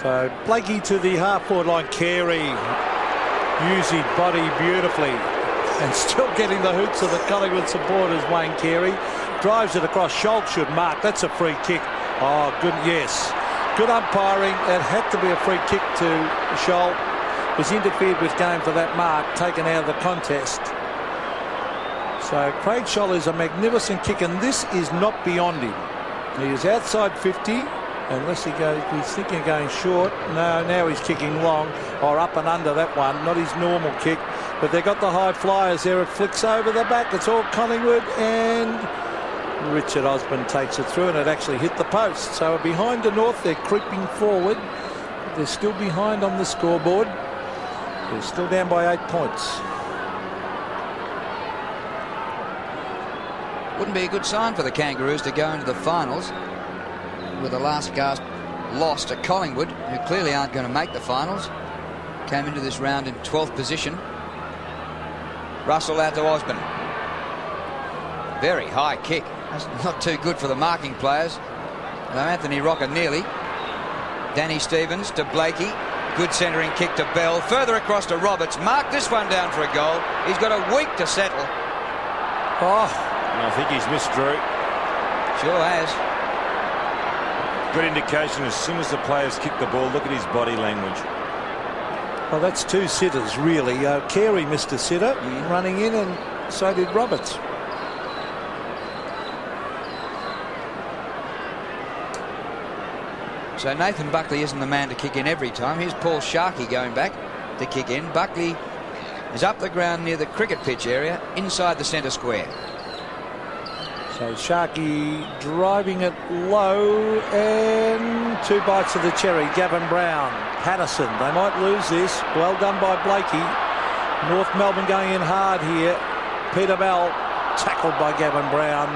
So Blakey to the half-forward line. Carey used his body beautifully and still getting the hoots of the Collingwood supporters. Wayne Carey drives it across. Scholl should mark. That's a free kick. Oh, good. Yes. Good umpiring. It had to be a free kick to Scholl. Was interfered with game for that mark, taken out of the contest. So Craig Scholl is a magnificent kick, and this is not beyond him. He is outside 50. Unless he's thinking of going short. No, now he's kicking long, or up and under that one. Not his normal kick, but they've got the high flyers there. It flicks over the back. It's all Collingwood, and Richard Osborne takes it through, and it actually hit the post. So behind the North, they're creeping forward. They're still behind on the scoreboard. They're still down by 8 points. Wouldn't be a good sign for the Kangaroos to go into the finals with a last gasp loss to Collingwood, who clearly aren't going to make the finals. Came into this round in 12th position. Russell out to Osborne. Very high kick. That's not too good for the marking players. Now Anthony Rocker nearly. Danny Stevens to Blakey. Good centering kick to Bell. Further across to Roberts. Marked this one down for a goal. He's got a week to settle. Oh, I think he's missed, Drew. Sure has. Good indication as soon as the players kick the ball. Look at his body language. well, that's two sitters, really. Carey missed a sitter running in, and so did Roberts. So Nathan Buckley isn't the man to kick in every time. Here's Paul Sharkey going back to kick in. Buckley is up the ground near the cricket pitch area, inside the centre square. So Sharkey driving it low, and two bites of the cherry. Gavin Brown, Patterson, they might lose this. Well done by Blakey. North Melbourne going in hard here. Peter Bell tackled by Gavin Brown,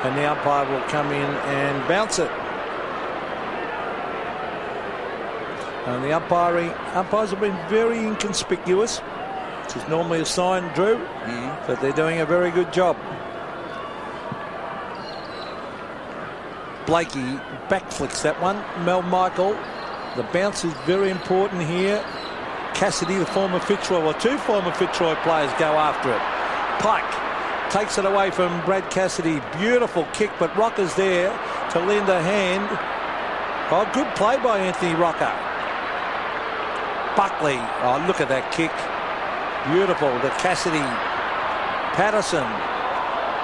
and the umpire will come in and bounce it. And the umpires have been very inconspicuous, which is normally a sign, Drew, that they're doing a very good job. Blakey backflicks that one. Mel Michael, the bounce is very important here. Cassidy, the former Fitzroy, or two former Fitzroy players go after it. Pike takes it away from Brad Cassidy. Beautiful kick, but Rocker's there to lend a hand. Oh, good play by Anthony Rocker. Buckley, oh, look at that kick. Beautiful to Cassidy. Patterson,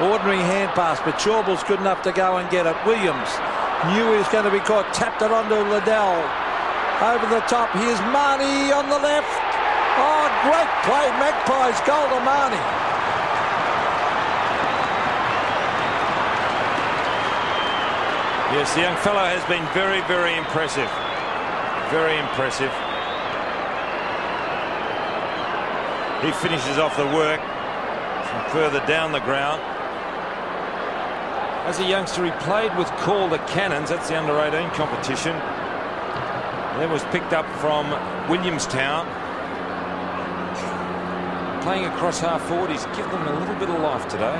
ordinary hand pass, but Shawble's good enough to go and get it. Williams knew he was going to be caught, tapped it onto Liddell. Over the top, here's Marnie on the left. Oh, great play, Magpies goal to Marnie. Yes, the young fellow has been very, very impressive. Very impressive. He finishes off the work from further down the ground. As a youngster, he played with Calder Cannons. That's the under-18 competition. Then was picked up from Williamstown. Playing across half forward, he's given them a little bit of life today.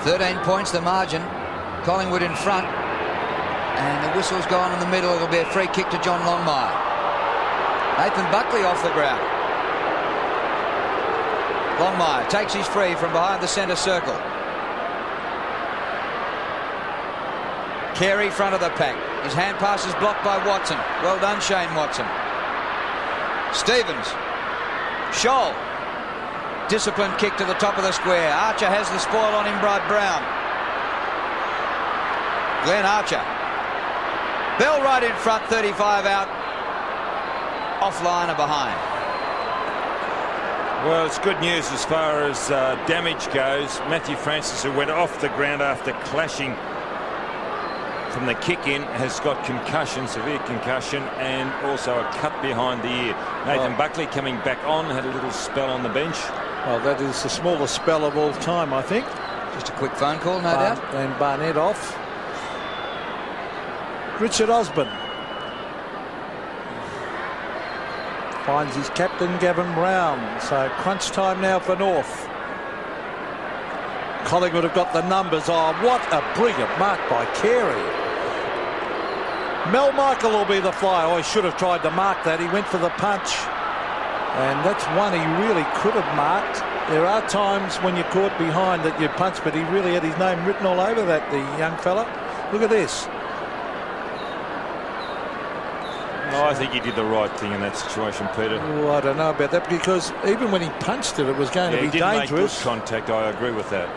"13 points the margin. Collingwood in front. And the whistle's gone in the middle. It'll be a free kick to John Longmire. Nathan Buckley off the ground. Longmire takes his free from behind the centre circle. Carey front of the pack. His hand pass is blocked by Watson. Well done, Shane Watson. Stevens. Scholl. Disciplined kick to the top of the square. Archer has the spoil on him, Brad Brown. Glenn Archer. Bell right in front, 35 out. Offline and behind. Well, it's good news as far as damage goes. Matthew Francis, who went off the ground after clashing from the kick-in, has got concussion, severe concussion, and also a cut behind the ear. Nathan Buckley coming back on, had a little spell on the bench. Well, that is the smallest spell of all time, I think. Just a quick phone call, no doubt. And Barnett off. Richard Osborne finds his captain, Gavin Brown. So crunch time now for North. Collingwood have got the numbers. Oh, what a brilliant mark by Carey. Mel Michael will be the flyer. Oh, he should have tried to mark that. He went for the punch. And that's one he really could have marked. There are times when you're caught behind that you punch, but he really had his name written all over that, the young fella. Look at this. Oh, I think he did the right thing in that situation, Peter. Oh, I don't know about that, because even when he punched it, it was going to be he didn't dangerous. make good contact. I agree with that.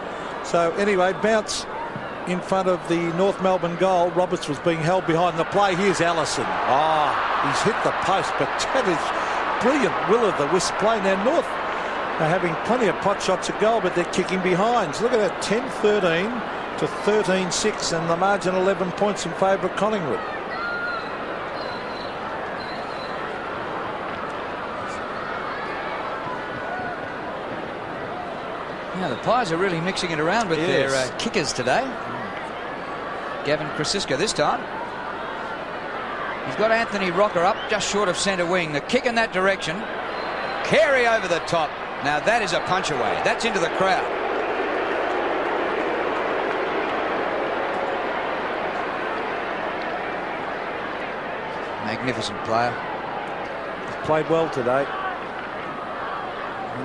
So anyway, bounce in front of the North Melbourne goal. Roberts was being held behind the play. Here's Allison. He's hit the post, but that is brilliant will-o'-the-wisp play. Now North are having plenty of pot shots at goal, but they're kicking behind. So look at that, 10-13 to 13-6, and the margin 11 points in favour of Collingwood. Yeah, the Pies are really mixing it around with their kickers today. Gavin Krasiska this time. He's got Anthony Rocker up just short of centre wing. The kick in that direction. Carey over the top. Now that is a punch away. That's into the crowd. Magnificent player. He's played well today.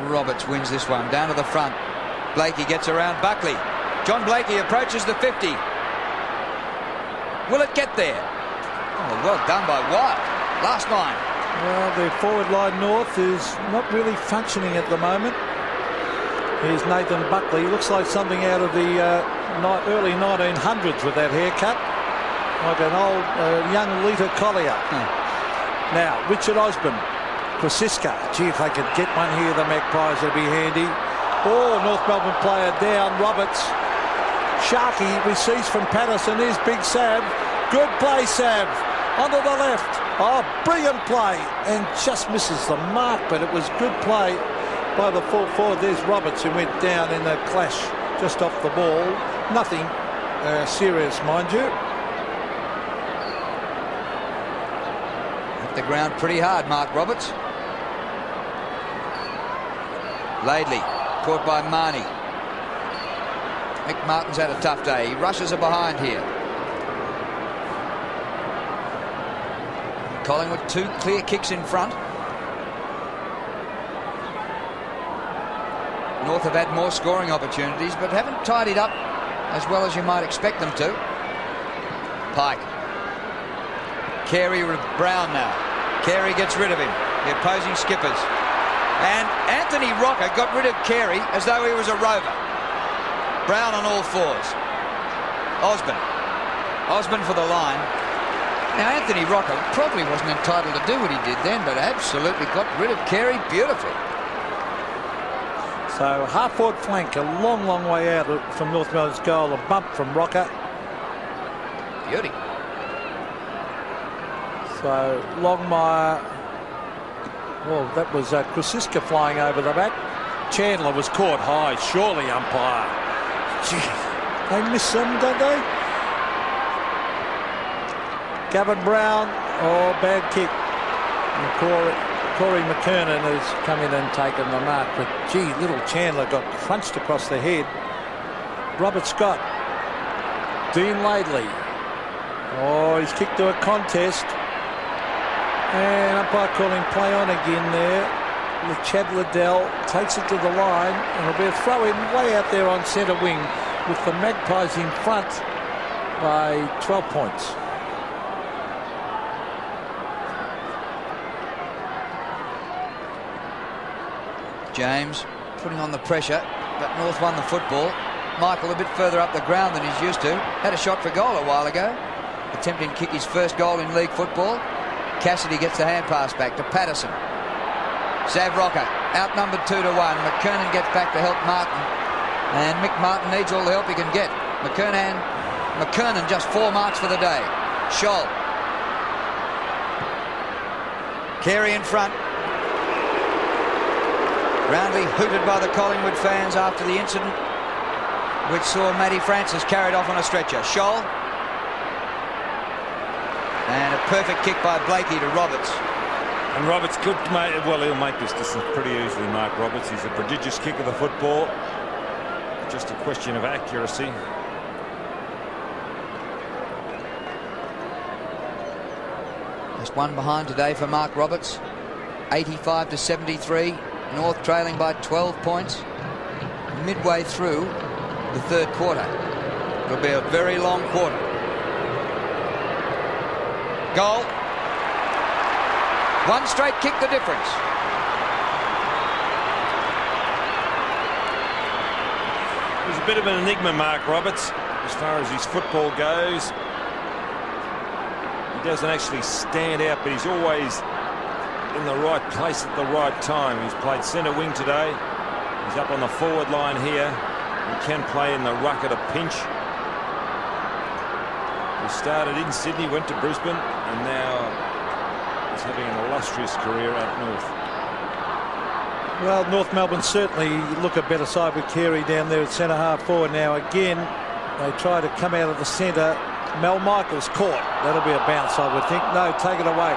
Roberts wins this one. Down to the front. Blakey gets around Buckley. John Blakey approaches the 50. Will it get there? Oh, well done by Wyatt. Last line. Well, the forward line North is not really functioning at the moment. Here's Nathan Buckley. Looks like something out of the early 1900s with that haircut. Like an old young Lita Collier. Now, Richard Osborne. Krasiska. Gee, if they could get one here, the Magpies would be handy. Oh, North Melbourne player down. Roberts. Sharkey receives from Patterson. Here's Big Sav. Good play, Sav. Onto the left. Oh, brilliant play. And just misses the mark, but it was good play by the full forward. There's Roberts, who went down in the clash just off the ball. Nothing serious, mind you. Hit the ground pretty hard, Mark Roberts. Laidley, caught by Marnie. Mick Martin's had a tough day. He rushes her behind here. Collingwood, 2 clear kicks in front. North have had more scoring opportunities, but haven't tidied up as well as you might expect them to. Pike. Carey with Brown now. Carey gets rid of him. The opposing skippers. And Anthony Rocker got rid of Carey as though he was a rover. Brown on all fours. Osborne for the line. Now, Anthony Rocker probably wasn't entitled to do what he did then, but absolutely got rid of Carey beautifully. So, half-forward flank, a long, long way out from North Melbourne's goal. A bump from Rocker. Beauty. So, Longmire. Well, that was Krasiska flying over the back. Chandler was caught high. Surely, umpire. Gee, they miss them, don't they? Gavin Brown. Oh, bad kick. Corey McKernan has come in and taken the mark. But, gee, little Chandler got crunched across the head. Robert Scott. Dean Laidley. Oh, he's kicked to a contest. And umpire calling play on again there. Chad Liddell takes it to the line, and it'll be a throw-in way out there on centre wing with the Magpies in front by 12 points. James putting on the pressure, but North won the football. Michael a bit further up the ground than he's used to. Had a shot for goal a while ago. Attempting to kick his first goal in league football. Cassidy gets the hand pass back to Patterson. Sav Rocker outnumbered 2-1. McKernan gets back to help Martin. And Mick Martin needs all the help he can get. McKernan just 4 marks for the day. Scholl. Carey in front. Roundly hooted by the Collingwood fans after the incident, which saw Matty Francis carried off on a stretcher. Scholl. And a perfect kick by Blakey to Roberts. And Roberts could make, well, he'll make this distance pretty easily, Mark Roberts. He's a prodigious kicker of the football. Just a question of accuracy. Just one behind today for Mark Roberts. 85-73. North trailing by 12 points. Midway through the third quarter. It'll be a very long quarter. Goal. One straight kick the difference. He's a bit of an enigma, Mark Roberts, as far as his football goes. He doesn't actually stand out, but he's always in the right place at the right time. He's played centre wing today. He's up on the forward line here. He can play in the ruck at a pinch. He started in Sydney, went to Brisbane, and now he's having an illustrious career out north. Well, North Melbourne certainly look a better side with Carey down there at centre half forward now. Again, they try to come out of the centre. Mel Michaels caught. That'll be a bounce, I would think. No, take it away.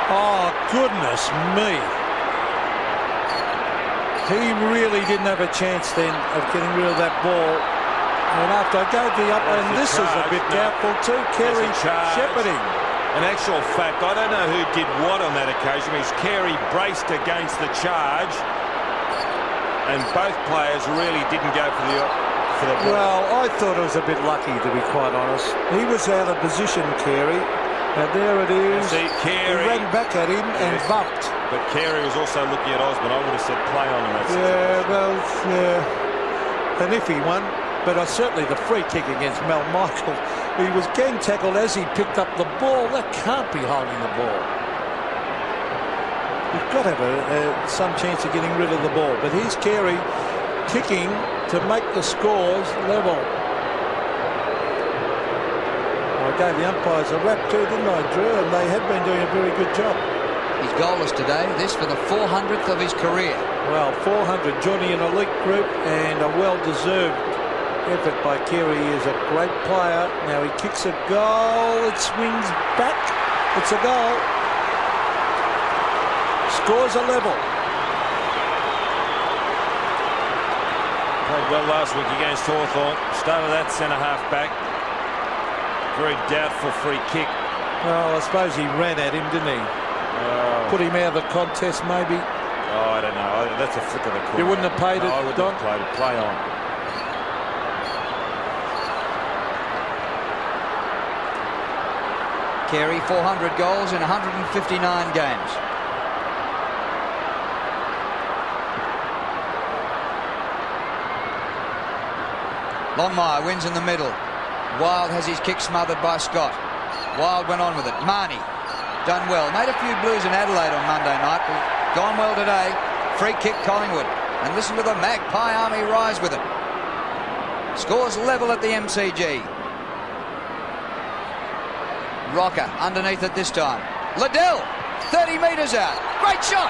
Oh, goodness me. He really didn't have a chance then of getting rid of that ball. And after I gave the up, and this is a bit doubtful too. Carey shepherding. In actual fact, I don't know who did what on that occasion, because Carey braced against the charge, and both players really didn't go for the ball. Well, I thought it was a bit lucky, to be quite honest. He was out of position, Carey. And there it is. See, Carey, he ran back at him and bumped. But Carey was also looking at Osborne. I would have said play on in that situation. Yeah, well, yeah. An iffy one. But certainly the free kick against Mel Michael. He was gang tackled as he picked up the ball. That can't be holding the ball. You've got to have some chance of getting rid of the ball. But here's Carey kicking to make the scores level. I gave the umpires a rap too, didn't I, Drew? And they have been doing a very good job. He's goalless today. This for the 400th of his career. Well, 400, joining an elite group, and a well-deserved effort by Carey. He is a great player. Now he kicks a goal. It swings back. It's a goal. Scores a level. Played well last week against Hawthorn. Started that centre-half back. Very doubtful free kick. Well, I suppose he ran at him, didn't he? Put him out of the contest, maybe. Oh, I don't know. That's a flick of the coin. You wouldn't have paid it, I wouldn't have played it. Play on. Carey, 400 goals in 159 games. Longmire wins in the middle. Wild has his kick smothered by Scott. Wild went on with it. Marnie done well. Made a few blues in Adelaide on Monday night, but gone well today. Free kick Collingwood. And listen to the Magpie Army rise with it. Scores level at the MCG. Rocker underneath it this time. Liddell, 30 metres out. Great shot.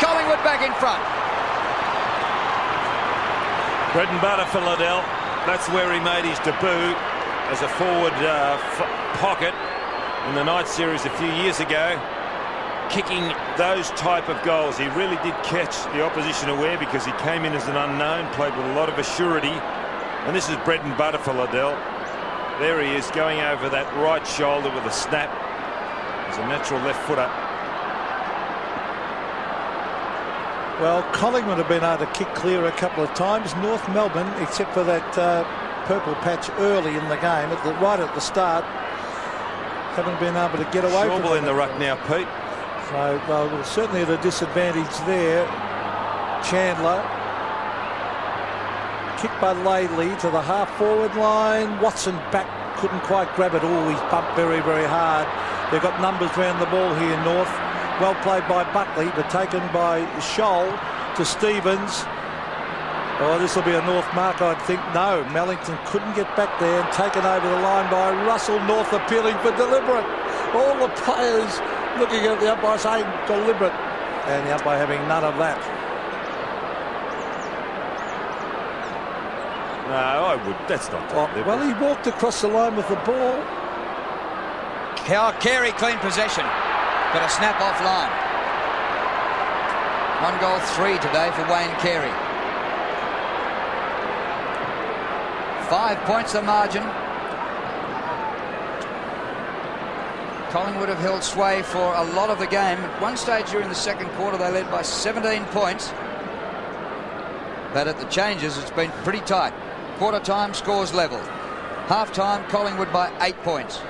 Collingwood back in front. Bread and butter for Liddell. That's where he made his debut as a forward pocket in the night series a few years ago. Kicking those type of goals. He really did catch the opposition aware because he came in as an unknown, played with a lot of assurity. And this is bread and butter for Liddell. There he is going over that right shoulder with a snap. He's a natural left footer. Well, Collingwood have been able to kick clear a couple of times. North Melbourne, except for that purple patch early in the game, right at the start, haven't been able to get away from it. In the ruck now, Pete. So, well, certainly at a disadvantage there. Chandler. Kick by Laidley to the half-forward line. Watson back, couldn't quite grab it. Oh, he's bumped very, very hard. They've got numbers around the ball here, North. Well played by Buckley, but taken by Scholl to Stevens. Oh, this will be a North mark, I'd think. No, Mellington couldn't get back there, and taken over the line by Russell. North appealing for deliberate. All the players looking at the umpire saying deliberate, and the umpire having none of that. No, I would. That's not deliberate. Well, he walked across the line with the ball. Carey clean possession, but a snap off line. 1 goal, 3 today for Wayne Carey. 5 points the margin. Collingwood have held sway for a lot of the game. At one stage during the second quarter, they led by 17 points. But at the changes, it's been pretty tight. Quarter time, scores level. Half time, Collingwood by 8 points.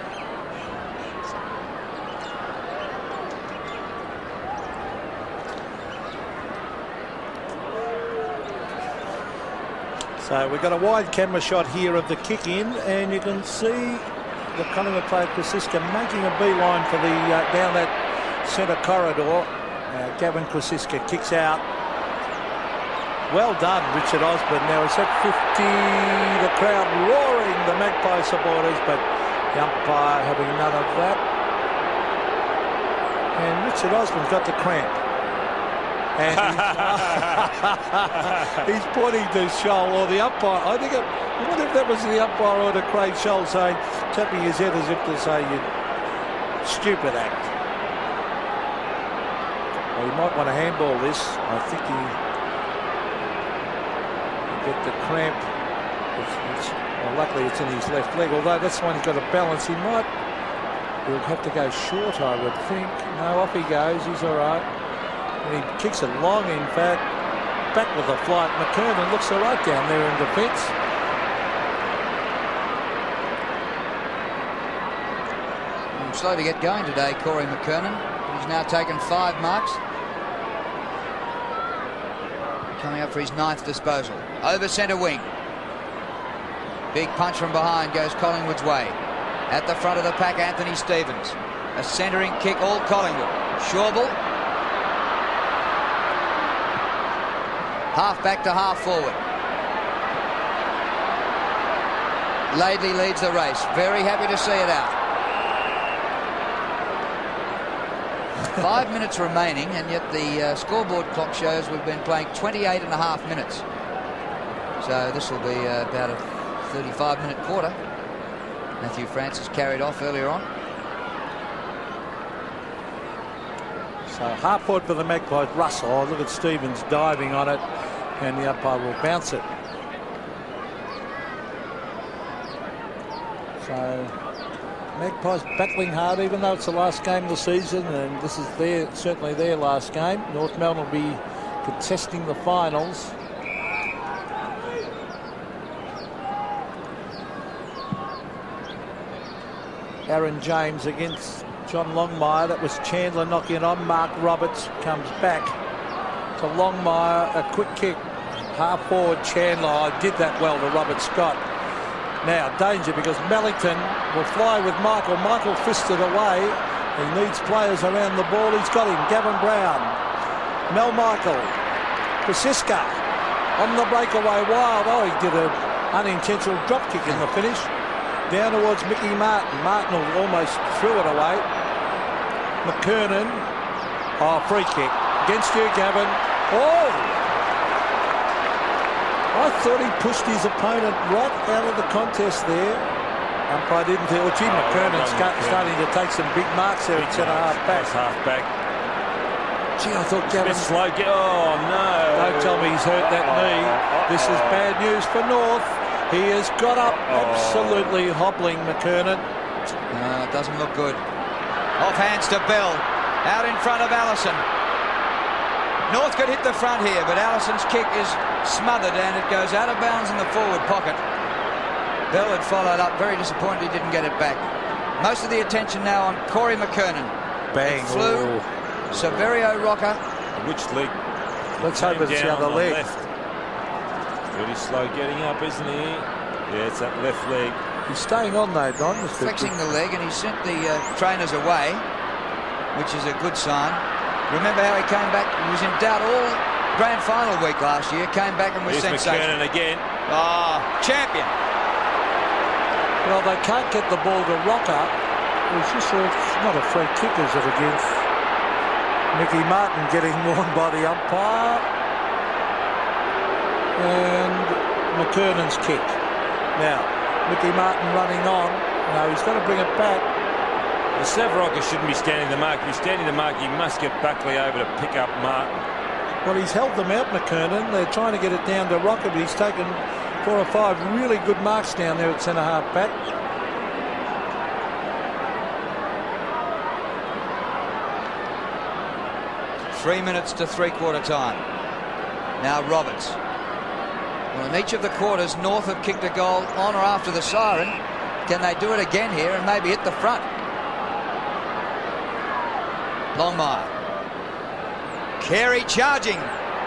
So we've got a wide camera shot here of the kick in, and you can see the Collingwood player Krasiska making a beeline for the down that centre corridor. Gavin Krasiska kicks out. Well done, Richard Osborne. Now it's at 50. The crowd roaring, the Magpie supporters, but the umpire having none of that. And Richard Osborne's got the cramp. And he's pointing to Scholl or the umpire. I wonder if that was the umpire or to Craig Scholl saying, tapping his head as if to say, you stupid act. Well, he might want to handball this. I think he get the cramp. Well, luckily it's in his left leg, although that's the one he's got to balance. He'll have to go short, I would think. No, off he goes. He's all right. And he kicks it long, in fact. Back with the flight. McKernan looks all right down there in defence. Slow to get going today, Corey McKernan. He's now taken 5 marks. Coming up for his 9th disposal. Over centre wing. Big punch from behind goes Collingwood's way. At the front of the pack, Anthony Stevens. A centering kick, all Collingwood. Schauble. Half back to half forward. Laidley leads the race. Very happy to see it out. 5 minutes remaining, and yet the scoreboard clock shows we've been playing 28.5 minutes. So this will be about a 35-minute quarter. Matthew Francis carried off earlier on. So half forward for the Magpies. Russell. Oh, look at Stevens diving on it, and the umpire will bounce it. So Magpies battling hard, even though it's the last game of the season, and this is certainly their last game. North Melbourne will be contesting the finals. Aaron James against John Longmire. That was Chandler knocking it on. Mark Roberts comes back to Longmire. A quick kick. Half forward Chandler. I did that well to Robert Scott. Now danger because Mellington will fly with Michael. Michael fisted away. He needs players around the ball. He's got him. Gavin Brown. Mel Michael. Kosiska on the breakaway. Wild. Oh, he did an unintentional drop kick in the finish. Down towards Mickey Martin. Martin almost threw it away. McKernan. Oh, free kick. Against you, Gavin. Oh! I thought he pushed his opponent right out of the contest there. Umpire didn't tell. Gee, McKernan's starting to take some big marks there at centre half back. Half back. Gee, I thought Gavin... slow. Oh, no. Don't tell me he's hurt that knee. This is bad news for North. He has got up, absolutely hobbling McKernan. It doesn't look good. Off hands to Bell. Out in front of Allison. North could hit the front here, but Allison's kick is smothered and it goes out of bounds in the forward pocket. Bell had followed up. Very disappointed he didn't get it back. Most of the attention now on Corey McKernan. Bang. It flew. Severio Rocker. Which leg? Let's hope it's the other leg. Left. Pretty slow getting up, isn't he? Yeah, it's that left leg. He's staying on though, Don. Flexing the leg, and he sent the trainers away, which is a good sign. Remember how he came back? He was in doubt all grand final week last year. Came back and was sensational. McKernan again. Champion. Well, they can't get the ball to Rocker. It's just not a free kick, is it, against Mickey Martin getting warned by the umpire. And McKernan's kick. Now, Mickey Martin running on. No, he's got to bring it back. The Savrocker shouldn't be standing the mark. If he's standing the mark, he must get Buckley over to pick up Martin. Well, he's held them out, McKernan. They're trying to get it down to Rocker, but he's taken 4 or 5 really good marks down there at centre half back. Three minutes to three-quarter time. Now Roberts. Well, in each of the quarters, North have kicked a goal on or after the siren. Can they do it again here and maybe hit the front? Longmire. Carey charging.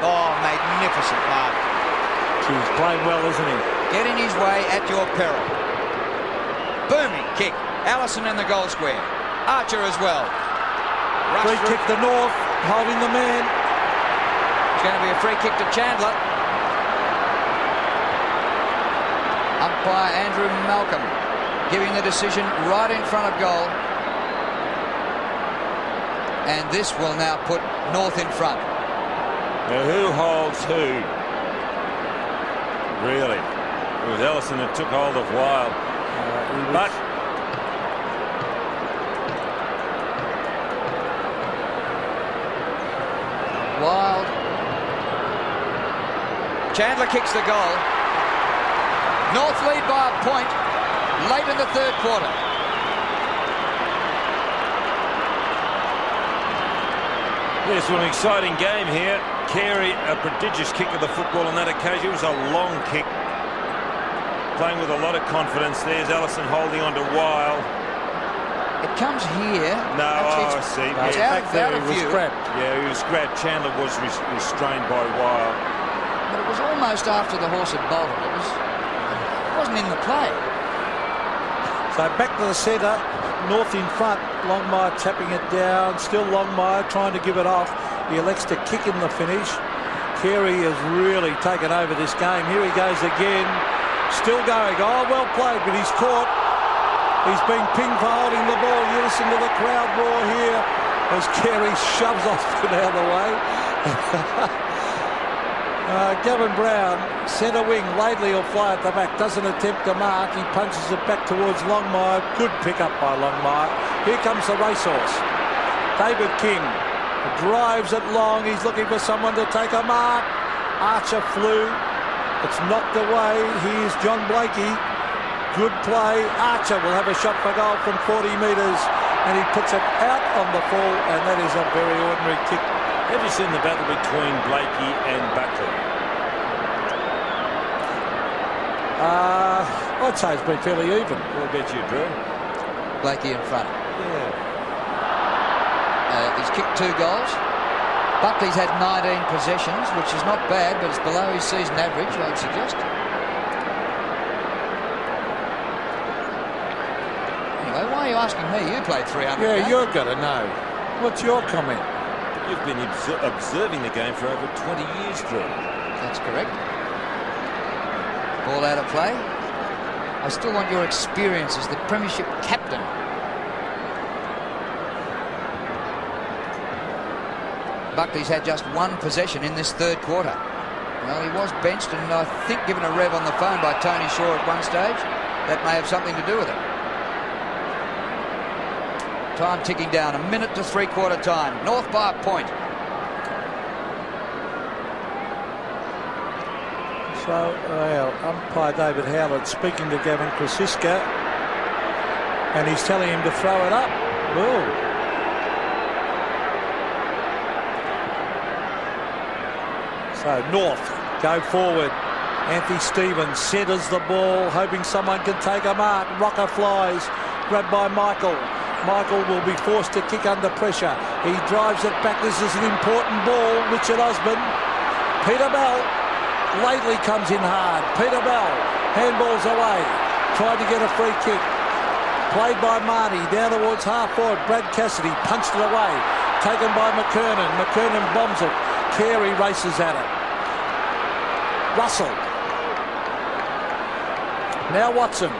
Oh, magnificent mark. He's playing well, isn't he? Get in his way at your peril. Booming kick. Allison in the goal square. Archer as well. Free kick to North, holding the man. It's going to be a free kick to Chandler. Umpire Andrew Malcolm giving the decision right in front of goal. And this will now put North in front. Now, who holds who? Really? It was Ellison that took hold of Wild. But Wild. Chandler kicks the goal. North lead by a point late in the third quarter. Yes, well, an exciting game here. Carey, a prodigious kick of the football on that occasion. It was a long kick. Playing with a lot of confidence. There's Ellison holding on to Wild. It comes here. No, actually, I see. It's Yeah. out of view. Yeah, he was grabbed. Chandler was restrained by Wild. But it was almost after the horse had bolted. It wasn't in the play. So back to the centre. North in front. Longmire tapping it down. Still Longmire trying to give it off. He elects to kick in the finish. Carey has really taken over this game. Here he goes again. Still going. Oh, well played, but he's caught. He's been pinged for holding the ball. You listen to the crowd roar here as Carey shoves off it out of the way. Gavin Brown, centre wing. Laidley will fly at the back. Doesn't attempt to mark. He punches it back towards Longmire. Good pick up by Longmire. Here comes the racehorse. David King drives it long. He's looking for someone to take a mark. Archer flew. It's knocked away. Here's John Blakey. Good play. Archer will have a shot for goal from 40 metres, and he puts it out on the full, and that is a very ordinary kick. Have you seen the battle between Blakey and Buckley? I'd say it's been fairly even. What about you, Drew? Blakey in front. Yeah. He's kicked 2 goals. Buckley's had 19 possessions, which is not bad, but it's below his season average, I'd suggest. Anyway, why are you asking me? You played 300. Yeah, you've got to know. What's your comment? You've been observing the game for over 20 years, Drew. That's correct. Ball out of play. I still want your experience as the Premiership captain. Buckley's had just 1 possession in this third quarter. Well, he was benched and I think given a rev on the phone by Tony Shaw at one stage. That may have something to do with it. Time ticking down, 1 minute to 3/4 time. North by a point. So, umpire David Howlett speaking to Gavin Krasiska, and he's telling him to throw it up. Whoa. So North go forward. Anthony Stevens centres the ball, hoping someone can take a mark. Rocker flies, grabbed by Michael. Michael will be forced to kick under pressure. He drives it back. This is an important ball. Richard Osborne. Peter Bell. Laidley comes in hard. Peter Bell handballs away. Tried to get a free kick. Played by Marty down towards half forward. Brad Cassidy punched it away. Taken by McKernan. McKernan bombs it. Carey races at it. Russell. Now Watson.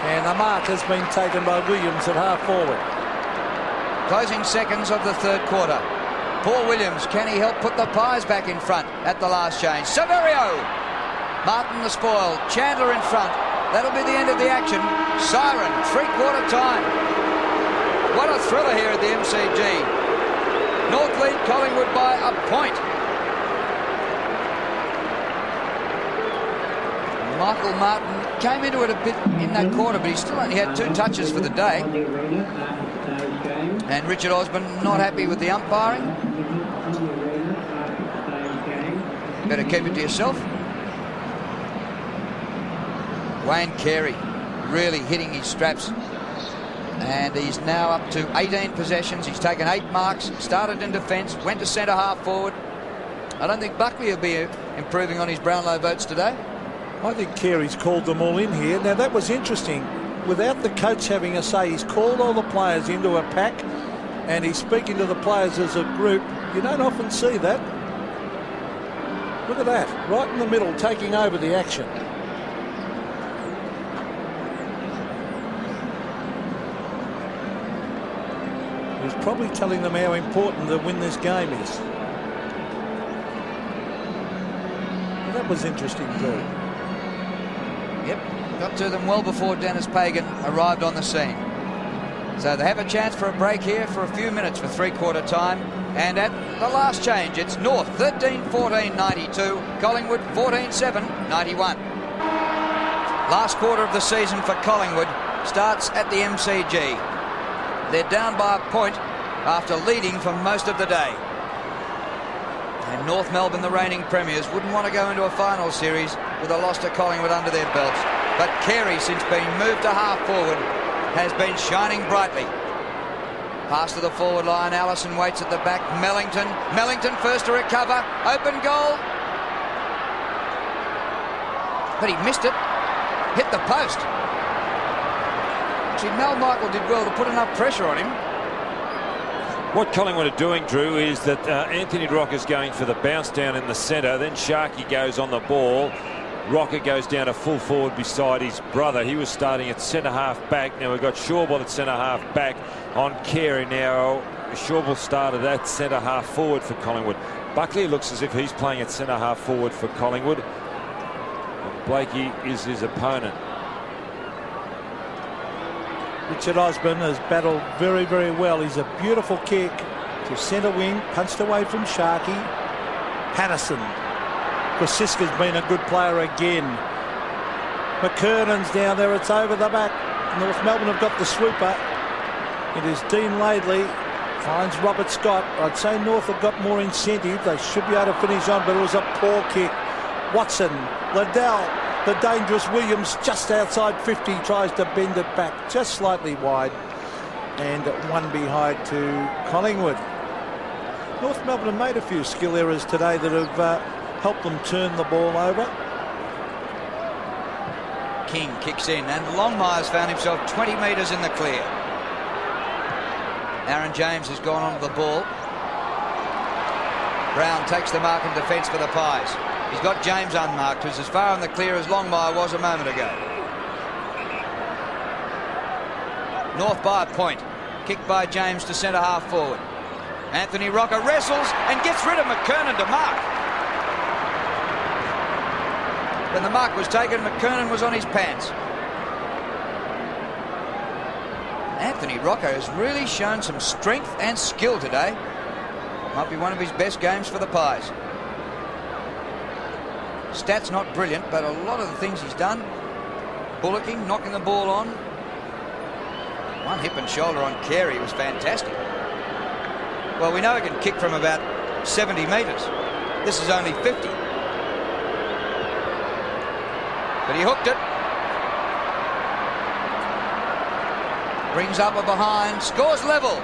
And a mark has been taken by Williams at half forward. Closing seconds of the third quarter. Paul Williams, can he help put the Pies back in front at the last change? Severio! Martin the spoil. Chandler in front. That'll be the end of the action. Siren, 3/4 time. What a thriller here at the MCG. North lead Collingwood by a point. Michael Martin came into it a bit in that quarter, but he still only had 2 touches for the day. And Richard Osborne not happy with the umpiring. Better keep it to yourself. Wayne Carey really hitting his straps. And he's now up to 18 possessions. He's taken 8 marks, started in defence, went to centre half forward. I don't think Buckley will be improving on his Brownlow votes today. I think Carey's called them all in here. Now, that was interesting. Without the coach having a say, he's called all the players into a pack and he's speaking to the players as a group. You don't often see that. Look at that. Right in the middle, taking over the action. He's probably telling them how important the win this game is. that was interesting too. Yep, got to them well before Dennis Pagan arrived on the scene. So they have a chance for a break here for a few minutes for three-quarter time. And at the last change, it's North 13-14, 92, Collingwood 14-7, 91. Last quarter of the season for Collingwood starts at the MCG. They're down by a point after leading for most of the day. And North Melbourne, the reigning premiers, wouldn't want to go into a final series with a loss to Collingwood under their belts. But Carey, since being moved to half forward, has been shining brightly. Pass to the forward line. Allison waits at the back. Mellington first to recover. Open goal. But he missed it. Hit the post. See, Mel Michael did well to put enough pressure on him. What Collingwood are doing, Drew, is that Anthony Rocker's going for the bounce down in the centre. Then Sharkey goes on the ball. Rocker goes down to full forward beside his brother. He was starting at centre-half back. Now we've got Shawball at centre-half back on Carey. Now Shawball started at centre-half forward for Collingwood. Buckley looks as if he's playing at centre-half forward for Collingwood. And Blakey is his opponent. Richard Osborne has battled very, very well. He's a beautiful kick to centre wing, punched away from Sharkey. Patterson. Kosiska's been a good player again. McKernan's down there. It's over the back. North Melbourne have got the sweeper. It is Dean Laidley. Finds Robert Scott. I'd say North have got more incentive. They should be able to finish on, but it was a poor kick. Watson, Liddell, the dangerous Williams just outside 50. Tries to bend it back just slightly wide. And one behind to Collingwood. North Melbourne have made a few skill errors today that have helped them turn the ball over. King kicks in, and Longmire's found himself 20 metres in the clear. Aaron James has gone onto the ball. Brown takes the mark in defence for the Pies. He's got James unmarked, who's as far in the clear as Longmire was a moment ago. North by a point. Kick by James to centre half forward. Anthony Rocker wrestles and gets rid of McKernan to mark. When the mark was taken, McKernan was on his pants. Anthony Rocker has really shown some strength and skill today. Might be one of his best games for the Pies. Stats not brilliant, but a lot of the things he's done, bullocking, knocking the ball on. One hip and shoulder on Carey was fantastic. Well, we know he can kick from about 70 metres. This is only 50. But he hooked it. Brings up a behind, scores level.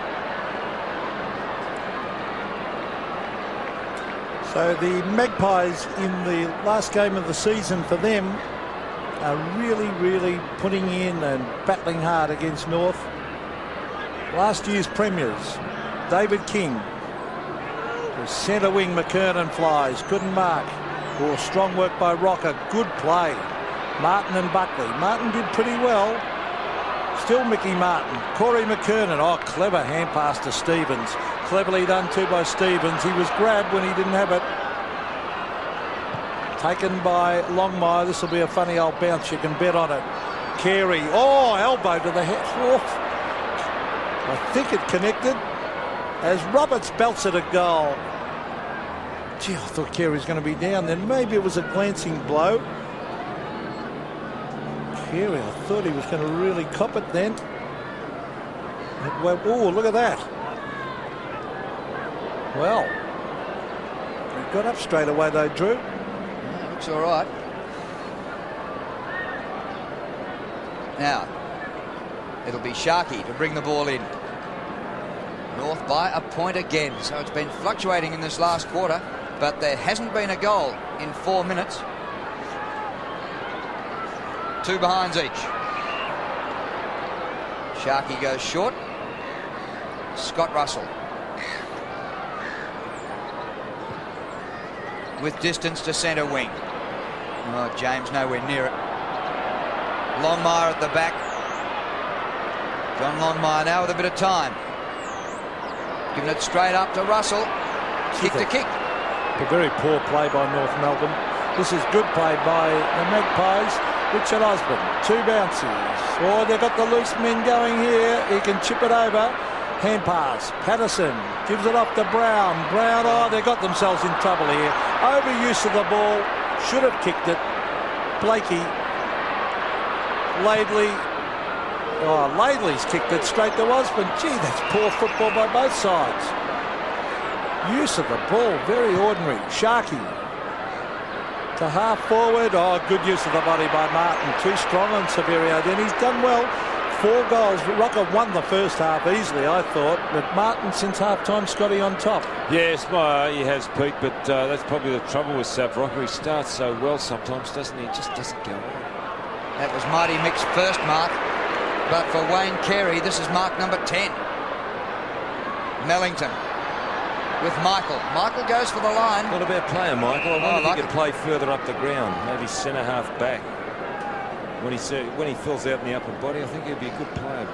So the Magpies in the last game of the season for them are really, really putting in and battling hard against North. Last year's premiers, David King. The centre wing McKernan flies, couldn't mark. Or strong work by Rocker, good play. Martin and Buckley. Martin did pretty well. Still Mickey Martin. Corey McKernan. Oh, clever hand pass to Stevens. Cleverly done too by Stevens. He was grabbed when he didn't have it. Taken by Longmire. This will be a funny old bounce. You can bet on it. Carey. Oh, elbow to the head. Oh. I think it connected as Roberts belts at a goal. Gee, I thought Carey was going to be down then. Maybe it was a glancing blow. Carey, I thought he was going to really cop it then. Oh, look at that. Well, he got up straight away though, Drew. Yeah, looks all right. Now, it'll be Sharkey to bring the ball in. North by a point again, so it's been fluctuating in this last quarter, but there hasn't been a goal in 4 minutes. 2 behinds each. Sharkey goes short. Scott Russell. With distance to centre wing. Oh, James nowhere near it. Longmire at the back. John Longmire now with a bit of time. Giving it straight up to Russell. Kick to kick. A very poor play by North Melbourne. This is good play by the Magpies. Richard Osborne, 2 bounces. Oh, they've got the loose men going here. He can chip it over. Hand pass. Patterson gives it off to Brown. Brown, oh, they got themselves in trouble here. Overuse of the ball. Should have kicked it. Blakey. Laidley. Oh, Laidley's kicked it straight to Osborne. Gee, that's poor football by both sides. Use of the ball, very ordinary. Sharkey to half forward. Oh, good use of the body by Martin. Too strong on Severio. Then he's done well. 4 goals. Rocker won the first half easily, I thought. But Martin, since half-time, Scotty on top. Yes, he has, Pete, but that's probably the trouble with Sav Rocker. He starts so well sometimes, doesn't he? It just doesn't go on. That was Mighty Mick's first mark. But for Wayne Carey, this is mark number 10. Mellington with Michael. Michael goes for the line. What about player, Michael? I wonder if he it. could play further up the ground, maybe centre half back. When he fills out in the upper body, I think he'd be a good player.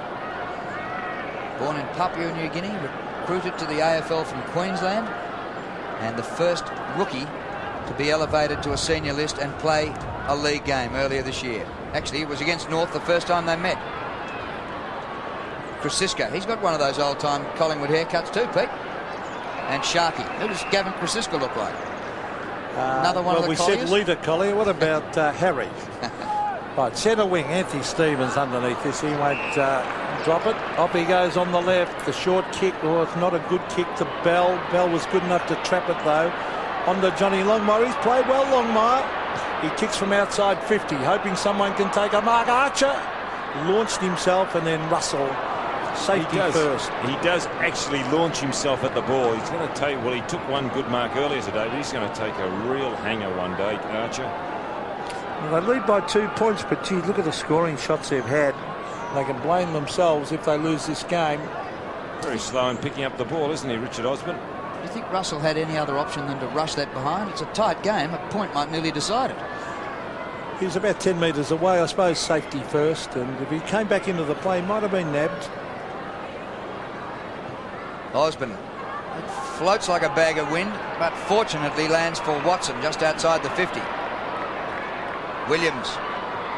Born in Papua New Guinea, recruited to the AFL from Queensland, and the first rookie to be elevated to a senior list and play a league game earlier this year. Actually, it was against North the first time they met. Krasiska, he's got one of those old-time Collingwood haircuts too, Pete. And Sharkey. Who does Gavin Krasiska look like? Another one of the we Colliers? said Leader Collier. What about Harry? Right, centre wing, Anthony Stevens underneath this. He won't drop it. Off he goes on the left. The short kick. Oh, it's not a good kick to Bell. Bell was good enough to trap it, though. On to Johnny Longmire. He's played well, Longmire. He kicks from outside 50, hoping someone can take a mark. Archer launched himself, and then Russell. Safety first. He does actually launch himself at the ball. He's going to take, well, he took one good mark earlier today, but he's going to take a real hanger one day, Archer. Well, they lead by 2 points, but gee, look at the scoring shots they've had. They can blame themselves if they lose this game. Very slow in picking up the ball, isn't he, Richard Osborne? Do you think Russell had any other option than to rush that behind? It's a tight game. A point might nearly decide it. He was about 10 metres away, I suppose, safety first, and if he came back into the play, he might have been nabbed. Osborne floats like a bag of wind, but fortunately lands for Watson just outside the 50. Williams.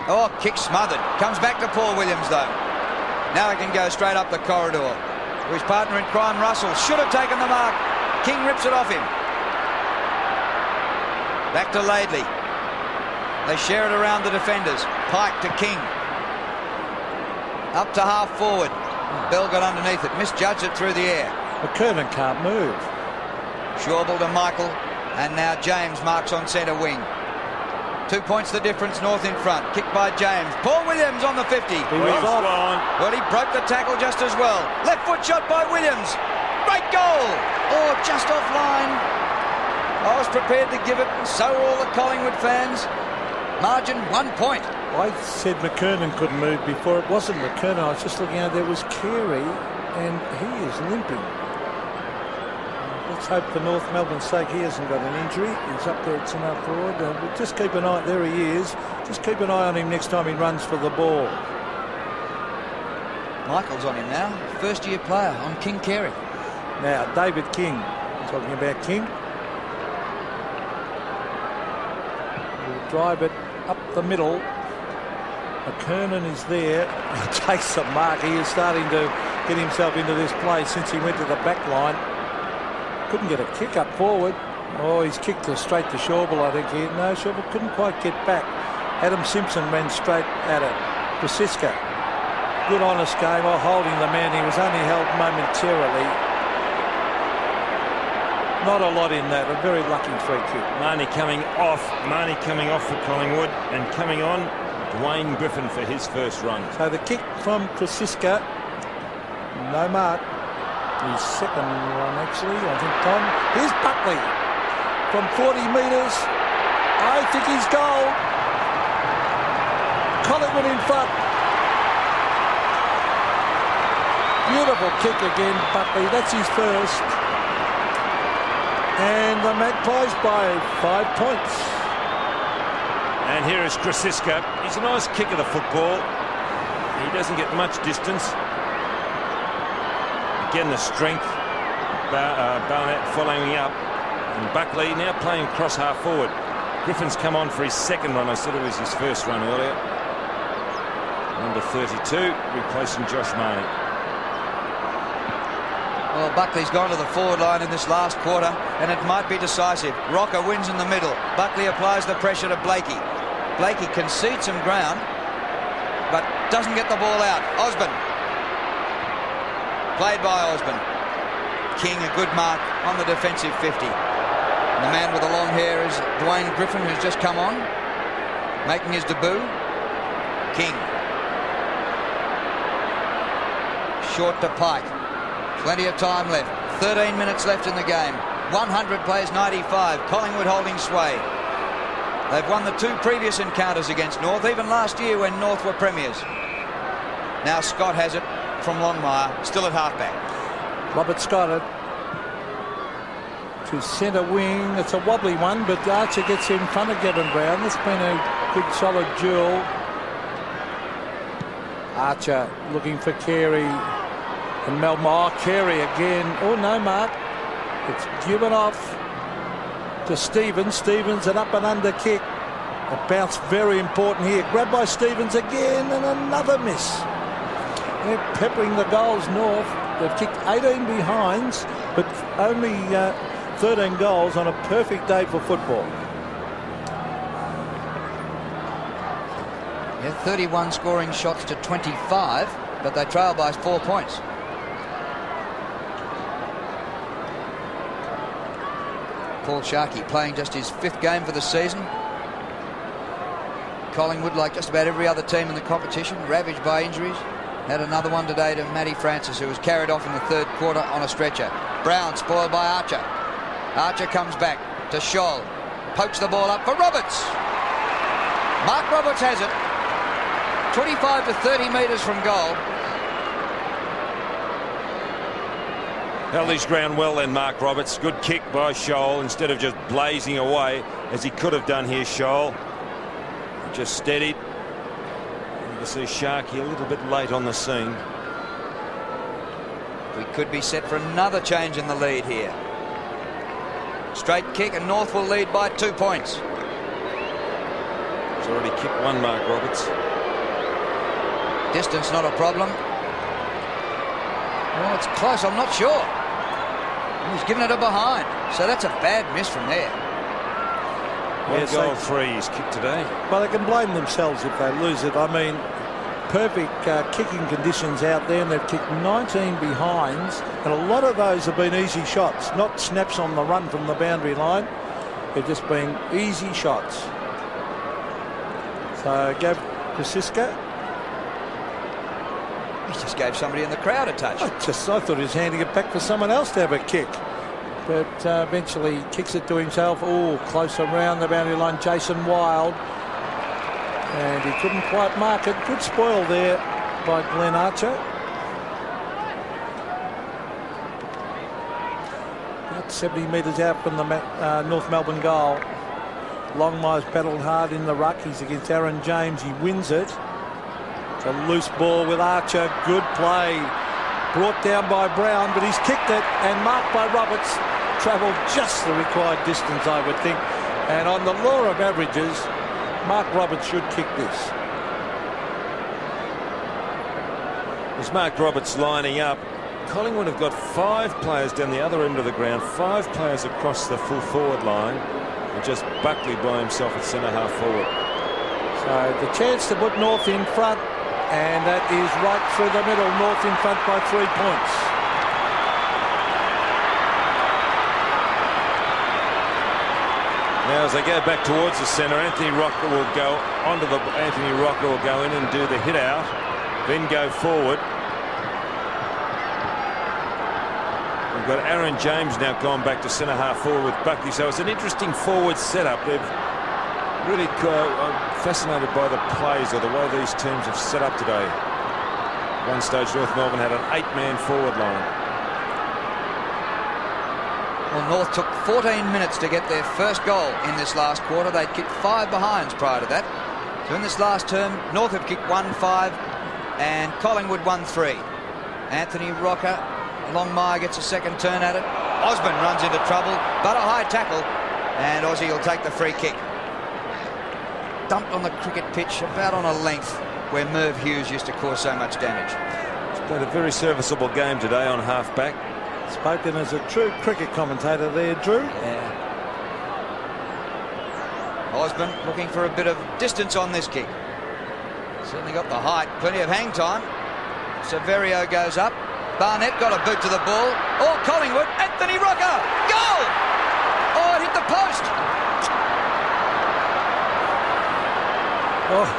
Oh, kick smothered. Comes back to Paul Williams, though. Now he can go straight up the corridor. His partner in crime, Russell, should have taken the mark. King rips it off him. Back to Laidley. They share it around the defenders. Pike to King. Up to half forward. Bell got underneath it. Misjudged it through the air. McKernan can't move. Schauble to Michael. And now James marks on centre wing. 2 points the difference, North in front. Kick by James. Paul Williams on the 50. He was off. Well, he broke the tackle just as well. Left foot shot by Williams. Great goal. Oh, just offline. I was prepared to give it, and so were all the Collingwood fans. Margin 1 point. I said McKernan couldn't move before. It wasn't McKernan. I was just looking at there was Carey, and he is limping. Let's hope for North Melbourne's sake he hasn't got an injury. He's up there at centre forward. We'll just keep an eye. There he is. Just keep an eye on him next time he runs for the ball. Michael's on him now. First-year player on King Carey. Now, David King. Talking about King. We'll drive it up the middle. McKernan is there. He takes the mark. He is starting to get himself into this play since he went to the back line. Couldn't get a kick up forward. Oh, he's kicked straight to Schauble, I think. Here. No, Schauble couldn't quite get back. Adam Simpson ran straight at it. Krasiska. Good honest game. Oh, holding the man. He was only held momentarily. Not a lot in that. A very lucky free kick. Marnie coming off. Marnie coming off for Collingwood, and coming on, Dwayne Griffin for his first run. So the kick from Krasiska. No mark. His second one, actually, I think, Tom. Here's Buckley from 40 metres. I think he's goal. Collingwood in front. Beautiful kick again, Buckley. That's his first. And the Magpies by 5 points. And here is Krasiska. He's a nice kick of the football. He doesn't get much distance. Again, the strength. Barnett following up. And Buckley now playing cross half forward. Griffin's come on for his second run. I said it was his first run earlier. Number 32, replacing Josh Marnie. Well, Buckley's gone to the forward line in this last quarter, and it might be decisive. Rocker wins in the middle. Buckley applies the pressure to Blakey. Blakey concedes some ground, but doesn't get the ball out. Osborne. Played by Osborne. King, a good mark on the defensive 50. And the man with the long hair is Dwayne Griffin, who's just come on, making his debut. King. Short to Pike. Plenty of time left. 13 minutes left in the game. 100 plays 95. Collingwood holding sway. They've won the 2 previous encounters against North, even last year when North were premiers. Now Scott has it from Longmire, still at halfback. Robert Scott to centre wing. It's a wobbly one, but Archer gets in front of Gavin Brown. It's been a good solid duel. Archer looking for Carey and Melmore. Carey again. Oh no, Mark. It's given off to Stevens. Stevens, an up and under kick. A bounce very important here. Grabbed by Stevens again, and another miss. They're peppering the goals North. They've kicked 18 behinds, but only 13 goals on a perfect day for football. Yeah, 31 scoring shots to 25, but they trail by 4 points. Paul Sharkey playing just his 5th game for the season. Collingwood, like just about every other team in the competition, ravaged by injuries. Had another one today to Matty Francis, who was carried off in the 3rd quarter on a stretcher. Brown spoiled by Archer. Archer comes back to Scholl. Pokes the ball up for Roberts. Mark Roberts has it. 25 to 30 metres from goal. Held his ground well then, Mark Roberts. Good kick by Scholl instead of just blazing away as he could have done here, Scholl. Just steadied. You can see Sharkey a little bit late on the scene. We could be set for another change in the lead here. Straight kick and North will lead by 2 points. He's already kicked one, Mark Roberts. Distance not a problem. Well, it's close, I'm not sure. He's given it a behind, so that's a bad miss from there. Yeah, goal 3 he's kicked today. Well, they can blame themselves if they lose it. I mean, perfect kicking conditions out there, and they've kicked 19 behinds, and a lot of those have been easy shots, not snaps on the run from the boundary line. They've just been easy shots. So Gav Krasiska. He just gave somebody in the crowd a touch. I thought he was handing it back for someone else to have a kick. But eventually kicks it to himself. Oh, close around the boundary line. Jason Wild. And he couldn't quite mark it. Good spoil there by Glenn Archer. About 70 metres out from the North Melbourne goal. Longmire's battled hard in the ruck. He's against Aaron James. He wins it. It's a loose ball with Archer. Good play. Brought down by Brown, but he's kicked it and marked by Roberts. Travelled just the required distance, I would think. And on the law of averages, Mark Roberts should kick this. As Mark Roberts lining up, Collingwood have got 5 players down the other end of the ground, 5 players across the full forward line, and just Buckley by himself at centre half forward. So the chance to put North in front, and that is right through the middle. North in front by 3 points. Now as they go back towards the centre, Anthony Rocker will go in and do the hit out, then go forward. We've got Aaron James now gone back to centre half forward with Buckley, so it's an interesting forward setup. They've really fascinated by the plays or the way these teams have set up today. At one stage North Melbourne had an 8-man forward line. Well, North took 14 minutes to get their first goal in this last quarter. They'd kicked 5 behinds prior to that. So in this last term, North have kicked 1-5 and Collingwood 1-3. Anthony Rocker, Longmire gets a second turn at it. Osborne runs into trouble, but a high tackle, and Aussie will take the free kick. dumped on the cricket pitch about on a length where Merv Hughes used to cause so much damage. He's played a very serviceable game today on half-back. Spoken as a true cricket commentator there, Drew. Yeah. Osborne looking for a bit of distance on this kick. Certainly got the height, plenty of hang time. Severio goes up. Barnett got a boot to the ball. Oh, Collingwood, Anthony Rocker, goal! Oh, it hit the post. Oh,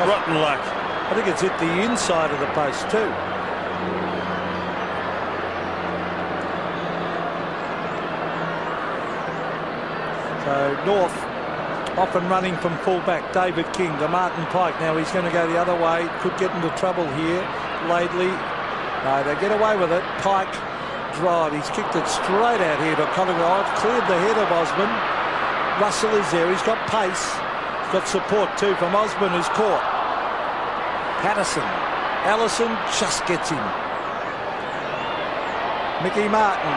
rotten luck. I think it's hit the inside of the post too. So North off and running from fullback. David King to Martin Pike. Now he's going to go the other way. Could get into trouble here. Laidley. No, they get away with it. Pike drive. He's kicked it straight out here to Collingwood. Cleared the head of Osborne. Russell is there. He's got pace. He's got support too from Osborne, who's caught. Patterson. Allison just gets him. Mickey Martin.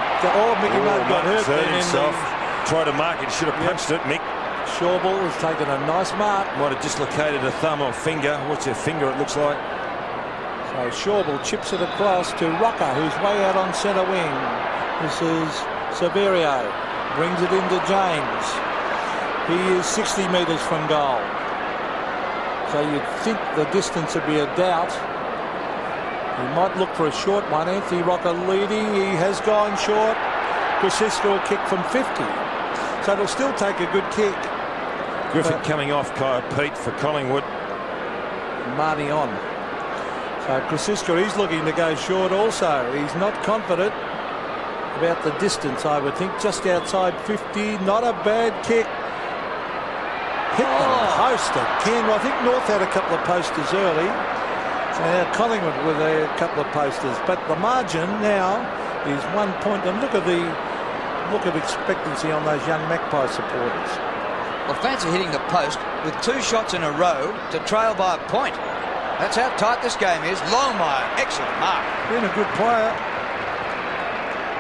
Mickey Martin got hurt. Himself. Tried to mark it. Should have punched it, Mick. Shawball has taken a nice mark. Might have dislocated a thumb or finger. What's your finger, it looks like. So Shawball chips it across to Rocker, who's way out on centre wing. This is Severio. Brings it into James. He is 60 metres from goal. So you'd think the distance would be a doubt. He might look for a short one. Anthony Rocker leading. He has gone short. Krasiska will kick from 50. So it'll still take a good kick. Griffin coming off, Pete, for Collingwood. Marty on. So Krasiska, he's looking to go short also. He's not confident about the distance, I would think. Just outside 50. Not a bad kick. Hit the post again. I think North had a couple of posters early. So now Collingwood with a couple of posters. But the margin now is 1 point. And look at the expectancy on those young Magpie supporters. Well, fancy hitting the post with 2 shots in a row to trail by a point. That's how tight this game is. Longmire, excellent mark. Been a good player.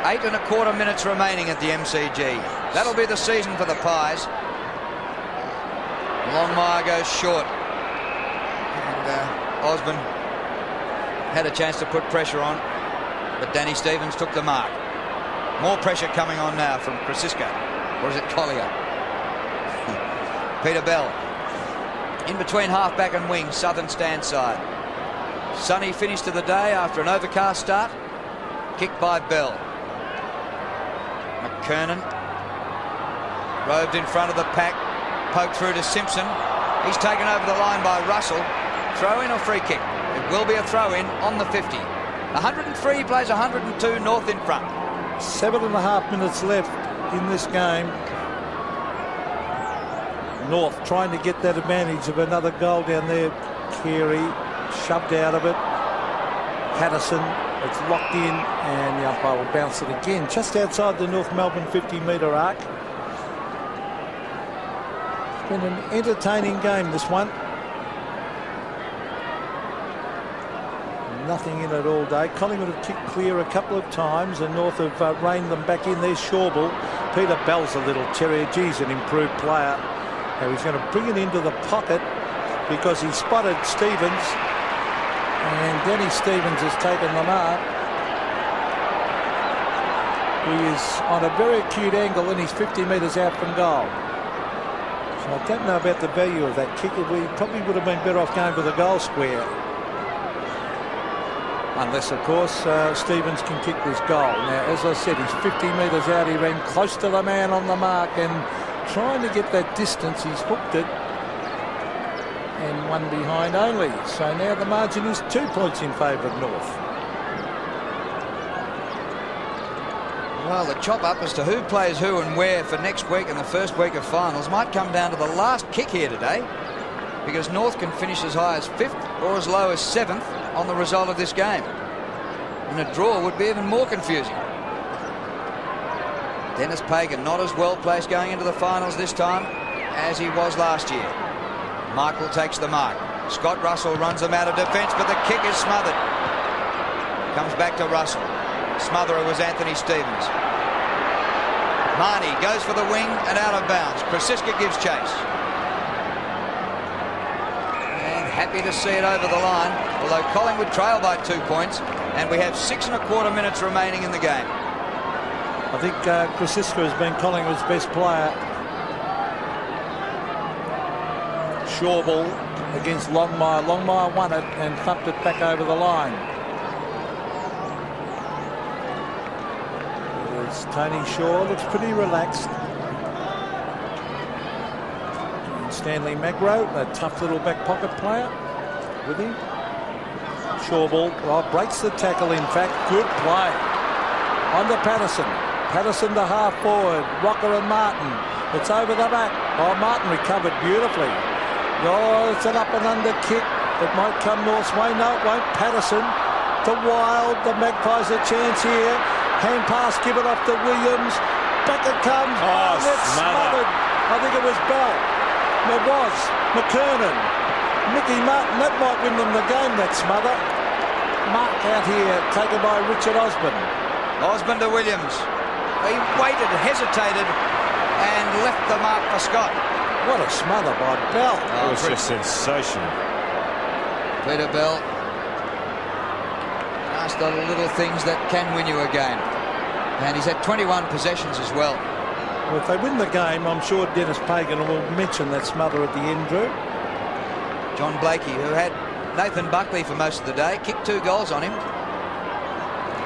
8 1/4 minutes remaining at the MCG. That'll be the season for the Pies. Longmire goes short. And Osborne had a chance to put pressure on, but Danny Stevens took the mark. More pressure coming on now from Krasiska. Or is it Collier? Peter Bell. In between half-back and wing, southern stand side. Sunny finish to the day after an overcast start. Kicked by Bell. McKernan. Roved in front of the pack. Poked through to Simpson. He's taken over the line by Russell. Throw in or free kick? It will be a throw in on the 50. 103 plays 102, North in front. 7.5 minutes left in this game. North trying to get that advantage of another goal down there. Carey shoved out of it. Patterson, it's locked in, and the umpire will bounce it again just outside the North Melbourne 50-metre arc. It's been an entertaining game, this one. Nothing in it all day. Collingwood have kicked clear a couple of times, and North have reined them back in. There's Shawball. Peter Bell's a little terrier. Geez, an improved player. Now he's going to bring it into the pocket because he spotted Stevens, and Denny Stevens has taken the mark. He is on a very acute angle, and he's 50 metres out from goal. So I don't know about the value of that kick. We probably would have been better off going for the goal square. Unless, of course, Stevens can kick this goal. Now, as I said, he's 50 metres out. He ran close to the man on the mark and trying to get that distance. He's hooked it and one behind only. So now the margin is 2 points in favour of North. Well, the chop-up as to who plays who and where for next week and the first week of finals might come down to the last kick here today, because North can finish as high as 5th or as low as 7th on the result of this game. And a draw would be even more confusing. Dennis Pagan not as well placed going into the finals this time as he was last year. Michael takes the mark. Scott Russell runs them out of defence, but the kick is smothered. Comes back to Russell. Smotherer was Anthony Stevens. Marnie goes for the wing and out of bounds. Krasiska gives chase. happy to see it over the line, although Collingwood trail by 2 points, and we have 6 1/4 minutes remaining in the game. I think Krasiska has been Collingwood's best player. Shaw ball against Longmire. Longmire won it and thumped it back over the line. There's Tony Shaw, looks pretty relaxed. And Stanley Magro, a tough little back pocket player with him. Shaw ball, breaks the tackle, in fact. Good play. On to Patterson. Patterson to half forward. Rocker and Martin. It's over the back. Oh, Martin recovered beautifully. Oh, it's an up and under kick. It might come North's way. No, it won't. Patterson to Wild. The Magpies a chance here. Hand pass given off to Williams. Back it comes. Oh, it's smothered. I think it was Bell. It was. McKernan. Mickey Martin. That might win them the game, that smother. Mark out here, taken by Richard Osborne. Osborne to Williams. He waited, hesitated, and left the mark for Scott. What a smother by Bell. It was just sensational. Peter Bell. Just the little things that can win you a game. And he's had 21 possessions as well. Well, if they win the game, I'm sure Dennis Pagan will mention that smother at the end, Drew. John Blakey, who had Nathan Buckley for most of the day, kicked 2 goals on him.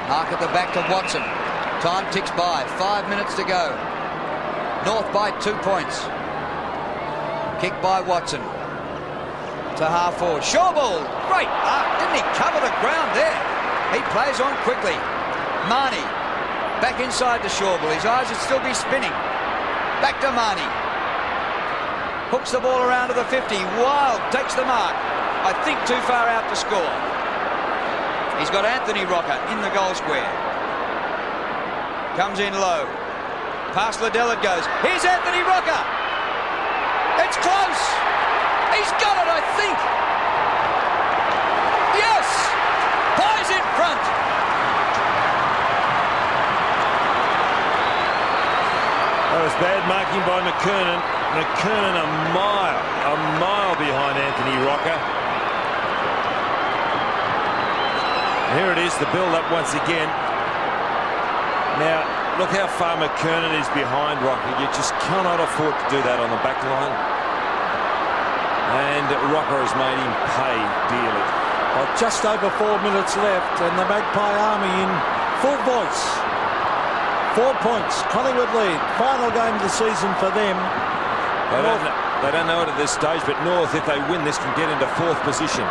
Mark at the back to Watson. Time ticks by. 5 minutes to go. North by 2 points. Kick by Watson. To half forward. Shaw ball. Great arc. Didn't he cover the ground there? He plays on quickly. Marnie. Back inside the Shaw ball. His eyes would still be spinning. Back to Marnie. Hooks the ball around to the 50. Wild takes the mark. I think too far out to score. He's got Anthony Rocker in the goal square. Comes in low. Past Liddell it goes. Here's Anthony Rocker. It's close. He's got it, I think. Yes. Pies in front. That was bad marking by McKernan. McKernan a mile behind Anthony Rocker. Here it is, the build-up once again. Now, look how far McKernan is behind Rocker. You just cannot afford to do that on the back line. And Rocker has made him pay dearly. Well, just over 4 minutes left, and the Magpie Army in full voice. 4 points. Collingwood lead. Final game of the season for them. They don't know it at this stage, but North, if they win this, can get into 4th position.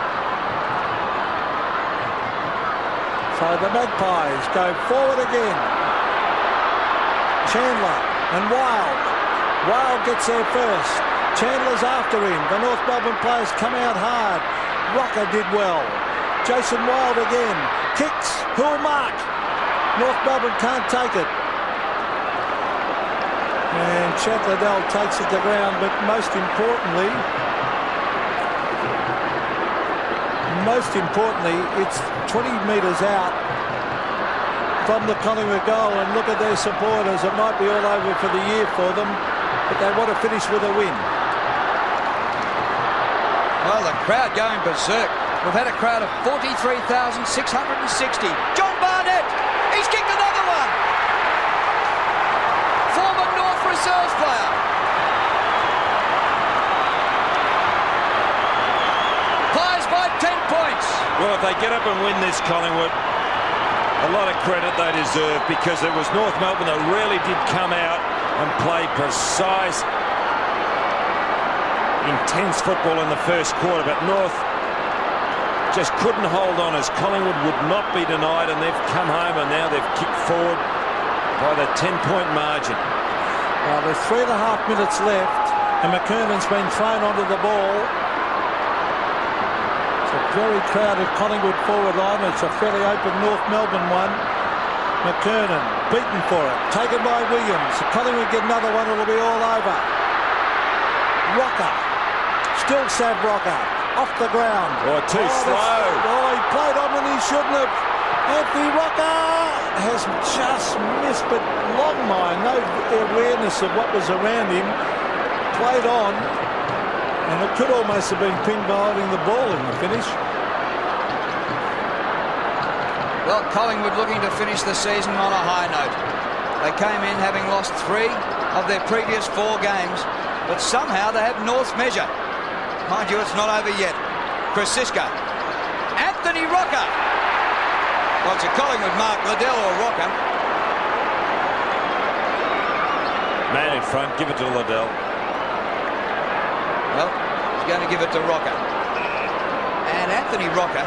So the Magpies go forward again. Chandler and Wild. Wild gets there first. Chandler's after him. The North Melbourne players come out hard. Rocker did well. Jason Wild again. Kicks. Who'll mark? North Melbourne can't take it. And Chad Liddell takes it to ground, but most importantly, it's 20 metres out from the Collingwood goal, and look at their supporters. It might be all over for the year for them, but they want to finish with a win. Well, the crowd going berserk. We've had a crowd of 43,660. John Barnett, he's kicked another one. Former North reserves player. Pies by 10 points. Well, if they get up and win this, Collingwood, a lot of credit they deserve, because it was North Melbourne that really did come out and play precise, intense football in the first quarter, but North just couldn't hold on, as Collingwood would not be denied, and they've come home and now they've kicked forward by the 10-point margin. Well, there's 3.5 minutes left, and McKernan's been thrown onto the ball. It's a very crowded Collingwood forward line. It's a fairly open North Melbourne one. McKernan beaten for it, taken by Williams. If Collingwood get another one, it'll be all over. Rocker, still Sav Rocker, off the ground. Oh, too slow. Oh, he played on when he shouldn't have. Anthony Rocker has just missed, but Longmire, no awareness of what was around him, played on, And it could almost have been pinned by holding the ball in the finish. Well, Collingwood looking to finish the season on a high note. They came in having lost 3 of their previous 4 games, but somehow they have North's measure. Mind you, it's not over yet. Krasiska. Anthony Rocker. Well, it's a Collingwood mark, Liddell or Rocker. Man in front, give it to Liddell. Well, he's going to give it to Rocker. And Anthony Rocker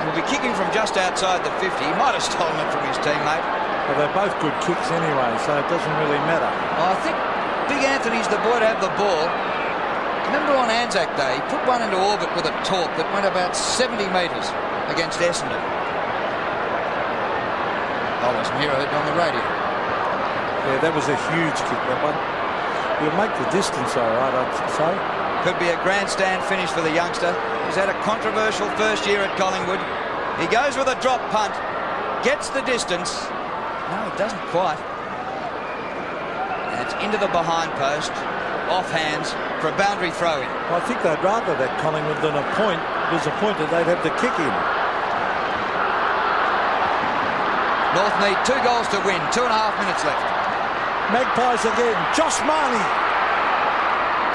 will be kicking from just outside the 50. He might have stolen it from his teammate. Well, they're both good kicks anyway, so it doesn't really matter. Well, I think Big Anthony's the boy to have the ball. Remember on Anzac Day, he put one into orbit with a torque that went about 70 metres against Essendon. I wasn't here, I heard it on the radio. Yeah, that was a huge kick, that one. He'll make the distance, all right, I'd say. Could be a grandstand finish for the youngster. He's had a controversial first year at Collingwood. He goes with a drop punt, gets the distance. No, it doesn't quite. And it's into the behind post, off hands for a boundary throw-in. I think they'd rather that Collingwood than a point. It was a point that they'd have the kick in. North need 2 goals to win, 2.5 minutes left. Magpies again, Josh Marnie.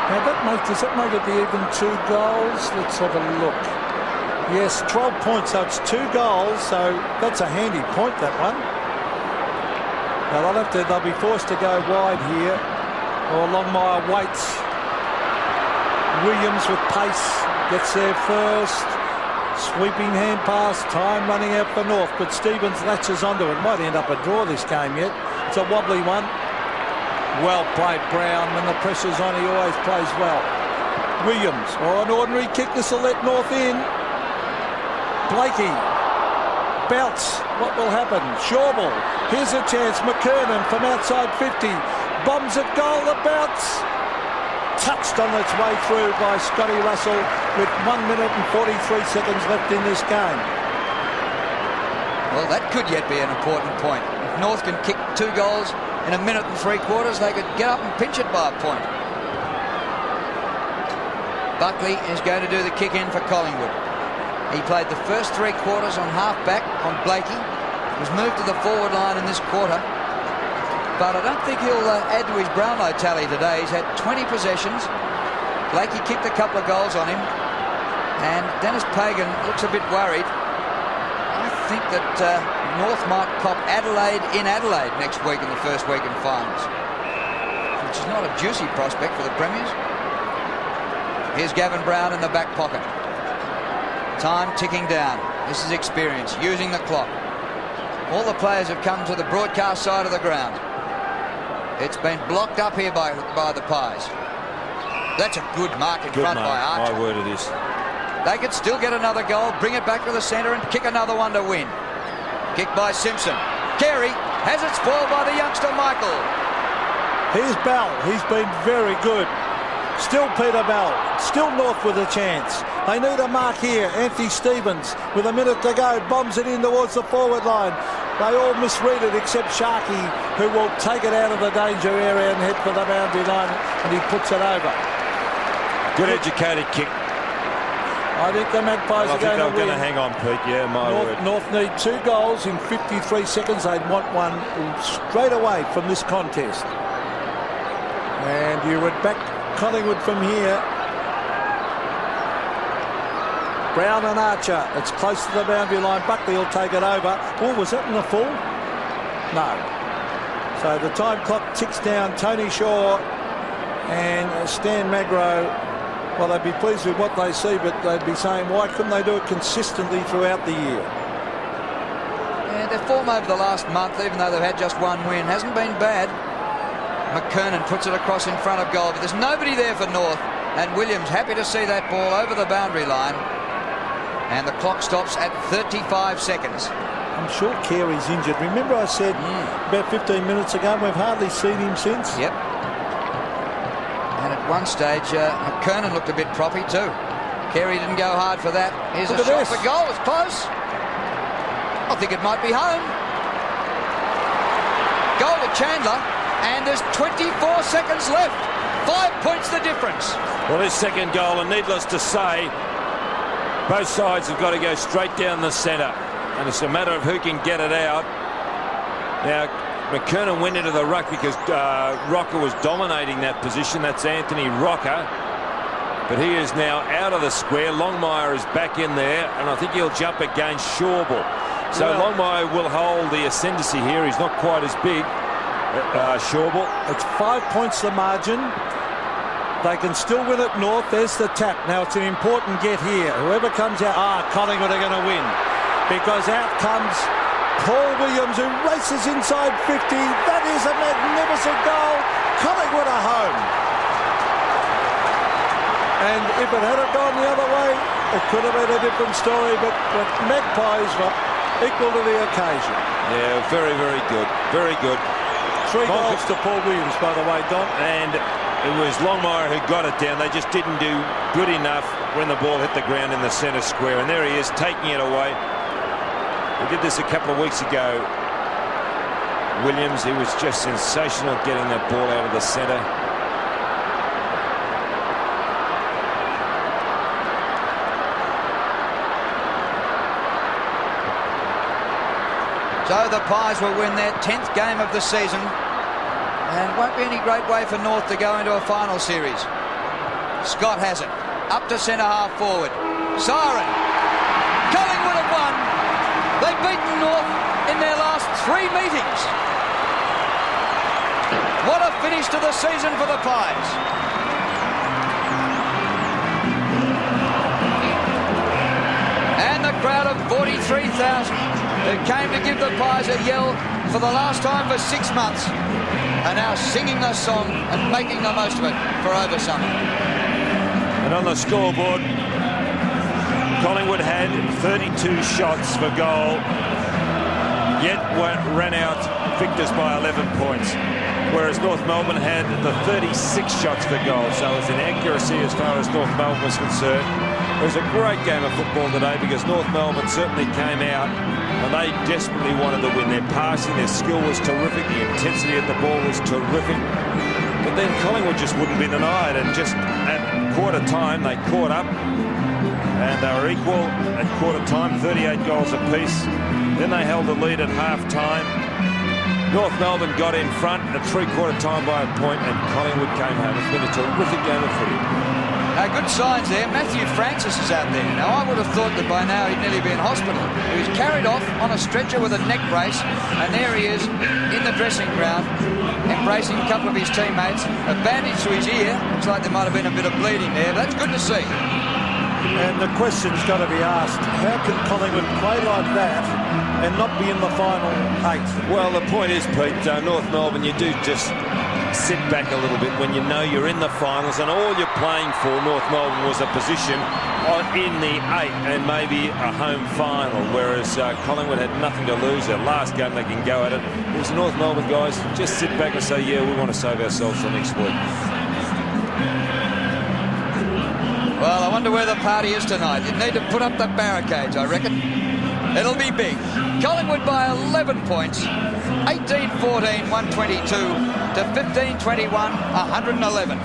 Now does that make it the even 2 goals? Let's have a look. Yes, 12 points, so it's 2 goals, so that's a handy point, that one. Now they'll be forced to go wide here, or Longmire waits. Williams with pace, gets there first. Sweeping hand pass, time running out for North, but Stevens latches onto it. Might end up a draw this game yet. It's a wobbly one. Well played, Brown. When the pressure's on, he always plays well. Williams, an ordinary kick. This will let North in. Blakey. Bounce. What will happen? Shawball. Here's a chance. McKernan from outside 50. Bombs at goal. The bounce. Touched on its way through by Scotty Russell with 1 minute and 43 seconds left in this game. Well, that could yet be an important point. If North can kick 2 goals in 1 minute and 3/4, they could get up and pinch it by a point. Buckley is going to do the kick in for Collingwood. He played the first 3/4 on half-back on Blakey. Was moved to the forward line in this quarter. But I don't think he'll add to his Brownlow tally today. He's had 20 possessions. Blakey kicked a couple of goals on him. And Dennis Pagan looks a bit worried. I think that North might cop Adelaide in Adelaide next week in the first week in finals, which is not a juicy prospect for the Premiers. Here's Gavin Brown in the back pocket. Time ticking down. This is experience, using the clock. All the players have come to the broadcast side of the ground. It's been blocked up here by the Pies. That's a good mark in front by Archer. My word it is. They could still get another goal, bring it back to the centre and kick another one to win. Kick by Simpson. Carey has it spoiled by the youngster Michael. Here's Bell. He's been very good. Still Peter Bell. Still North with a chance. They need a mark here. Anthony Stevens with a minute to go. Bombs it in towards the forward line. They all misread it except Sharkey, who will take it out of the danger area and head for the boundary line, and he puts it over. Good educated kick. I think the Magpies are going to win. They're going to hang on, Pete. Yeah, my word. North need 2 goals in 53 seconds. They'd want one straight away from this contest. And you would back Collingwood from here. Brown and Archer. It's close to the boundary line. Buckley will take it over. Oh, was that in the full? No. So the time clock ticks down. Tony Shaw and Stan Magro. Well, they'd be pleased with what they see, but they'd be saying, why couldn't they do it consistently throughout the year? Yeah, their form over the last month, even though they've had just 1 win, hasn't been bad. McKernan puts it across in front of goal, but there's nobody there for North. And Williams happy to see that ball over the boundary line. And the clock stops at 35 seconds. I'm sure Carey's injured. Remember I said about 15 minutes ago, we've hardly seen him since? Yep. And at one stage, McKernan looked a bit proppy too. Carey didn't go hard for that. Here's a shot for goal. It's close. I think it might be home. Goal to Chandler. And there's 24 seconds left. 5 points the difference. Well, this second goal, and needless to say, both sides have got to go straight down the centre. And it's a matter of who can get it out. Now, McKernan went into the ruck because Rocker was dominating that position. That's Anthony Rocker. But he is now out of the square. Longmire is back in there, and I think he'll jump against Shawball. So Longmire will hold the ascendancy here. He's not quite as big. Shawball. It's 5 points the margin. They can still win at North. There's the tap. Now it's an important get here. Whoever comes out, Collingwood are going to win. Because out comes Paul Williams, who races inside 50. That is a magnificent goal. Collingwood are home. And if it had gone the other way, it could have been a different story. But Magpies were equal to the occasion. Yeah, very, very good. Very good. 3 goals to Paul Williams, by the way, Don. And it was Longmire who got it down. They just didn't do good enough when the ball hit the ground in the centre square. And there he is, taking it away. We did this a couple of weeks ago. Williams, he was just sensational getting that ball out of the centre. So the Pies will win their 10th game of the season, and won't be any great way for North to go into a final series. Scott has it. Up to centre half forward. Siren. Collingwood have won. They've beaten North in their last 3 meetings. What a finish to the season for the Pies. And the crowd of 43,000 who came to give the Pies a yell for the last time for 6 months are now singing the song and making the most of it for over summer. And on the scoreboard, Collingwood had 32 shots for goal, yet ran out victors by 11 points. Whereas North Melbourne had the 36 shots for goal. So it was an accuracy as far as North Melbourne was concerned. It was a great game of football today because North Melbourne certainly came out and they desperately wanted to win. Their passing, their skill was terrific. The intensity of the ball was terrific. But then Collingwood just wouldn't be denied. And just at quarter time, they caught up. And they were equal at quarter time, 38 goals apiece. Then they held the lead at half time. North Melbourne got in front at 3/4 time by a point, and Collingwood came home. It's been a terrific game of footy. Good signs there. Matthew Francis is out there. Now, I would have thought that by now he'd nearly be in hospital. He was carried off on a stretcher with a neck brace, and there he is in the dressing ground, embracing a couple of his teammates. A bandage to his ear. Looks like there might have been a bit of bleeding there. That's good to see. And the question's got to be asked, how can Collingwood play like that and not be in the final 8? Well, the point is, Pete, North Melbourne, you do just sit back a little bit when you know you're in the finals and all you're playing for, North Melbourne, was a position in the 8 and maybe a home final, whereas Collingwood had nothing to lose. Their last game they can go at it. It was North Melbourne guys, just sit back and say, yeah, we want to save ourselves for next week. Well, I wonder where the party is tonight. You need to put up the barricades, I reckon. It'll be big. Collingwood by 11 points. 18-14, 122 to 15-21, 111.